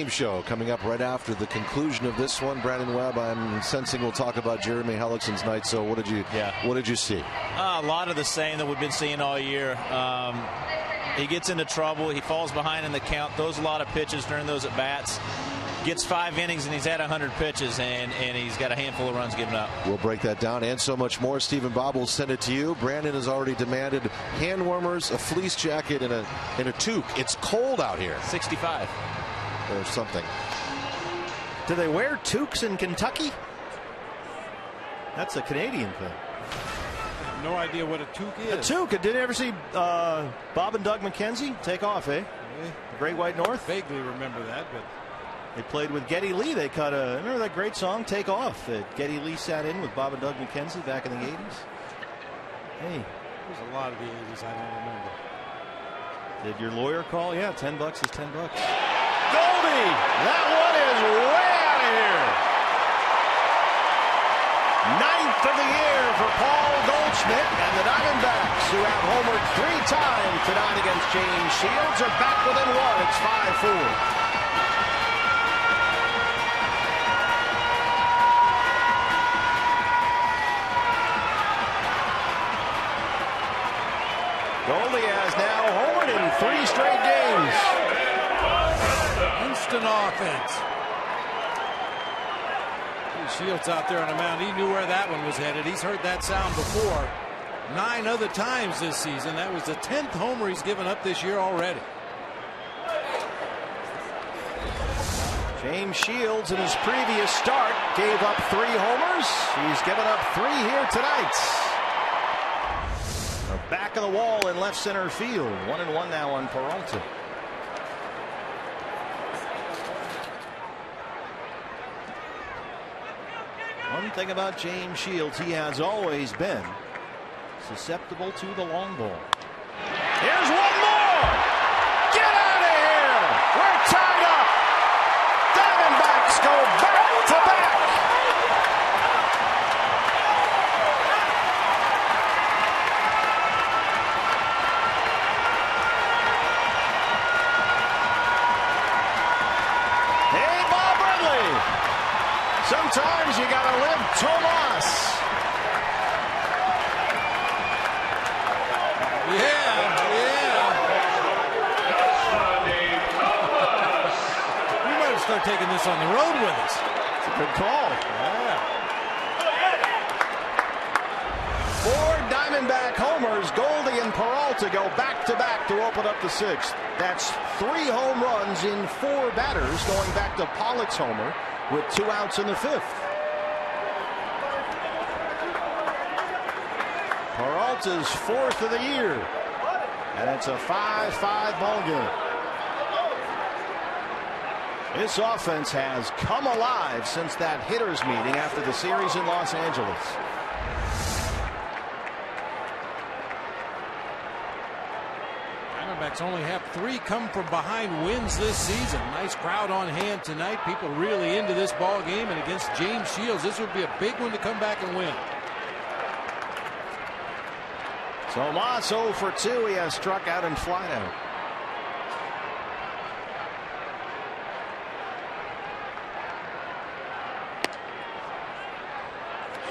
Show coming up right after the conclusion of this one. Brandon Webb, I'm sensing we'll talk about Jeremy Hellickson's night. So what did you see? A lot of the same that we've been seeing all year. He gets into trouble. He falls behind in the count. Throws a lot of pitches during those at bats. Gets 5 innings and he's had 100 pitches and he's got a handful of runs given up. We'll break that down and so much more. Stephen Bob will send it to you. Brandon has already demanded hand warmers, a fleece jacket, and a toque. It's cold out here. 65. Or something. Do they wear toques in Kentucky? That's a Canadian thing. I have no idea what a toque is. A toque. Did you ever see Bob and Doug McKenzie take off, eh? The Great White North? Vaguely remember that, but they played with Geddy Lee. They cut remember that great song, Take Off, that Geddy Lee sat in with Bob and Doug McKenzie back in the 80s? Hey. There's a lot of the 80s I don't remember. Did your lawyer call? Yeah, $10 is $10. Goldie! That one is way out of here. 9th of the year for Paul Goldschmidt, and the Diamondbacks, who have homered 3 times tonight against James Shields, are back within 1. It's 5-4. Goldie has now homered in 3 straight games. Instant offense. Shields out there on the mound. He knew where that one was headed. He's heard that sound before 9 other times this season. That was the 10th homer he's given up this year already. James Shields in his previous start gave up 3 homers. He's given up 3 here tonight. Back of the wall in left center field. 1-1 now on Peralta. One thing about James Shields, he has always been susceptible to the long ball. Here's one more. Get out of here. We're tied up. Diamondbacks go back to back. Sometimes you gotta live Tomas. Yeah. We might have started taking this on the road with us. It's a good call. Yeah. Brewers, Goldie and Peralta go back-to-back to open up the 6th. That's 3 home runs in 4 batters, going back to Pollock's homer with 2 outs in the 5th. Peralta's 4th of the year, and it's a 5-5 ball game. This offense has come alive since that hitters meeting after the series in Los Angeles. Diamondbacks only have 3 come from behind wins this season. Nice crowd on hand tonight. People really into this ball game, and against James Shields, this would be a big one to come back and win. Tomas 0 for 2. He has struck out and fly out.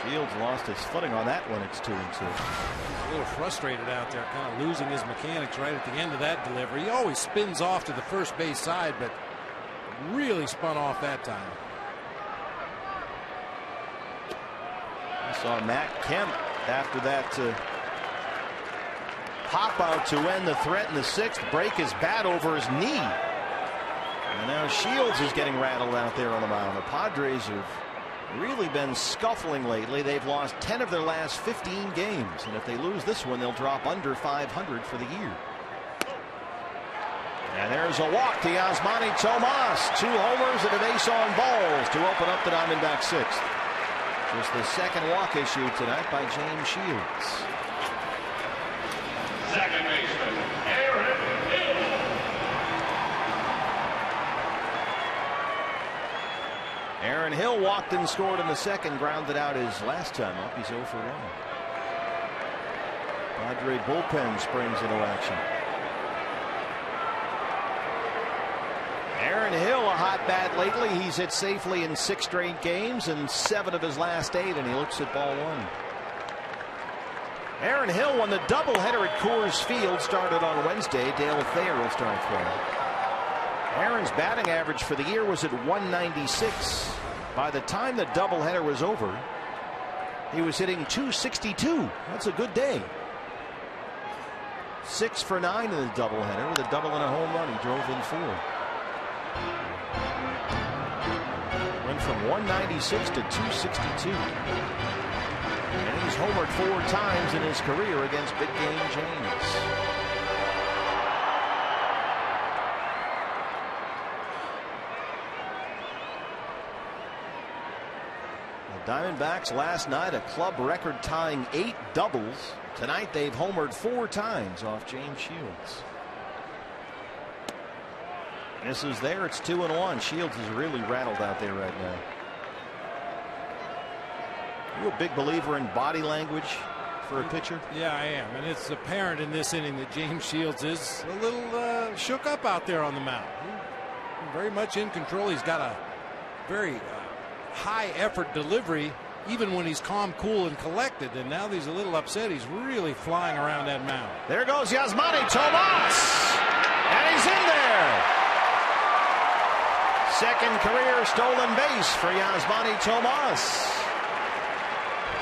Shields lost his footing on that one. It's 2-2. He's a little frustrated out there, kind of losing his mechanics right at the end of that delivery. He always spins off to the first base side, but really spun off that time. I saw Matt Kemp after that pop out to end the threat in the 6th, break his bat over his knee. And now Shields is getting rattled out there on the mound. The Padres have really been scuffling lately. They've lost 10 of their last 15 games, and if they lose this one, they'll drop under 500 for the year. And there's a walk to Yasmani Tomas. 2 homers and a base on balls to open up the Diamondbacks 6th. Just the 2nd walk issue tonight by James Shields. Second baseman, Aaron Hill. Aaron Hill walked and scored in the 2nd, grounded out his last time up. He's 0 for 1. Padre bullpen springs into action. Aaron Hill, a hot bat lately. He's hit safely in 6 straight games and 7 of his last 8, and he looks at ball 1. Aaron Hill won the doubleheader at Coors Field, started on Wednesday. Dale Thayer will start throwing. Aaron's batting average for the year was at 196. By the time the doubleheader was over, he was hitting 262. That's a good day. 6 for 9 in the doubleheader with a double and a home run. He drove in 4. Went from 196 to 262. And he's homered 4 times in his career against Big Game James. The Diamondbacks last night a club record tying 8 doubles. Tonight they've homered 4 times off James Shields. This is there. It's 2-1. Shields is really rattled out there right now. You a big believer in body language for a pitcher? Yeah, I am, and it's apparent in this inning that James Shields is a little shook up out there on the mound. He's very much in control. He's got a very high effort delivery, even when he's calm, cool, and collected. And now that he's a little upset, he's really flying around that mound. There goes Yasmani Tomas, and he's in there. 2nd career stolen base for Yasmani Tomas.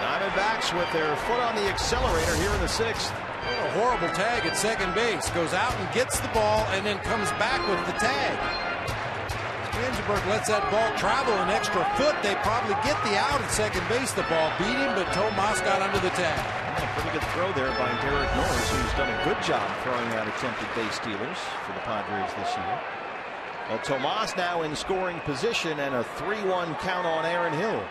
Diamondbacks with their foot on the accelerator here in the 6th. What a horrible tag at second base. Goes out and gets the ball and then comes back with the tag. Ginsburg lets that ball travel an extra foot. They probably get the out at second base. The ball beat him, but Tomas got under the tag. Well, a pretty good throw there by Derek Norris, who's done a good job throwing out attempted base stealers for the Padres this year. Well, Tomas now in scoring position and a 3-1 count on Aaron Hill.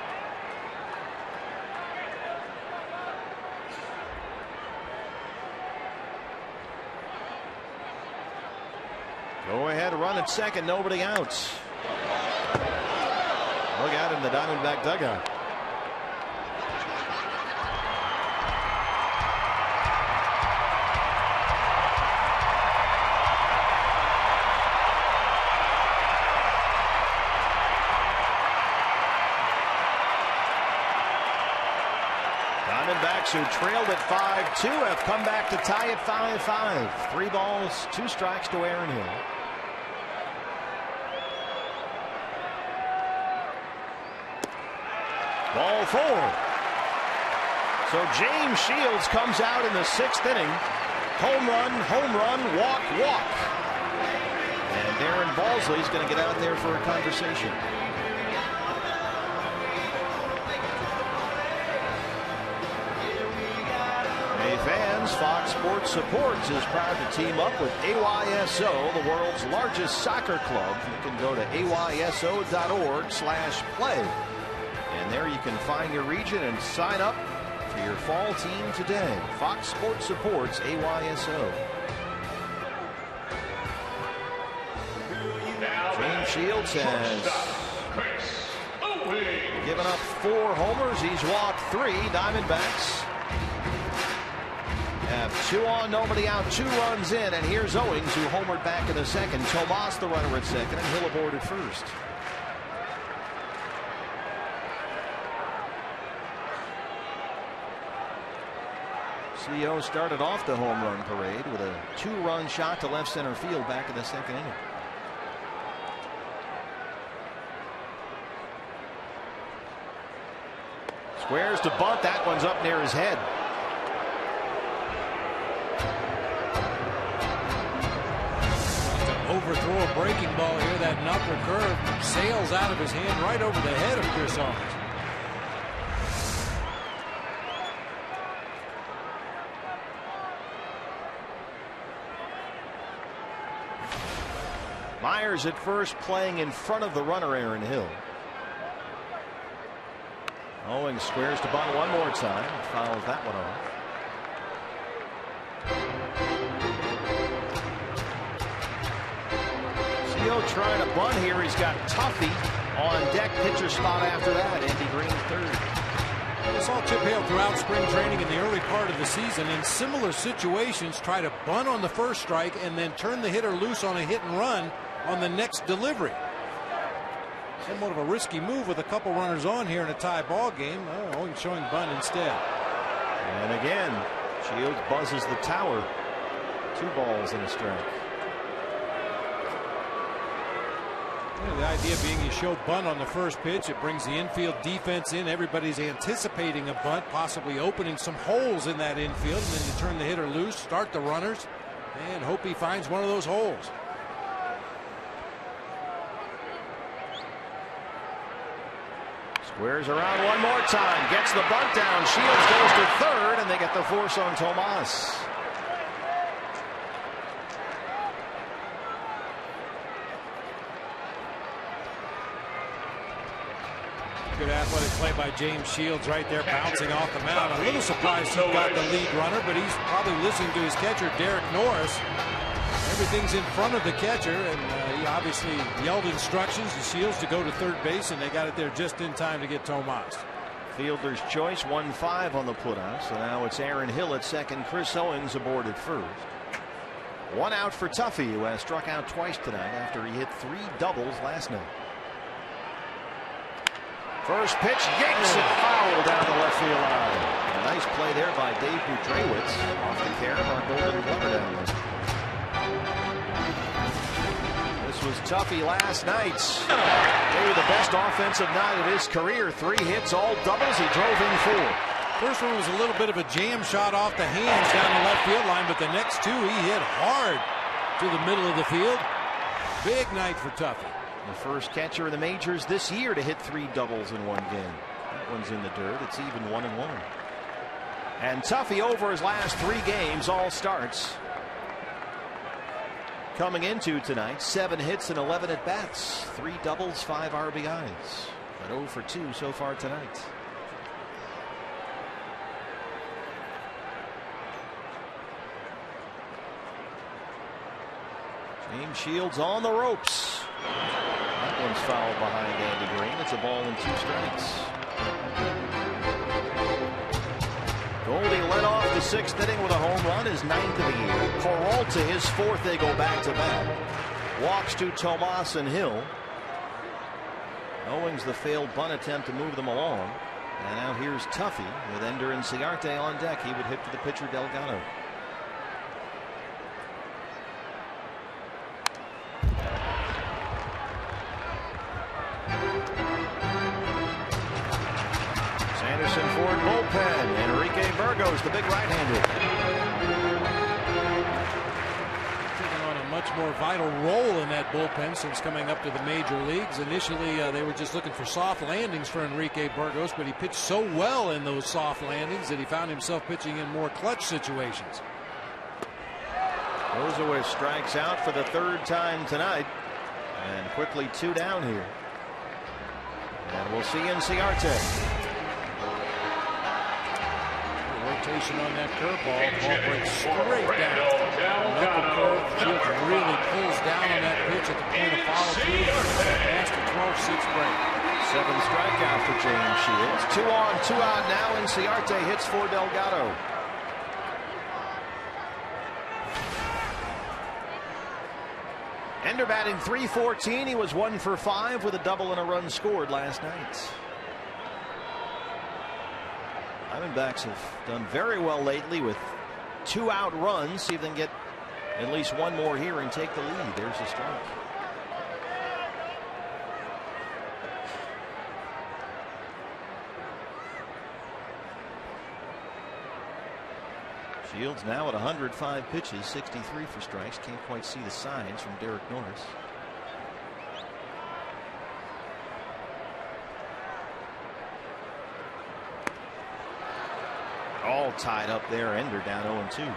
Go ahead, run at second, nobody out. Look out in the Diamondback dugout. Diamondbacks, who trailed at 5-2, have come back to tie it 5-5. 3 balls, 2 strikes to Aaron Hill. Ball 4. So James Shields comes out in the 6th inning. Home run, walk. And Darren Balsley's going to get out there for a conversation. Hey fans, Fox Sports Supports is proud to team up with AYSO, the world's largest soccer club. You can go to ayso.org/play. And there you can find your region and sign up for your fall team today. Fox Sports supports AYSO. James Shields has given up 4 homers. He's walked 3. Diamondbacks have 2 on, nobody out, 2 runs in. And here's Owings, who homered back in the 2nd. Tomas the runner at 2nd, and Hill aboard at 1st. CO started off the home run parade with a 2-run shot to left center field back in the 2nd inning. Squares to bunt. That one's up near his head. To overthrow a breaking ball here. That knuckle curve sails out of his hand right over the head of Chris Owings. Myers at first, playing in front of the runner, Aaron Hill. Owings squares to bunt one more time. Fouls that one off. CO trying to bunt here. He's got Tuffy on deck, pitcher spot after that. Andy Green 3rd. We saw Chip Hale throughout spring training in the early part of the season in similar situations try to bunt on the first strike and then turn the hitter loose on a hit and run on the next delivery. Somewhat of a risky move with a couple runners on here in a tie ball game. Owings showing bunt instead. And again, Shields buzzes the tower. 2 balls and a strike. The idea being you show bunt on the first pitch. It brings the infield defense in. Everybody's anticipating a bunt, possibly opening some holes in that infield. And then you turn the hitter loose, start the runners, and hope he finds one of those holes. Squares around one more time. Gets the bunt down. Shields goes to 3rd, and they get the force on Tomas. Good athletic play by James Shields right there, bouncing off the mound. A little surprised he got the lead runner, but he's probably listening to his catcher, Derek Norris. Everything's in front of the catcher, and he obviously yelled instructions to Shields to go to 3rd base, and they got it there just in time to get Tomas. Fielder's choice, 1-5 on the putout. So now it's Aaron Hill at 2nd. Chris Owings aboard at 1st. 1 out for Tuffy, who has struck out twice tonight after he hit 3 doubles last night. First pitch, yanks it foul down the left field line. A nice play there by Dave Butrewitz off the care of our Golden Glover down there. This was Tuffy last night. Maybe the best offensive night of his career. 3 hits, all doubles. He drove in 4. First one was a little bit of a jam shot off the hands down the left field line, but the next 2 he hit hard to the middle of the field. Big night for Tuffy. The first catcher in the majors this year to hit 3 doubles in one game. That one's in the dirt. It's even 1-1. And Tuffy over his last 3 games, all starts. Coming into tonight, 7 hits and 11 at bats, 3 doubles, 5 RBIs, but 0 for 2 so far tonight. James Shields on the ropes. That one's fouled behind Andy Green. It's a ball and 2 strikes. Goldie led off the 6th inning with a home run, his 9th of the year. Peralta, his 4th. They go back to back. Walks to Tomas and Hill. Owings the failed bunt attempt to move them along. And now here's Tuffy with Ender and Ciarte on deck. He would hit to the pitcher Delgado. Madison Ford bullpen. Enrique Burgos, the big right-hander. Taking on a much more vital role in that bullpen since coming up to the major leagues. Initially, they were just looking for soft landings for Enrique Burgos, but he pitched so well in those soft landings that he found himself pitching in more clutch situations. Rosaway strikes out for the third time tonight, and quickly 2 down here. And we'll see Inciarte. Rotation on that curveball. Ball breaks straight down. Knuckle curve. Shields really pulls down on that pitch at the point of follow through. Past the 12-6 break. 7 strikeouts for James Shields. 2 on, 2 out now. Inciarte hits for Delgado. Ender batting .314. He was 1 for 5 with a double and a run scored last night. Diamondbacks have done very well lately with 2 out runs. See if they can get at least 1 more here and take the lead. There's a strike. Shields now at 105 pitches, 63 for strikes. Can't quite see the signs from Derek Norris. All tied up there. Ender down 0-2.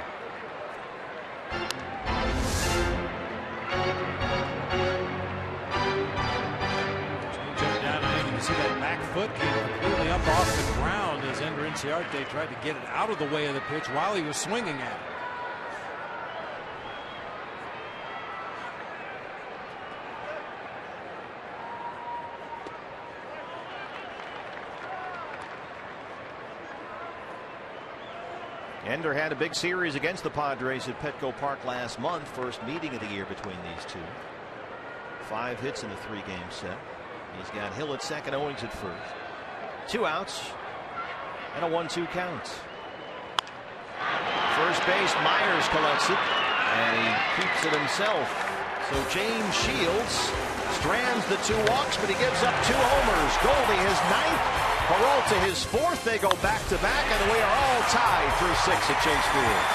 Changeup down, and you can see that back foot came completely up off the ground as Ender Inciarte tried to get it out of the way of the pitch while he was swinging at it. Ender had a big series against the Padres at Petco Park last month. First meeting of the year between these two. 5 hits in the 3-game set. He's got Hill at second, Owings at first. 2 outs and a 1-2 count. First base, Myers collects it, and he keeps it himself. So James Shields strands the 2 walks, but he gives up 2 homers. Goldie his 9th. Peralta his 4th. They go back-to-back, and we are all tied through 6 at Chase Field.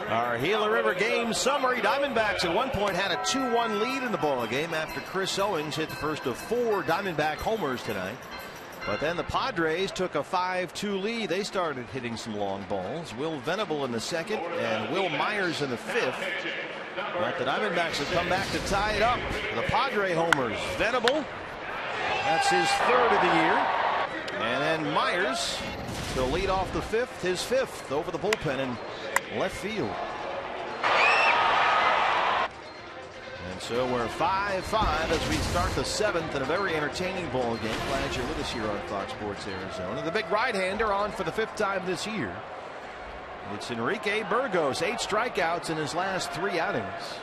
Our Gila River game summary. Diamondbacks at one point had a 2-1 lead in the ball game after Chris Owings hit the first of 4 Diamondback homers tonight. But then the Padres took a 5-2 lead. They started hitting some long balls. Will Venable in the 2nd and Will Myers in the 5th. But the Diamondbacks have come back to tie it up. The Padre homers. Venable, that's his 3rd of the year. And then Myers to lead off the 5th, his 5th over the bullpen in left field. And so we're 5-5 as we start the 7th in a very entertaining ball game. Glad you're with us here on Fox Sports Arizona. The big right-hander on for the 5th time this year. It's Enrique Burgos, 8 strikeouts in his last 3 outings.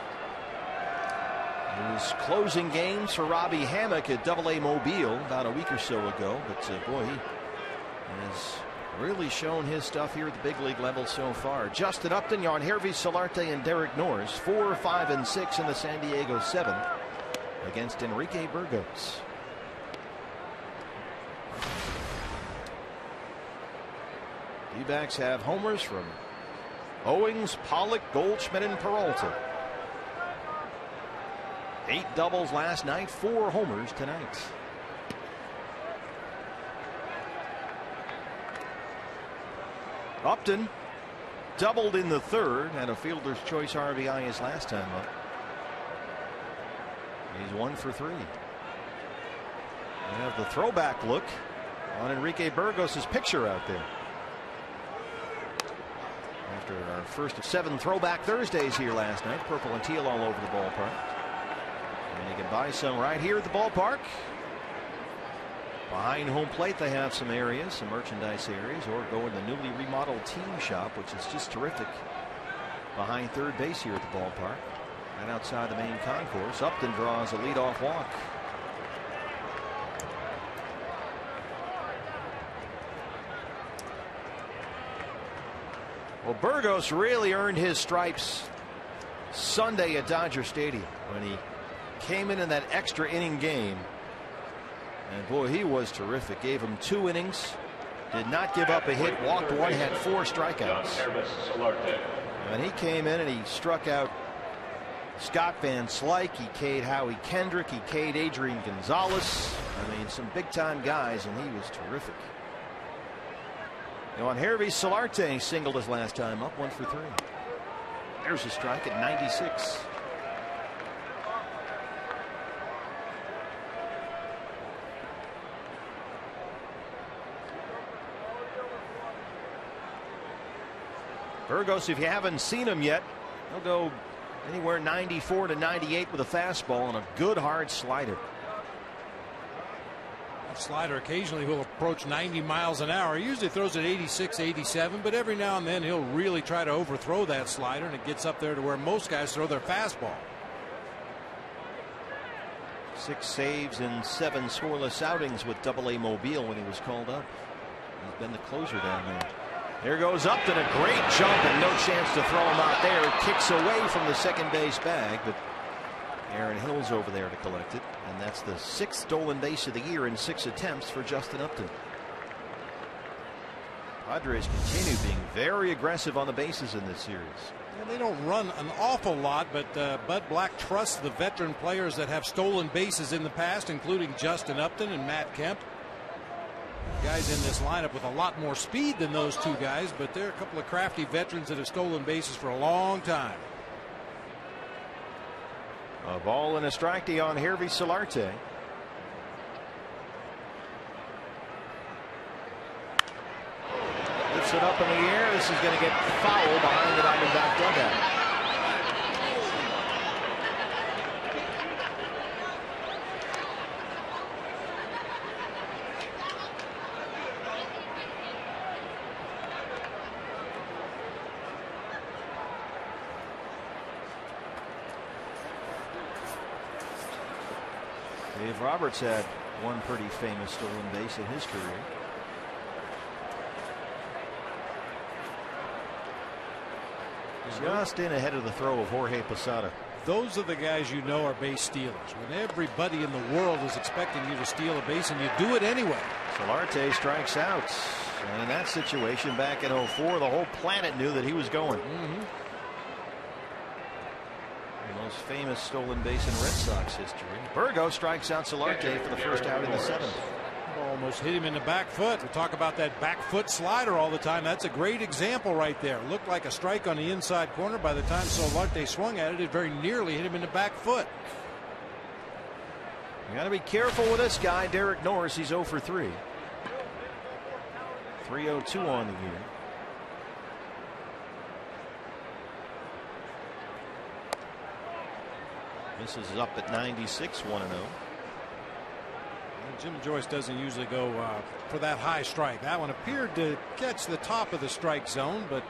He was closing games for Robbie Hammock at AA Mobile about a week or so ago, but boy, he has really shown his stuff here at the big league level so far. Justin Upton, Yangervis Solarte, and Derek Norris, 4, 5, and 6 in the San Diego 7th against Enrique Burgos. D-backs have homers from Owings, Pollock, Goldschmidt, and Peralta. 8 doubles last night, 4 homers tonight. Upton doubled in the 3rd, and a fielder's choice RBI his last time up. He's 1 for 3. We have the throwback look on Enrique Burgos' picture out there. After our first of 7 throwback Thursdays here last night, purple and teal all over the ballpark. And you can buy some right here at the ballpark. Behind home plate, they have some areas, some merchandise areas, or go in the newly remodeled team shop, which is just terrific. Behind third base here at the ballpark, and outside the main concourse, Upton draws a leadoff walk. Well, Burgos really earned his stripes Sunday at Dodger Stadium when he came in that extra inning game. And boy, he was terrific. Gave him 2 innings, did not give up a hit, walked 1, had 4 strikeouts. And he came in and he struck out Scott Van Slyke, he K'd Howie Kendrick, he K'd Adrian Gonzalez. I mean, some big time guys, and he was terrific. Yangervis Solarte singled his last time up, 1 for 3. There's a strike at 96. Burgos, if you haven't seen him yet, he'll go anywhere 94 to 98 with a fastball and a good hard slider. Slider occasionally will approach 90 miles an hour. He usually throws at 86, 87, but every now and then he'll really try to overthrow that slider, and it gets up there to where most guys throw their fastball. 6 saves in 7 scoreless outings with AA Mobile when he was called up. He's been the closer down there. There goes Upton, a great jump and no chance to throw him out there. Kicks away from the second base bag, but Aaron Hill's over there to collect it, and that's the 6th stolen base of the year in 6 attempts for Justin Upton. Padres continue being very aggressive on the bases in this series. Yeah, they don't run an awful lot, but Bud Black trusts the veteran players that have stolen bases in the past, including Justin Upton and Matt Kemp. Guys in this lineup with a lot more speed than those 2 guys, but they're a couple of crafty veterans that have stolen bases for a long time. A ball and a strike to Yangervis Solarte. Lifts it up in the air. This is going to get foul behind the Diamondback dugout. Dave Roberts had one pretty famous stolen base in his career. Just in ahead of the throw of Jorge Posada. Those are the guys you know are base stealers. When everybody in the world is expecting you to steal a base and you do it anyway. Solarte strikes out. And in that situation back in 04, the whole planet knew that he was going. The most famous stolen base in Red Sox history. Burgos strikes out Solarte for the first out in the 7th. Almost hit him in the back foot. We talk about that back foot slider all the time. That's a great example right there. Looked like a strike on the inside corner. By the time Solarte swung at it, it very nearly hit him in the back foot. You got to be careful with this guy, Derek Norris. He's 0 for 3. 302 on the year. This is up at 96, 1-0. Jim Joyce doesn't usually go for that high strike. That one appeared to catch the top of the strike zone, but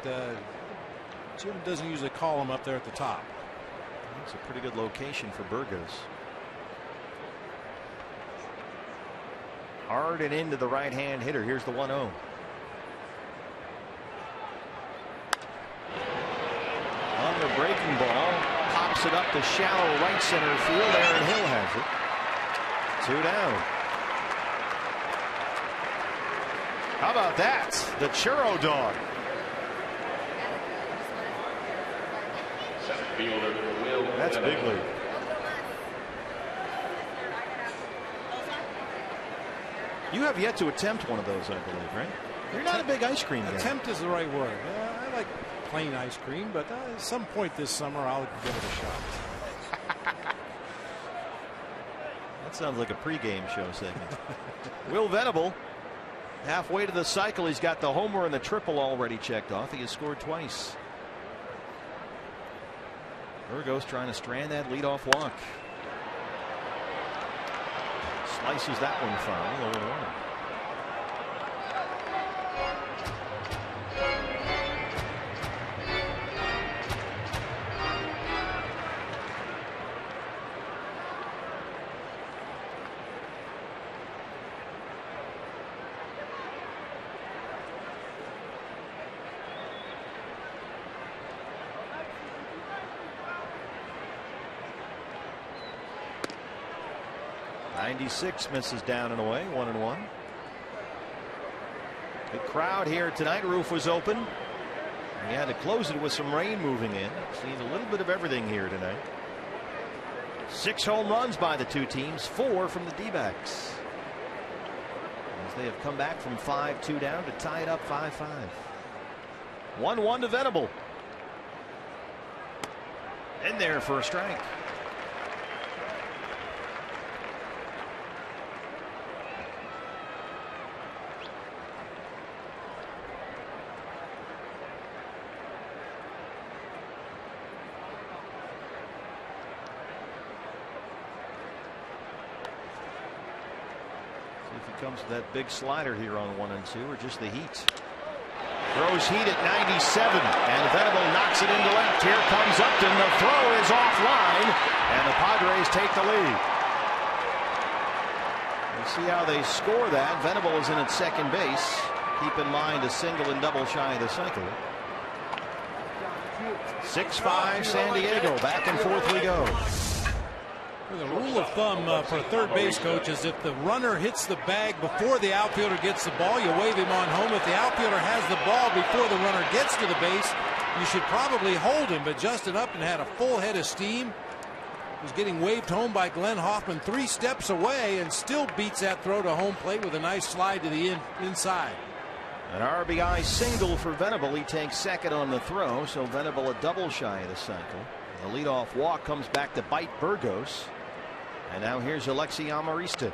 Jim doesn't usually call him up there at the top. It's a pretty good location for Burgos. Hard and into the right-hand hitter. Here's the 1-0. On the breaking ball, pops it up to shallow right center field. Aaron Hill has it. 2 down. How about that? The churro dog. That's big league. You have yet to attempt one of those, I believe, right? You're not a big ice cream guy. Attempt is the right word. I like plain ice cream, but at some point this summer I'll give it a shot. That sounds like a pregame show segment. Will Venable, halfway to the cycle, he's got the homer and the triple already checked off. He has scored twice. Burgos trying to strand that leadoff walk. Slices that one foul over the line. '96 misses down and away, 1-1. Good crowd here tonight. Roof was open. He had to close it with some rain moving in. Seen a little bit of everything here tonight. 6 home runs by the two teams, 4 from the D-backs. As they have come back from 5-2 down to tie it up 5-5. 1-1 to Venable. In there for a strike. Comes to that big slider here on 1 and 2, or just the heat. Throws heat at 97, and Venable knocks it into left. Here comes Upton. The throw is offline, and the Padres take the lead. We'll see how they score that. Venable is in at second base. Keep in mind a single and double shy of the cycle. 6-5 San Diego. Back and forth we go. The rule of thumb for a third base coach is if the runner hits the bag before the outfielder gets the ball, you wave him on home. If the outfielder has the ball before the runner gets to the base, you should probably hold him. But Justin Upton had a full head of steam. Was getting waved home by Glenn Hoffman 3 steps away and still beats that throw to home plate with a nice slide to the inside. An RBI single for Venable. He takes second on the throw, so Venable a double shy of the cycle. The leadoff walk comes back to bite Burgos. And now here's Alexi Amarista.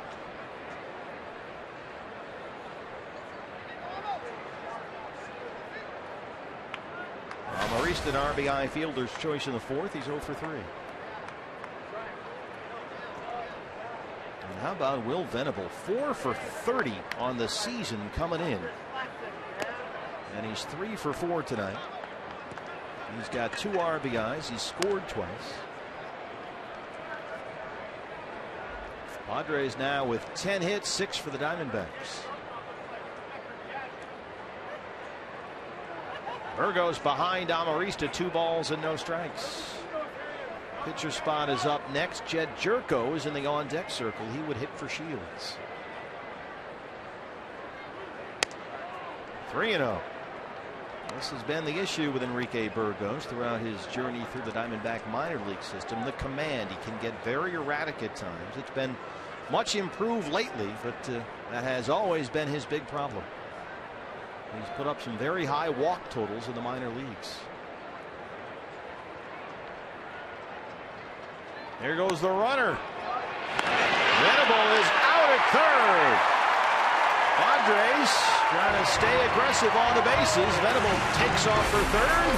Amarista, an RBI fielder's choice in the 4th. He's 0 for 3. And how about Will Venable? 4 for 30 on the season coming in. And he's 3 for 4 tonight. He's got 2 RBIs. He's scored twice. Padres now with 10 hits, 6 for the Diamondbacks. Burgos behind Amarista, 2 balls and no strikes. Pitcher spot is up next. Jed Jerko is in the on-deck circle. He would hit for Shields. 3-0. This has been the issue with Enrique Burgos throughout his journey through the Diamondback minor league system. The command, he can get very erratic at times. It's been much improved lately, but that has always been his big problem. He's put up some very high walk totals in the minor leagues. There goes the runner. Venable is out at third. Padres trying to stay aggressive on the bases. Venable takes off for third.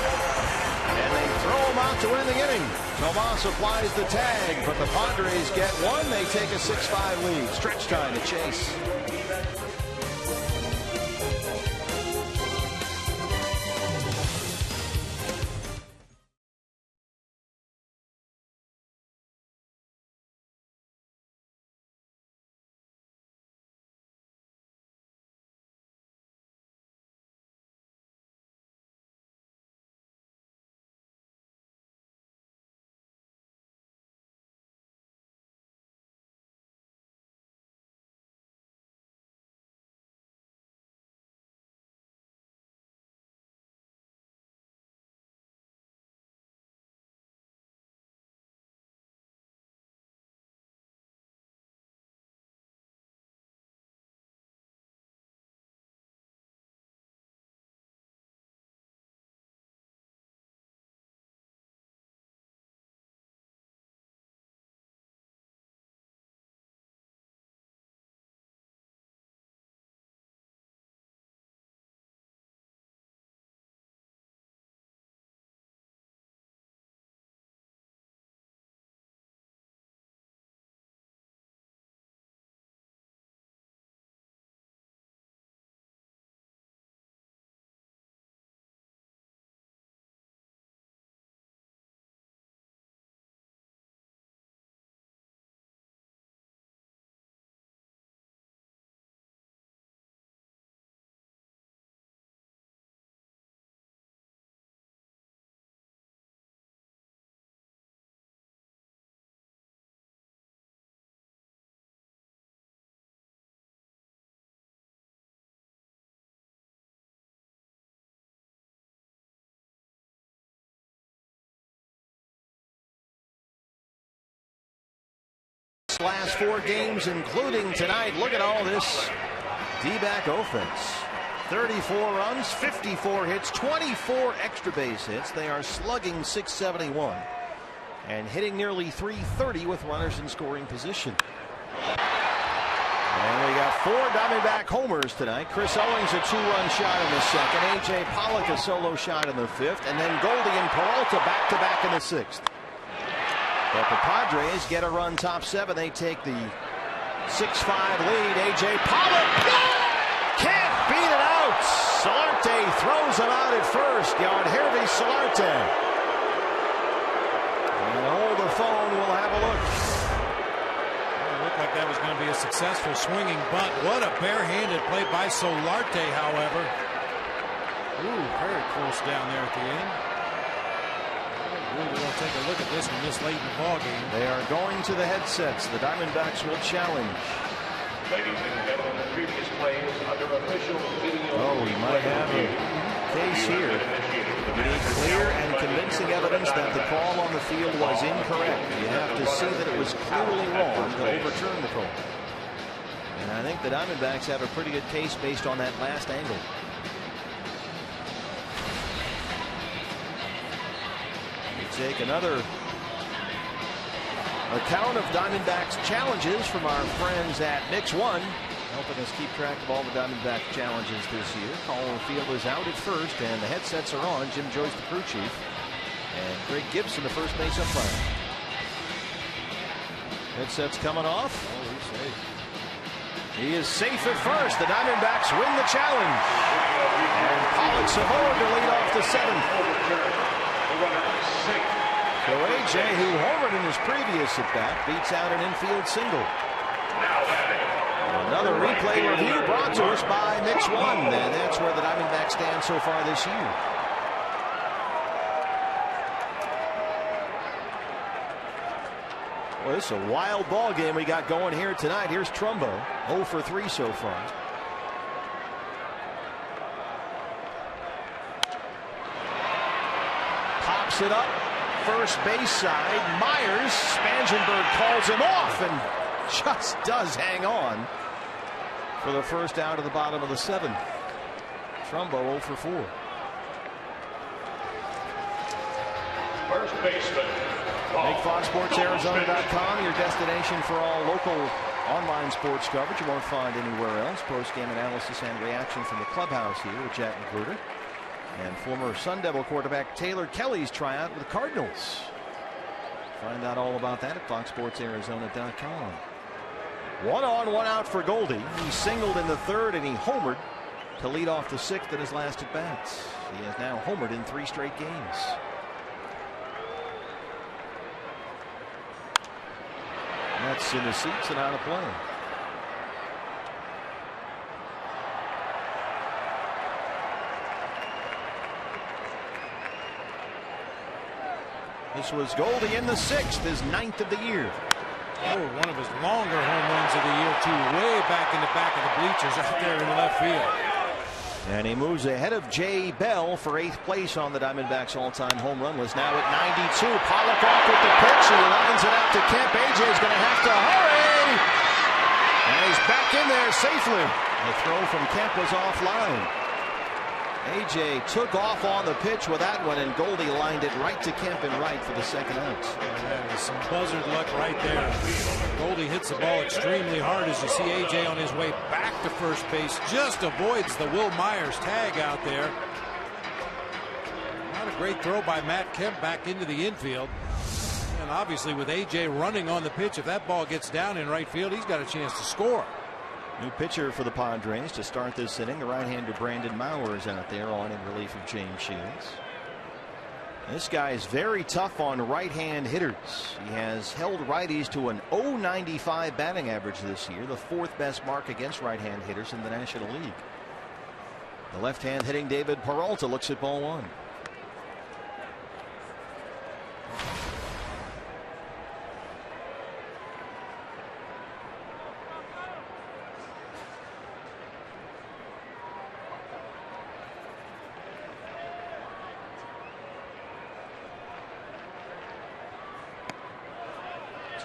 And they throw him out to win the inning. Tomas applies the tag, but the Padres get one. They take a 6-5 lead. Stretch time to Chase. Last 4 games, including tonight. Look at all this D-back offense. 34 runs, 54 hits, 24 extra base hits. They are slugging .671 and hitting nearly .330 with runners in scoring position. And we got 4 Diamondback homers tonight. Chris Owings a 2-run shot in the second. A.J. Pollock a solo shot in the 5th. And then Goldie and Peralta back-to-back in the 6th. But the Padres get a run top 7. They take the 6-5 lead. A.J. Pollock can't beat it out. Solarte throws him out at first. Hervey Solarte. And hold the phone. We'll have a look. It looked like that was going to be a successful swinging bunt. What a barehanded play by Solarte, however. Ooh, very close down there at the end. We're going to take a look at this one this late in the ball game. They are going to the headsets. The Diamondbacks will challenge. Ladies and gentlemen, the previous plays under official video. Oh, we might have a case here. We need clear and convincing evidence that the call on the field was incorrect. You have to see that it was clearly wrong to overturn the call. And I think the Diamondbacks have a pretty good case based on that last angle. Take another account of Diamondbacks challenges from our friends at Mix One, helping us keep track of all the Diamondback challenges this year. Call on the field is out at first, and the headsets are on. Jim Joyce, the crew chief, and Greg Gibson, the first base umpire. Headsets coming off. Oh, he's safe. He is safe at first. The Diamondbacks win the challenge, and Pollock's aboard to lead off the 7th. So A.J., who homered in his previous at-bat, beats out an infield single. Another replay review brought to us by Mix One, and that's where the Diamondbacks stand so far this year. Well, this is a wild ball game we got going here tonight. Here's Trumbo, 0 for 3 so far. Pops it up. First base side. Myers, Spangenberg calls him off and just does hang on for the first out of the bottom of the 7th. Trumbo 0 for 4. First baseman. MakeFoxSportsArizona.com, your destination for all local online sports coverage you won't find anywhere else. Post-game analysis and reaction from the clubhouse here with Jack McGruder. and former Sun Devil quarterback Taylor Kelly's tryout with the Cardinals. Find out all about that at FoxSportsArizona.com. 1 on, 1 out for Goldie. He singled in the third and he homered to lead off the sixth in his last at bats. He has now homered in 3 straight games. That's in the seats and out of play. This was Goldie in the sixth, his 9th of the year. Oh, one of his longer home runs of the year, too. Way back in the back of the bleachers out there in the left field. And he moves ahead of Jay Bell for 8th place on the Diamondbacks' all-time home run list. Now at 92, Pollock off with the pitch. He lines it out to Kemp. AJ's going to have to hurry. And he's back in there safely. The throw from Kemp was offline. AJ took off on the pitch with that one, and Goldie lined it right to Kemp and right for the second out. That is some buzzard luck right there. Goldie hits the ball extremely hard as you see AJ on his way back to first base. Just avoids the Will Myers tag out there. Not a great throw by Matt Kemp back into the infield. And obviously with AJ running on the pitch, if that ball gets down in right field, he's got a chance to score. New pitcher for the Padres to start this inning. The right-hander Brandon Maurer is out there on in relief of James Shields. This guy is very tough on right-hand hitters. He has held righties to an .095 batting average this year, the 4th best mark against right-hand hitters in the National League. The left-hand hitting David Peralta looks at ball 1.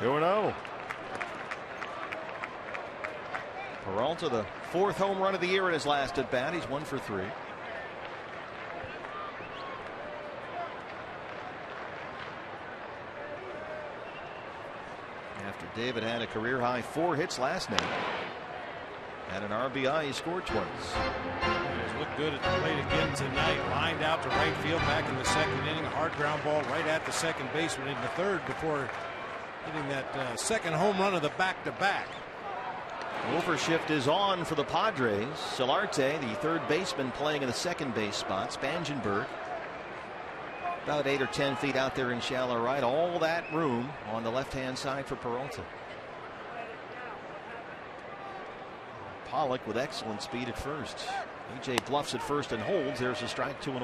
Two 2-0. Peralta, the 4th home run of the year in his last at bat. He's 1 for 3. After David had a career high 4 hits last night. Had an RBI, he scored twice. He's looked good at the plate again tonight. Lined out to right field back in the second inning. A hard ground ball right at the second baseman in the third before hitting that second home run of the back-to-back. Overshift is on for the Padres. Solarte, the third baseman, playing in the second base spot. Spangenberg about 8 or 10 feet out there in shallow right. All that room on the left-hand side for Peralta. Pollock with excellent speed at first. AJ bluffs at first and holds. There's a strike, 2-1.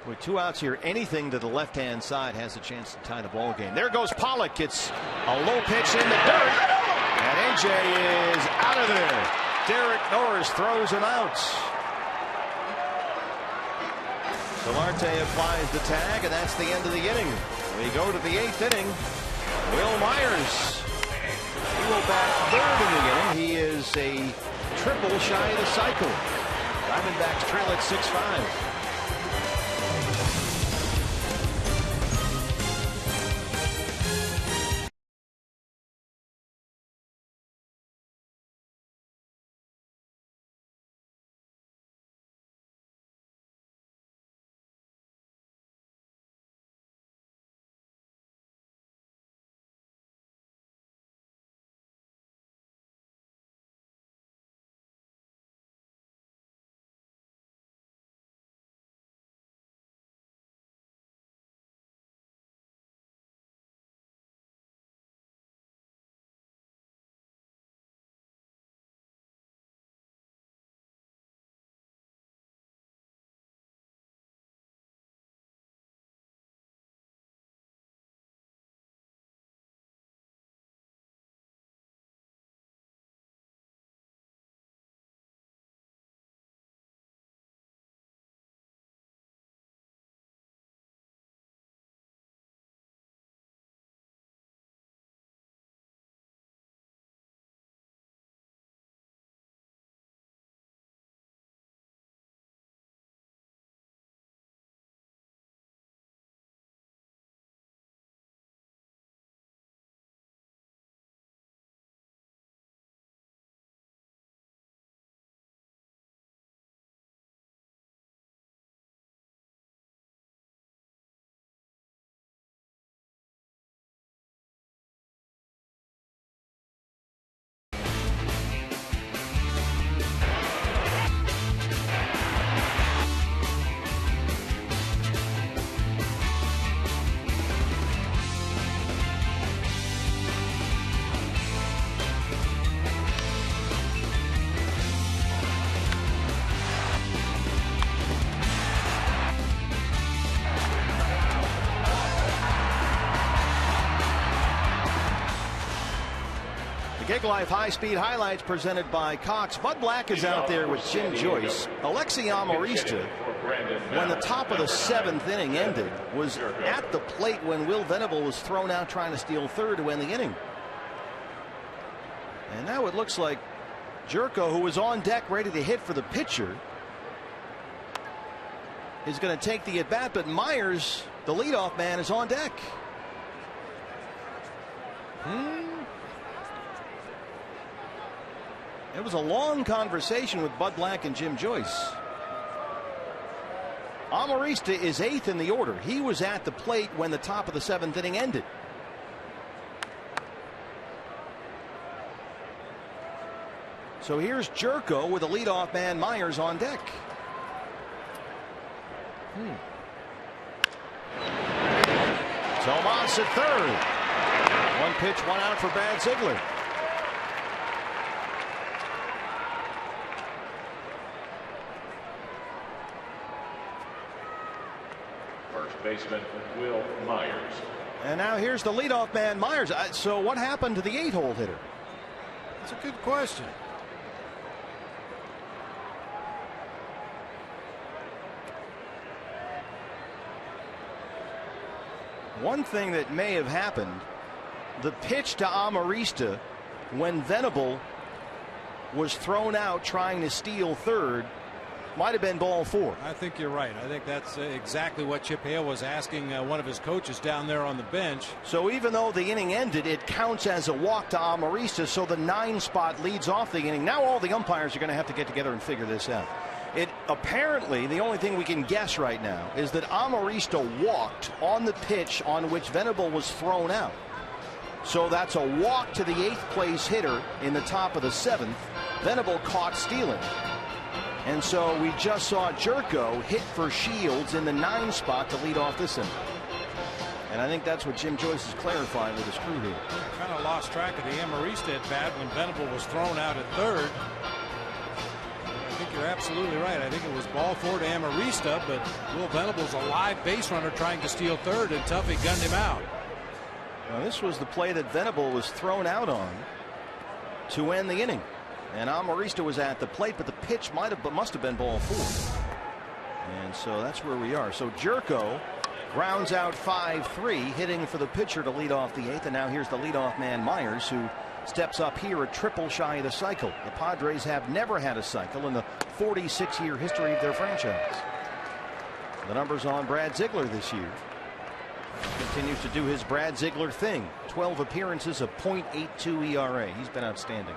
With 2 outs here, anything to the left-hand side has a chance to tie the ball game. There goes Pollock. It's a low pitch in the dirt, and AJ is out of there. Derek Norris throws him out. Solarte applies the tag, and that's the end of the inning. We go to the 8th inning. Will Myers. He will bat 3rd in the inning. He is a triple shy of the cycle. Diamondbacks trail at 6-5. Gig Life high-speed highlights presented by Cox. Bud Black is out there with Jim Joyce. Alexi Amarista, when the top of the 7th inning ended, was at the plate when Will Venable was thrown out trying to steal third to end the inning. And now it looks like Jerko, who was on deck ready to hit for the pitcher, is going to take the at-bat, but Myers, the leadoff man, is on deck. It was a long conversation with Bud Black and Jim Joyce. Amarista is 8th in the order. He was at the plate when the top of the 7th inning ended. So here's Jerko with the leadoff man Myers on deck. Tomas at third. One pitch, one out for Brad Ziegler. First baseman Will Myers. And now here's the leadoff man Myers. So what happened to the 8-hole hitter? That's a good question. One thing that may have happened, the pitch to Amarista when Venable was thrown out trying to steal third might have been ball 4. I think you're right. I think that's exactly what Chip Hale was asking one of his coaches down there on the bench. So even though the inning ended, it counts as a walk to Amarista, so the 9 spot leads off the inning. Now all the umpires are going to have to get together and figure this out. It apparently, the only thing we can guess right now is that Amarista walked on the pitch on which Venable was thrown out. So that's a walk to the 8th place hitter in the top of the 7th. Venable caught stealing. And so we just saw Jerko hit for Shields in the 9 spot to lead off this inning. And I think that's what Jim Joyce is clarifying with his crew here. Kind of lost track of the Amarista at bat when Venable was thrown out at third. I think you're absolutely right. I think it was ball 4 to Amarista, but Will Venable's a live base runner trying to steal third, and Tuffy gunned him out. Now, this was the play that Venable was thrown out on to end the inning. And Amarista was at the plate, but the pitch must have been ball 4. And so that's where we are. So Jerko grounds out 5-3, hitting for the pitcher to lead off the 8th. And now here's the leadoff man Myers, who steps up here a triple shy of the cycle. The Padres have never had a cycle in the 46-year history of their franchise. The numbers on Brad Ziegler this year. Continues to do his Brad Ziegler thing. 12 appearances, a .82 ERA. He's been outstanding.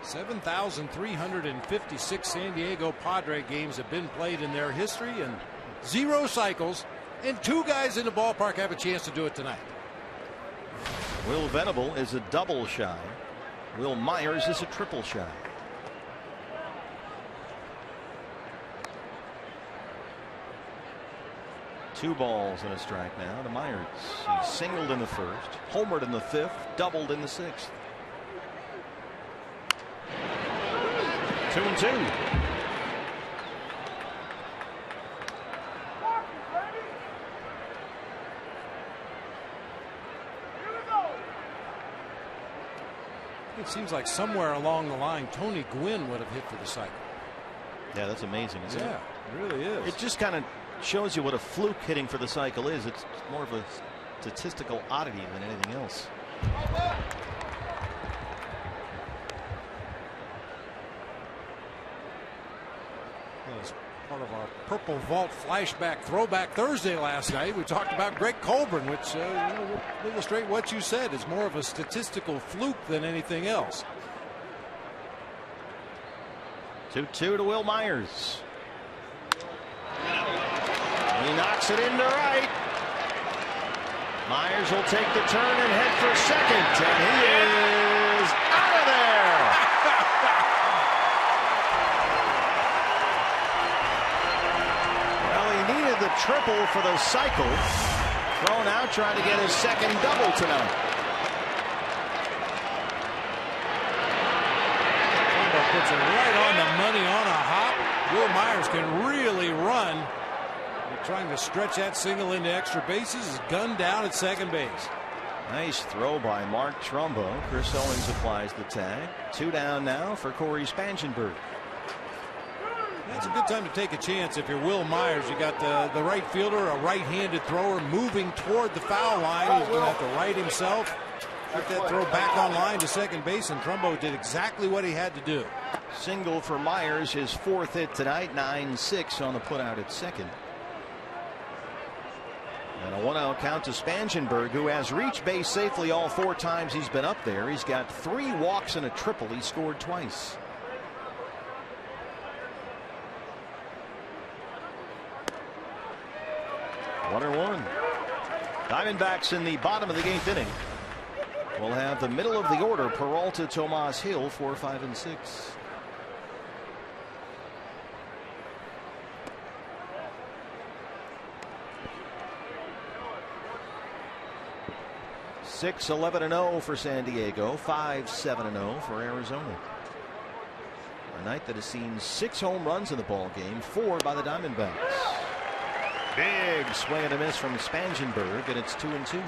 7,356 San Diego Padre games have been played in their history, and 0 cycles, and 2 guys in the ballpark have a chance to do it tonight. Will Venable is a double shy. Will Myers is a triple shy. Two balls and a strike now to Myers. He singled in the 1st, homered in the 5th, doubled in the 6th. 2-2. It seems like somewhere along the line Tony Gwynn would have hit for the cycle. Yeah, that's amazing, isn't it? Yeah, it really is. It just kind of shows you what a fluke hitting for the cycle is. It's more of a statistical oddity than anything else. As part of our Purple Vault flashback throwback Thursday last night, we talked about Greg Colburn, which will illustrate what you said. It's more of a statistical fluke than anything else. 2-2 to Will Myers. He knocks it into right. Myers will take the turn and head for second, and he is out of there. Well, he needed the triple for the cycle. Thrown out, trying to get his second double tonight. Puts it right on the money on a hop. Will Myers can really run. Trying to stretch that single into extra bases, is gunned down at second base. Nice throw by Mark Trumbo. Chris Owens applies the tag. 2 down now for Corey Spangenberg. That's a good time to take a chance if you're Will Myers. You got the right fielder, a right-handed thrower moving toward the foul line. He's going to have to right himself. Get that throw back on line to second base, and Trumbo did exactly what he had to do. Single for Myers, his 4th hit tonight. 9-6 on the putout at second. And a 1-out count to Spangenberg, who has reached base safely all 4 times he's been up there. He's got 3 walks and a triple. He scored twice. One or one. Diamondbacks in the bottom of the 8th inning. We'll have the middle of the order: Peralta, Tomas, Hill, 4, 5, and 6. Six 11-0 for San Diego, 5-7-0 for Arizona. A night that has seen 6 home runs in the ball game, 4 by the Diamondbacks. Big swing and a miss from Spangenberg, and it's 2-2.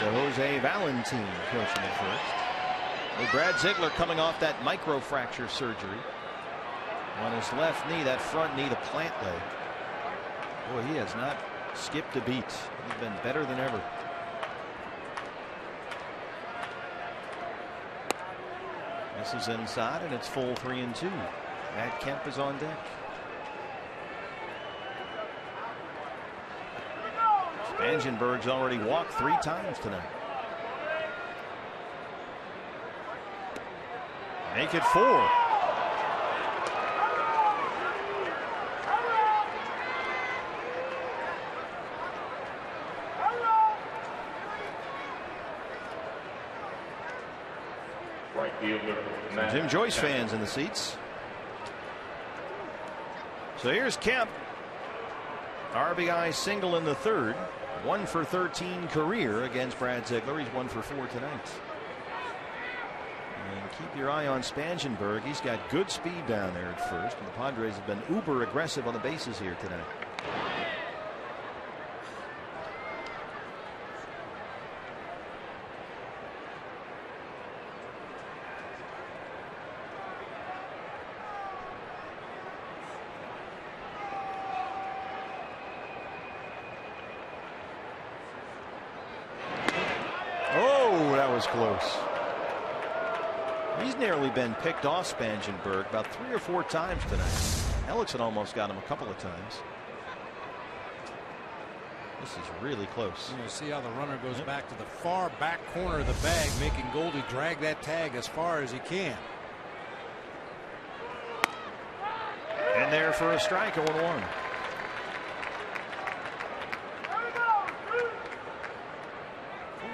Jose Valentin coaching at first. Well, Brad Ziegler coming off that microfracture surgery on his left knee, that front knee, the plant leg. Boy, he has not skipped a beat. He's been better than ever. This is inside, and it's full 3-2. Matt Kemp is on deck. Spangenberg's already walked 3 times tonight. Make it 4. Right fielder, Some Jim Joyce fans in the seats. So here's Kemp. RBI single in the 3rd. 1 for 13 career against Brad Ziegler. He's 1 for 4 tonight. And keep your eye on Spangenberg. He's got good speed down there at first, and the Padres have been uber aggressive on the bases here tonight. Oh, that was close. He's nearly been picked off Spangenberg about 3 or 4 times tonight. Hellickson almost got him a couple of times. This is really close. You see how the runner goes back to the far back corner of the bag, making Goldie drag that tag as far as he can. And there for a strike, 0-1.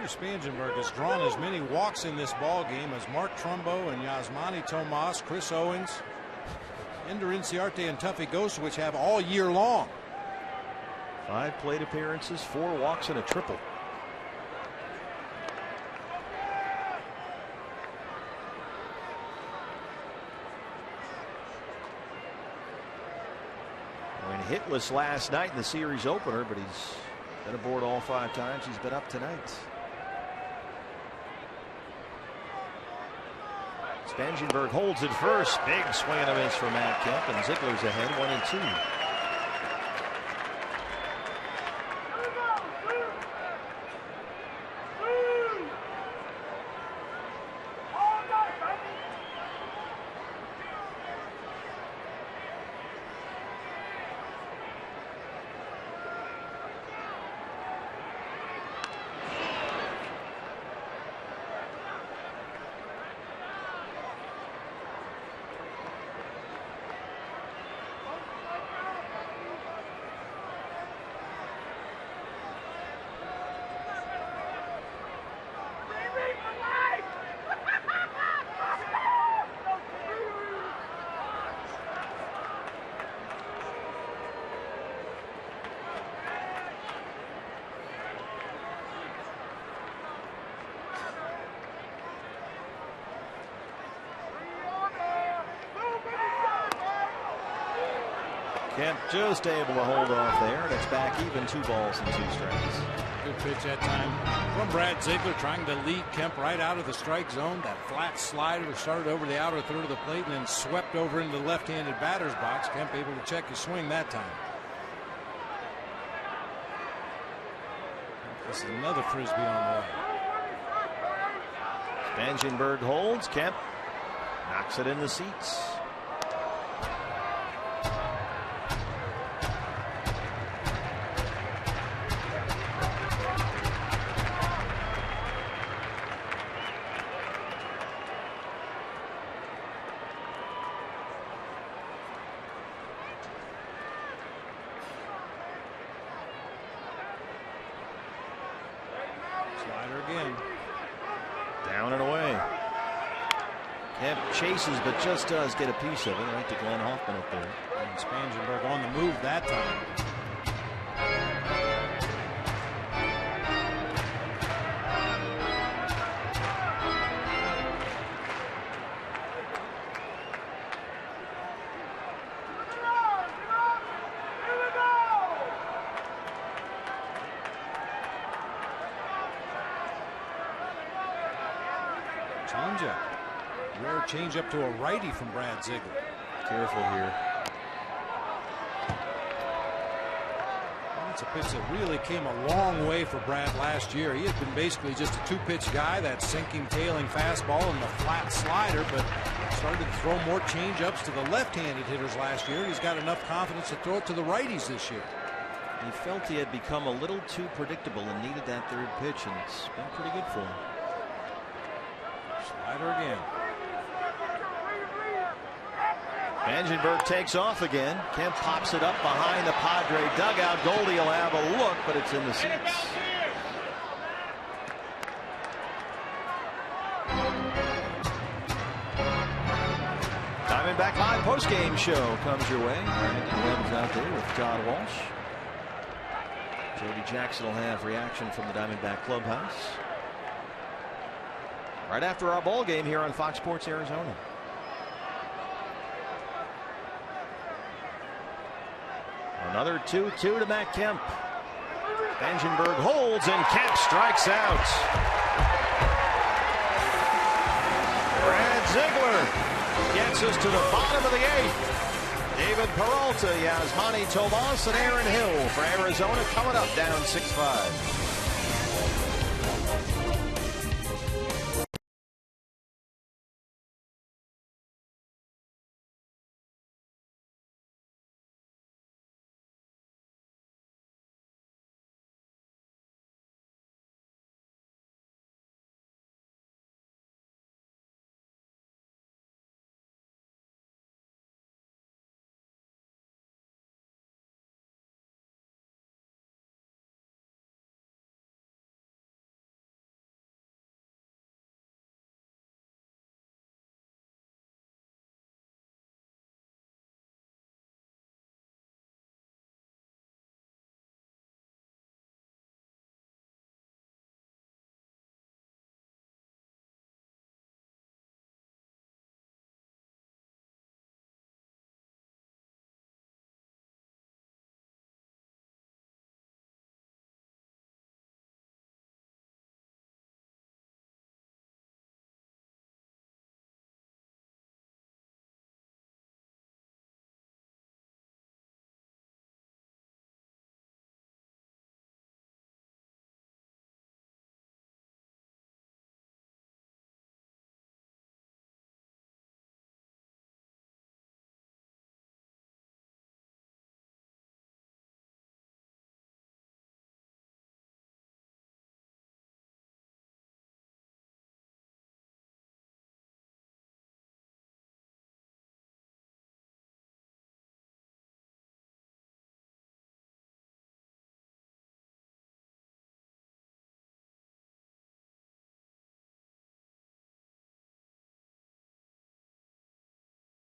Spangenberg has drawn as many walks in this ball game as Mark Trumbo and Yasmani Tomas, Chris Owens, Ender Inciarte, and Tuffy Gosewich have all year long. 5 plate appearances, 4 walks, and a triple. Went hitless last night in the series opener, but he's been aboard all 5 times he's been up tonight. Spangenberg holds it first. Big swing and a miss for Matt Kemp, and Ziegler's ahead 1-2. Kemp just able to hold off there, and it's back even 2 balls and 2 strikes. Good pitch that time from Brad Ziegler, trying to lead Kemp right out of the strike zone. That flat slider started over the outer third of the plate and then swept over into the left-handed batter's box. Kemp able to check his swing that time. This is another frisbee on the way. Spangenberg holds. Kemp knocks it in the seats. Slider again. Down and away. Kemp chases, but just does get a piece of it right to Glenn Hoffman up there. And Spangenberg on the move that time. Changeup. Rare changeup to a righty from Brad Ziegler. Careful here. That's a pitch that really came a long way for Brad last year. He had been basically just a 2-pitch guy, that sinking, tailing fastball and the flat slider, but started to throw more changeups to the left-handed hitters last year. He's got enough confidence to throw it to the righties this year. He felt he had become a little too predictable and needed that 3rd pitch, and it's been pretty good for him. Slider again. Spangenberg takes off again. Kemp pops it up behind the Padre dugout. Goldie will have a look, but it's in the seats. Diamondback Live postgame show comes your way. Brandon Webb's out there with Todd Walsh. Jody Jackson will have reaction from the Diamondback clubhouse right after our ball game here on Fox Sports Arizona. Another 2-2 to Matt Kemp. Spangenberg holds and Kemp strikes out. Brad Ziegler gets us to the bottom of the 8th. David Peralta, Yasmani Tomas, and Aaron Hill for Arizona coming up down 6-5.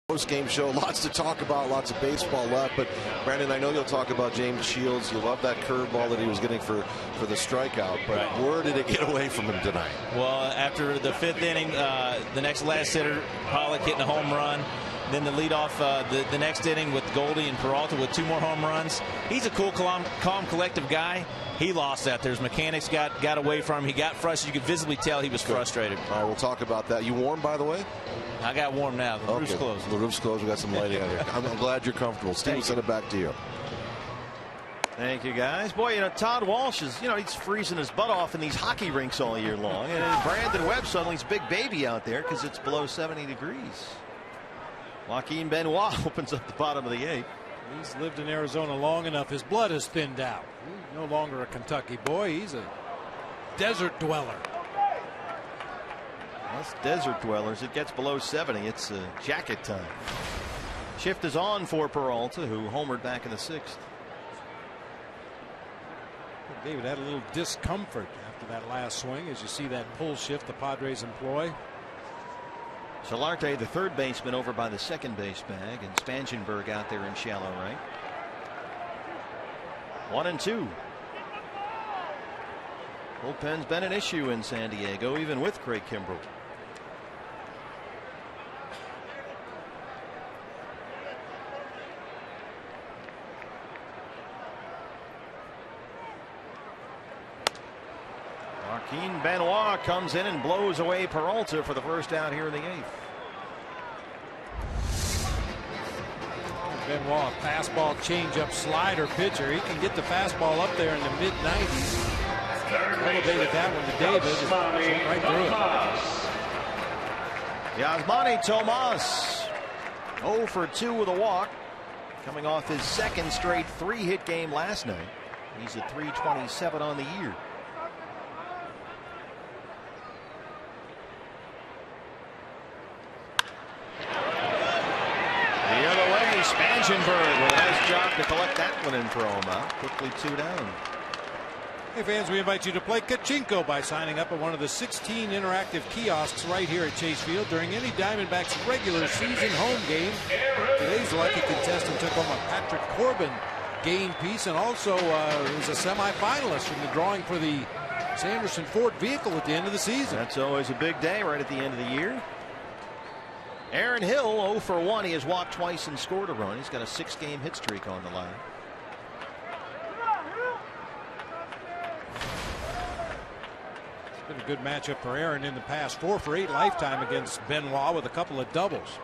Post-game show, lots to talk about, lots of baseball left, but Brandon, I know you'll talk about James Shields. You love that curveball that he was getting for the strikeout, but where did it get away from him tonight? Well, after the 5th inning, the last hitter, Pollock hitting a home run, Then to lead off the next inning with Goldie and Peralta with 2 more home runs. He's a cool, calm, collective guy. He lost that. His mechanics got away from him. He got frustrated. You could visibly tell he was frustrated. All right, we'll talk about that. You warm, by the way? I got warm now. The roof's closed. The roof's closed. We got some lighting out here. I'm glad you're comfortable. Steve, we'll send it back to you. Thank you, guys. Boy, Todd Walsh is, he's freezing his butt off in these hockey rinks all year long. And Brandon Webb suddenly's big baby out there because it's below 70 degrees. Joaquin Benoit opens up the bottom of the 8th. He's lived in Arizona long enough. His blood has thinned out. He's no longer a Kentucky boy. He's a desert dweller. Us desert dwellers, it gets below 70. It's jacket time. Shift is on for Peralta, who homered back in the 6th. David had a little discomfort after that last swing, as you see that pull shift the Padres employ. Solarte, the third baseman, over by the second base bag, and Spangenberg out there in shallow right. 1-2. Bullpen's been an issue in San Diego, even with Craig Kimbrell. Joaquin Benoit comes in and blows away Peralta for the first out here in the 8th. Benoit, fastball, changeup, slider pitcher. He can get the fastball up there in the mid-90s. Elevated that one to David. Right through it. Yasmani Tomas 0 for 2 with a walk, coming off his second straight 3-hit game last night. He's at .327 on the year. The other way, Spangenberg with a nice job to collect that one and throw him out. Quickly 2 down. Hey fans, we invite you to play Kachinko by signing up at one of the 16 interactive kiosks right here at Chase Field during any Diamondbacks regular season home game. Today's lucky contestant took home a Patrick Corbin game piece and also was a semifinalist from the drawing for the Sanderson Ford vehicle at the end of the season. That's always a big day right at the end of the year. Aaron Hill 0 for 1. He has walked twice and scored a run. He's got a 6-game hit streak on the line. It's been a good matchup for Aaron in the past. 4 for 8 lifetime against Benoit with a couple of doubles.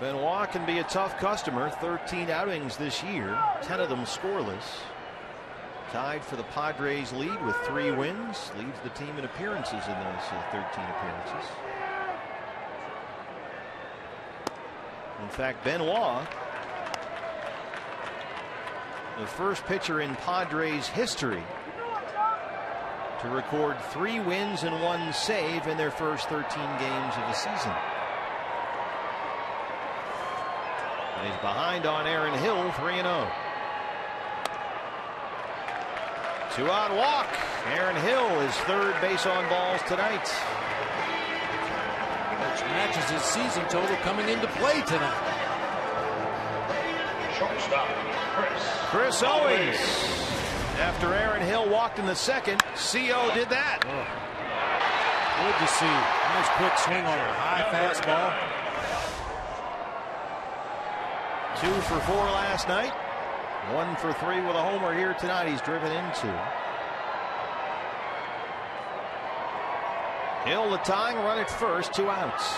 Benoit can be a tough customer. 13 outings this year, 10 of them scoreless. Tied for the Padres lead with 3 wins. Leads the team in appearances in those 13 appearances. In fact, Benoit, the first pitcher in Padres history to record 3 wins and 1 save in their first 13 games of the season. And he's behind on Aaron Hill, 3-0. 2-out walk. Aaron Hill is third base on balls tonight. Which matches his season total coming into play tonight. Shortstop, Chris Owings. After Aaron Hill walked in the second, CO did that. Good to see. Nice quick swing on a high fastball. 2 for 4 last night. 1 for 3 with a homer here tonight. He's driven into. Hill the tying run at first, 2 outs.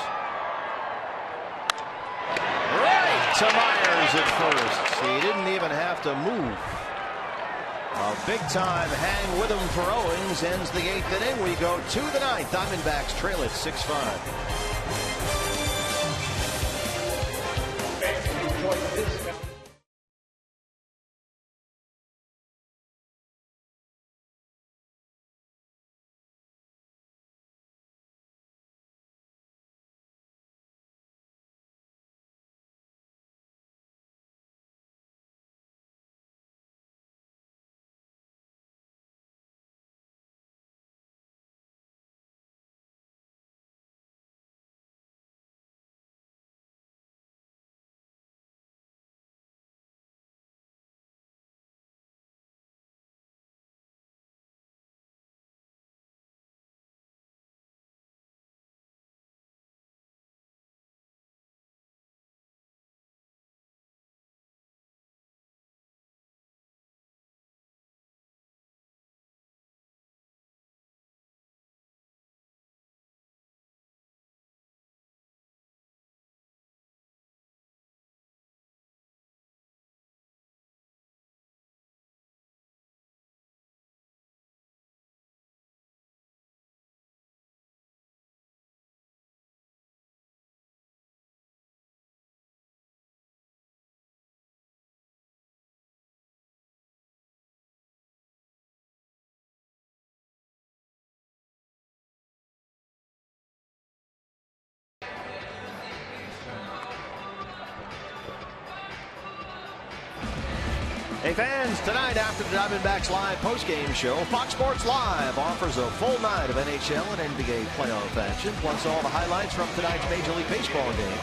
Right to Myers at first. He didn't even have to move. A big time hang with him for Owings ends the 8th inning. We go to the 9th. Diamondbacks trail it 6-5. Hey fans, tonight after the Diamondbacks Live postgame show, Fox Sports Live offers a full night of NHL and NBA playoff action, plus all the highlights from tonight's Major League Baseball games.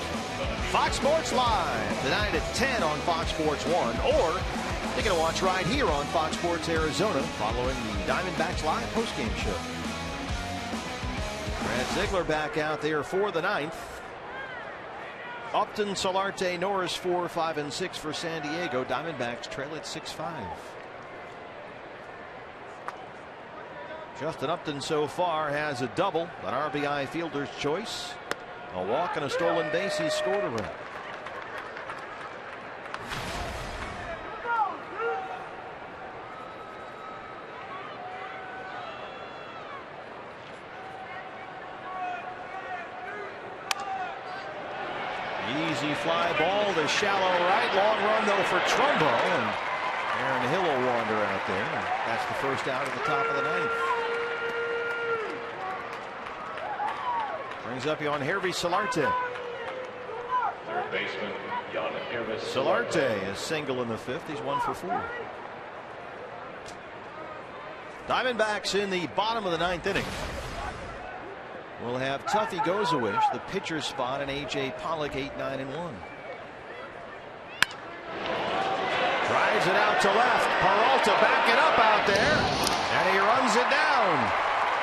Fox Sports Live, tonight at 10 on Fox Sports 1, or you can watch right here on Fox Sports Arizona following the Diamondbacks Live postgame show. Brad Ziegler back out there for the ninth. Upton, Solarte, Norris 4, 5, and 6 for San Diego. Diamondbacks trail at 6-5. Justin Upton so far has a double, an RBI fielder's choice, a walk and a stolen base. He scored a run. Easy fly ball to shallow right. Long run though for Trumbo, and Aaron Hill will wander out there. And that's the first out at the top of the ninth. Brings up Jan Hervey Solarte. Third baseman, Jan Hervey Solarte is single in the fifth. He's 1 for 4. Diamondbacks in the bottom of the ninth inning. We'll have Tuffy Gozowicz, the pitcher's spot, and A.J. Pollock 8, 9, and 1. Drives it out to left. Peralta backing up out there, and he runs it down.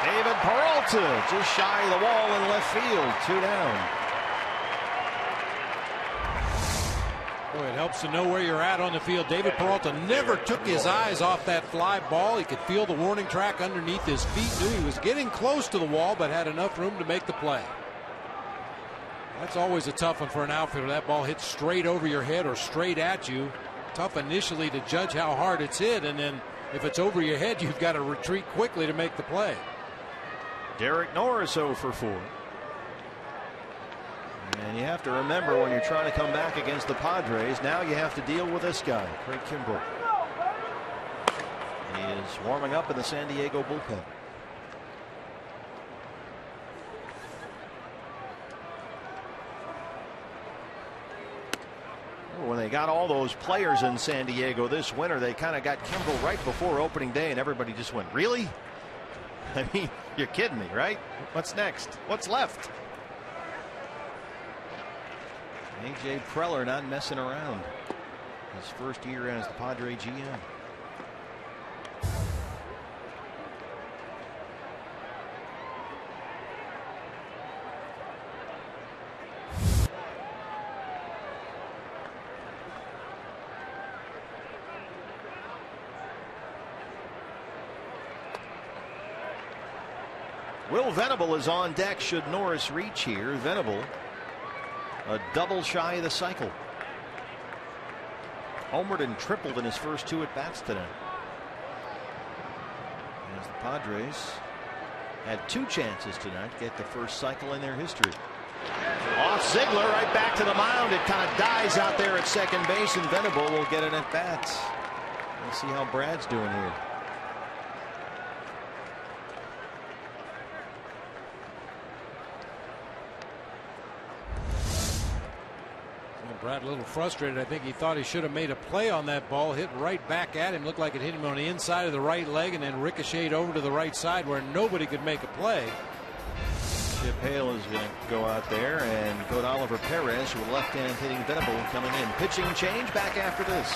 David Peralta just shy of the wall in left field. 2 down. Boy, it helps to know where you're at on the field. David Peralta never took his eyes off that fly ball. He could feel the warning track underneath his feet. Knew he was getting close to the wall, but had enough room to make the play. That's always a tough one for an outfielder. That ball hits straight over your head or straight at you. Tough initially to judge how hard it's hit, and then if it's over your head, you've got to retreat quickly to make the play. Derek Norris 0 for 4. And you have to remember, when you're trying to come back against the Padres, now you have to deal with this guy, Craig Kimbrell. He is warming up in the San Diego bullpen. When they got all those players in San Diego this winter, they kind of got Kimbrell right before opening day, and everybody just went, really? I mean, you're kidding me, right? What's next? What's left? A.J. Preller not messing around. His first year as the Padre GM. Will Venable is on deck should Norris reach here. Venable, a double shy of the cycle. Homered and tripled in his first 2 at-bats today. As the Padres had 2 chances tonight to get the first cycle in their history. Off Ziegler, right back to the mound. It kind of dies out there at second base, and Venable will get an at-bat. Let's see how Brad's doing here. Brad a little frustrated. I think he thought he should have made a play on that ball. Hit right back at him. Looked like it hit him on the inside of the right leg and then ricocheted over to the right side where nobody could make a play. Chip Hale is going to go out there, and coach Oliver Perez with left hand hitting Venable coming in. Pitching change back after this.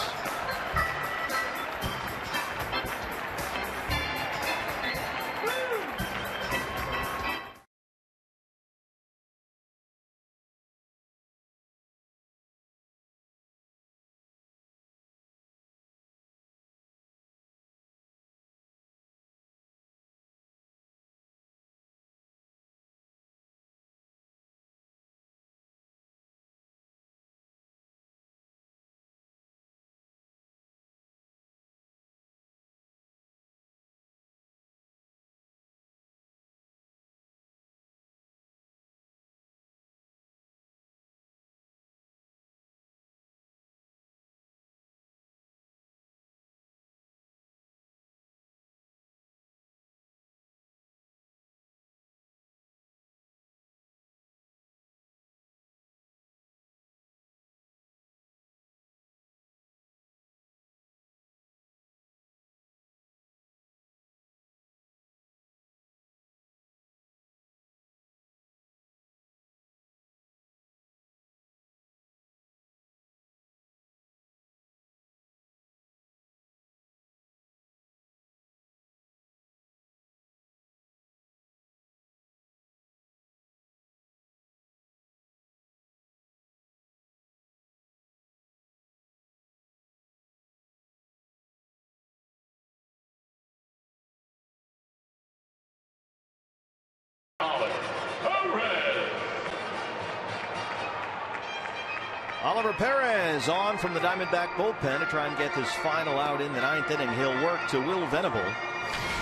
Oliver Perez on from the Diamondback bullpen to try and get this final out in the 9th inning. He'll work to Will Venable.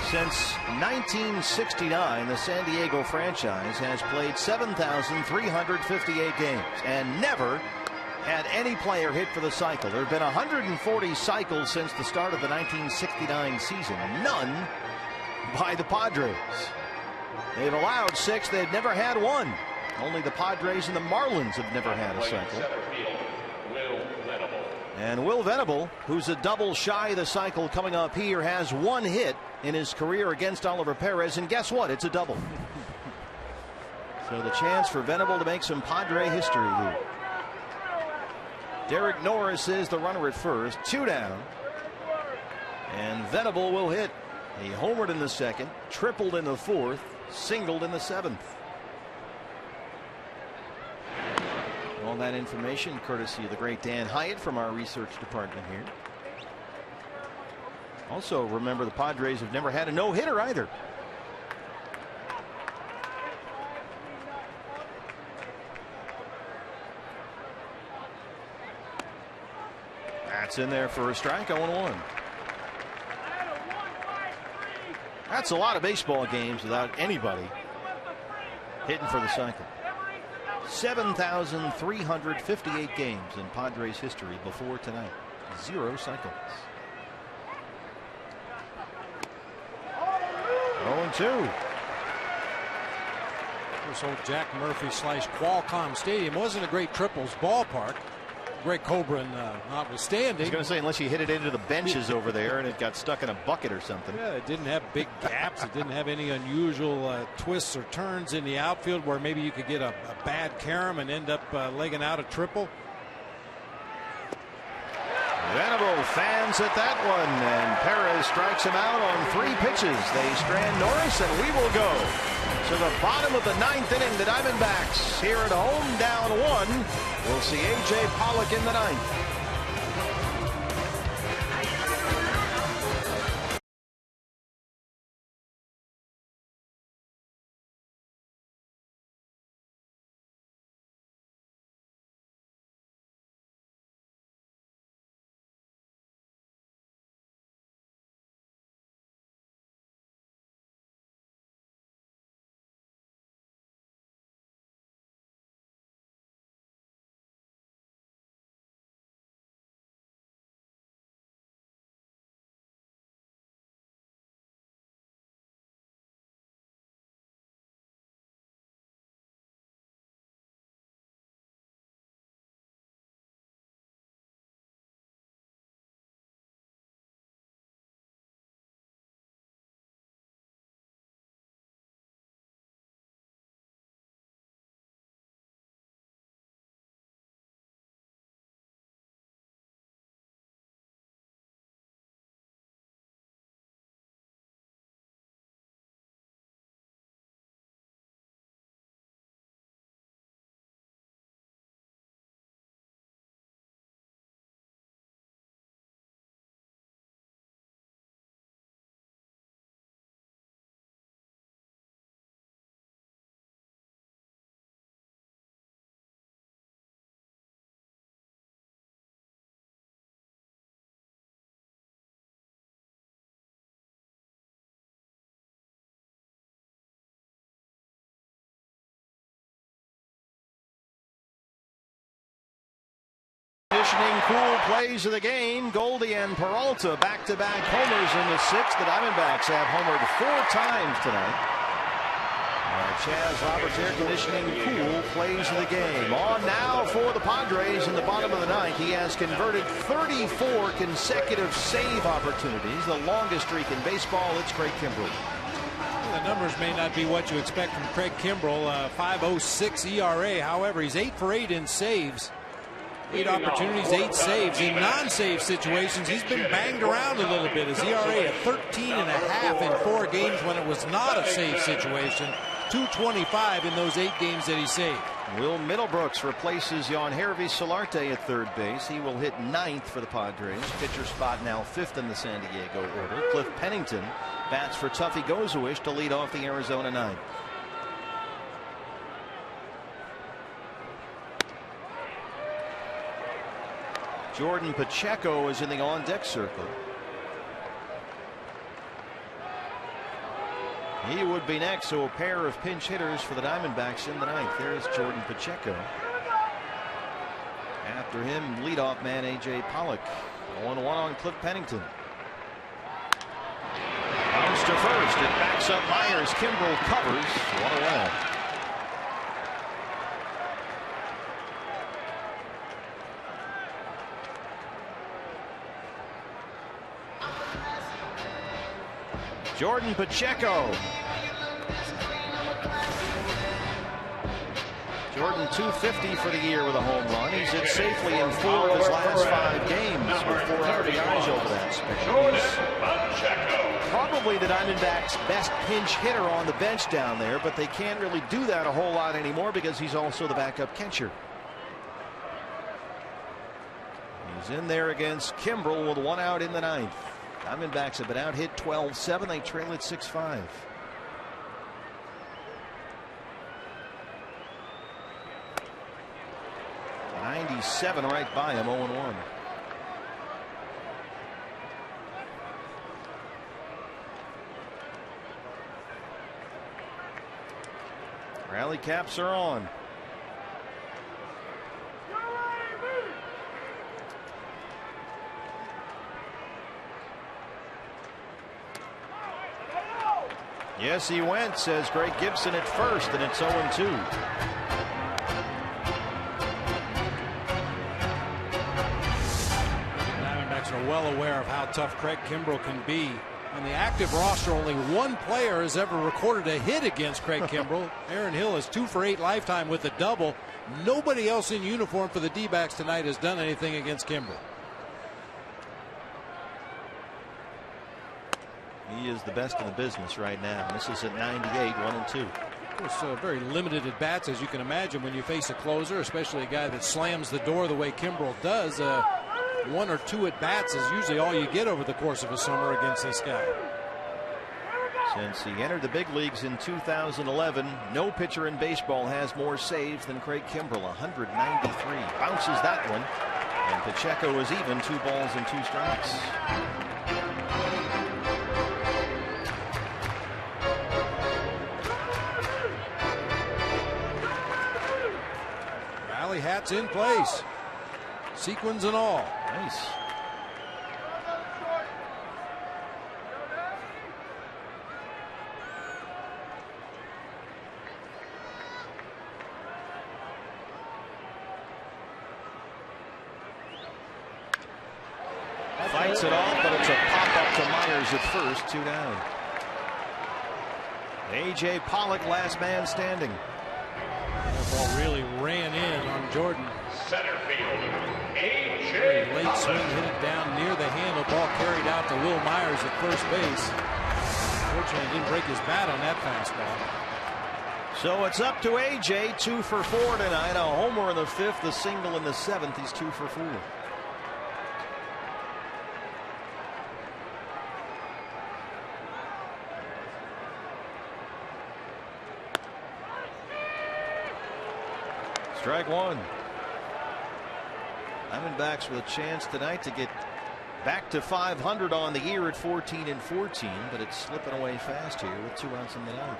Since 1969, the San Diego franchise has played 7,358 games and never had any player hit for the cycle. There have been 140 cycles since the start of the 1969 season, none by the Padres. They've allowed 6, they've never had one. Only the Padres and the Marlins have never had a cycle. And Will Venable, who's a double shy of the cycle coming up here, has 1 hit in his career against Oliver Perez, and guess what? It's a double. So the chance for Venable to make some Padre history here. Derek Norris is the runner at first, 2 down. And Venable will hit. He homered in the 2nd, tripled in the 4th, singled in the 7th. All that information courtesy of the great Dan Hyatt from our research department here. Also, remember, the Padres have never had a no-hitter either. That's in there for a strike, 0-1. That's a lot of baseball games without anybody hitting for the cycle. 7,358 games in Padres history before tonight. 0 cycles. 0-2. This old Jack Murphy / Qualcomm Stadium wasn't a great triples ballpark. Greg Coburn notwithstanding. I was going to say, unless you hit it into the benches over there and it got stuck in a bucket or something. Yeah, it didn't have big gaps. It didn't have any unusual twists or turns in the outfield where maybe you could get a bad carom and end up legging out a triple. Venable fans at that one, and Perez strikes him out on 3 pitches. They strand Norris, and we will go to the bottom of the 9th inning. The Diamondbacks here at home, down 1. We'll see A.J. Pollock in the 9th. Conditioning cool plays of the game. Goldie and Peralta back-to-back homers in the 6th. The Diamondbacks have homered 4 times tonight. Chaz Roberts air conditioning cool plays of the game. On now for the Padres in the bottom of the 9th. He has converted 34 consecutive save opportunities, the longest streak in baseball. It's Craig Kimbrell. The numbers may not be what you expect from Craig Kimbrell. 5.06 ERA. However, he's 8 for 8 in saves. 8 opportunities, 8 saves. In non-save situations, he's been banged around a little bit. His ERA at 13.5 in 4 games when it was not a save situation. 2.25 in those 8 games that he saved. Will Middlebrooks replaces Yangervis Solarte at third base. He will hit 9th for the Padres. Pitcher spot now 5th in the San Diego order. Cliff Pennington bats for Tuffy Gozawish to lead off the Arizona 9th. Jordan Pacheco is in the on-deck circle. He would be next, so a pair of pinch hitters for the Diamondbacks in the ninth. There's Jordan Pacheco. After him, leadoff man A.J. Pollock. 1-1 on Cliff Pennington. Bounce to first. It backs up Myers. Kimbrel covers. 1 away. Jordan Pacheco. Jordan 250 for the year with a home run. He's hit safely in 4 of his last 5 games with 4 RBIs over that span. Probably the Diamondbacks' best pinch hitter on the bench down there, but they can't really do that a whole lot anymore because he's also the backup catcher. He's in there against Kimbrel with 1 out in the ninth. Diamondbacks have been out hit 12-7. They trail at 6-5. .97 right by him. 0-1. Rally caps are on. Yes, he went, says Greg Gibson at first, and it's 0-2. Diamondbacks are well aware of how tough Craig Kimbrel can be. On the active roster, only 1 player has ever recorded a hit against Craig Kimbrel. Aaron Hill is 2 for 8 lifetime with a double. Nobody else in uniform for the D-backs tonight has done anything against Kimbrel. He is the best in the business right now. This is at 98, 1-2. It's very limited at bats, as you can imagine, when you face a closer, especially a guy that slams the door the way Kimbrel does. 1 or 2 at bats is usually all you get over the course of a summer against this guy. Since he entered the big leagues in 2011, no pitcher in baseball has more saves than Craig Kimbrel. 193. Bounces that one, and Pacheco is even. 2 balls and 2 strikes. Rally hats in place, sequins and all. Nice. Fights it off, but it's a pop up to Myers at first. 2 down. A.J. Pollock, last man standing. That ball really ran in on Jordan. Center field, A.J. Late swing, hit it down near the handle. Ball carried out to Will Myers at first base. Fortunately, didn't break his bat on that fastball. So it's up to A.J. 2 for 4 tonight. A homer in the 5th, a single in the 7th. He's 2 for 4. Strike 1. Diamondbacks with a chance tonight to get back to 500 on the year at 14-14, but it's slipping away fast here with 2 outs in the ninth.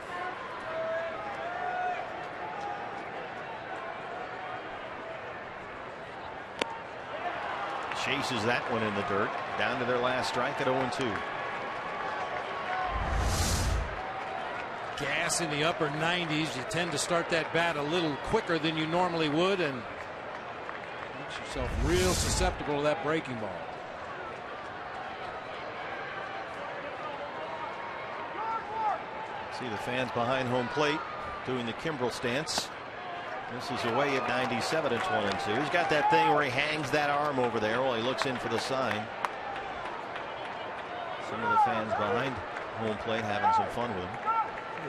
Chases that one in the dirt. Down to their last strike at 0-2. Gas in the upper 90s. You tend to start that bat a little quicker than you normally would, and makes yourself real susceptible to that breaking ball. See the fans behind home plate doing the Kimbrel stance. This is away at 97. It's 1-2. He's got that thing where he hangs that arm over there while he looks in for the sign. Some of the fans behind home plate having some fun with him.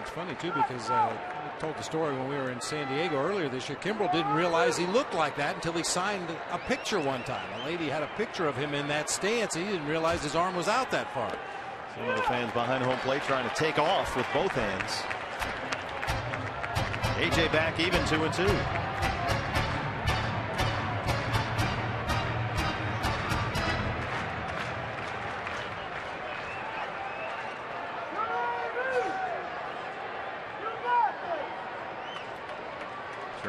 It's funny too, because I told the story when we were in San Diego earlier this year. Kimbrel didn't realize he looked like that until he signed a picture one time. A lady had a picture of him in that stance. He didn't realize his arm was out that far. Some of the fans behind home plate trying to take off with both hands. AJ back even, 2-2.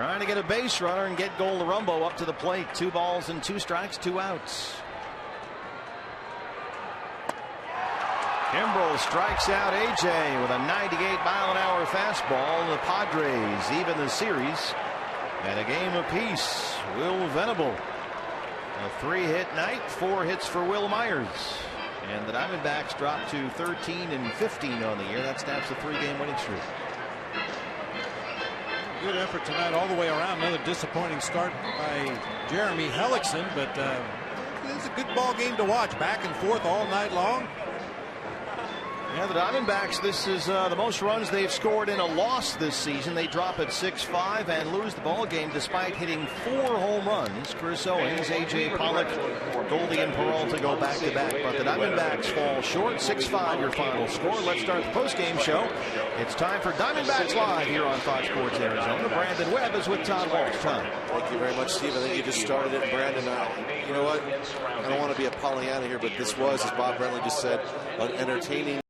Trying to get a base runner and get Gold Rumbo up to the plate. 2 balls and 2 strikes, 2 outs. Kimbrel strikes out A.J. with a 98-mile-an-hour fastball. The Padres even the series at a game apiece. Will Venable, a 3-hit night, 4 hits for Will Myers. And the Diamondbacks drop to 13-15 on the year. That snaps the 3-game winning streak. Good effort tonight all the way around. Another disappointing start by Jeremy Hellickson, but it's a good ball game to watch. Back and forth all night long. Yeah, the Diamondbacks, this is the most runs they've scored in a loss this season. They drop at 6-5 and lose the ball game despite hitting 4 home runs. Chris Owings, A.J. Pollock, Goldie, and Peralta go back-to-back. But the Diamondbacks fall short. 6-5 your final score. Let's start the postgame show. It's time for Diamondbacks Live here on Fox Sports Arizona. Brandon Webb is with Todd Walsh. Todd. Thank you very much, Steve. I think you just started it, Brandon. You know what? I don't want to be a Pollyanna here, but this was, as Bob Brentley just said, an entertaining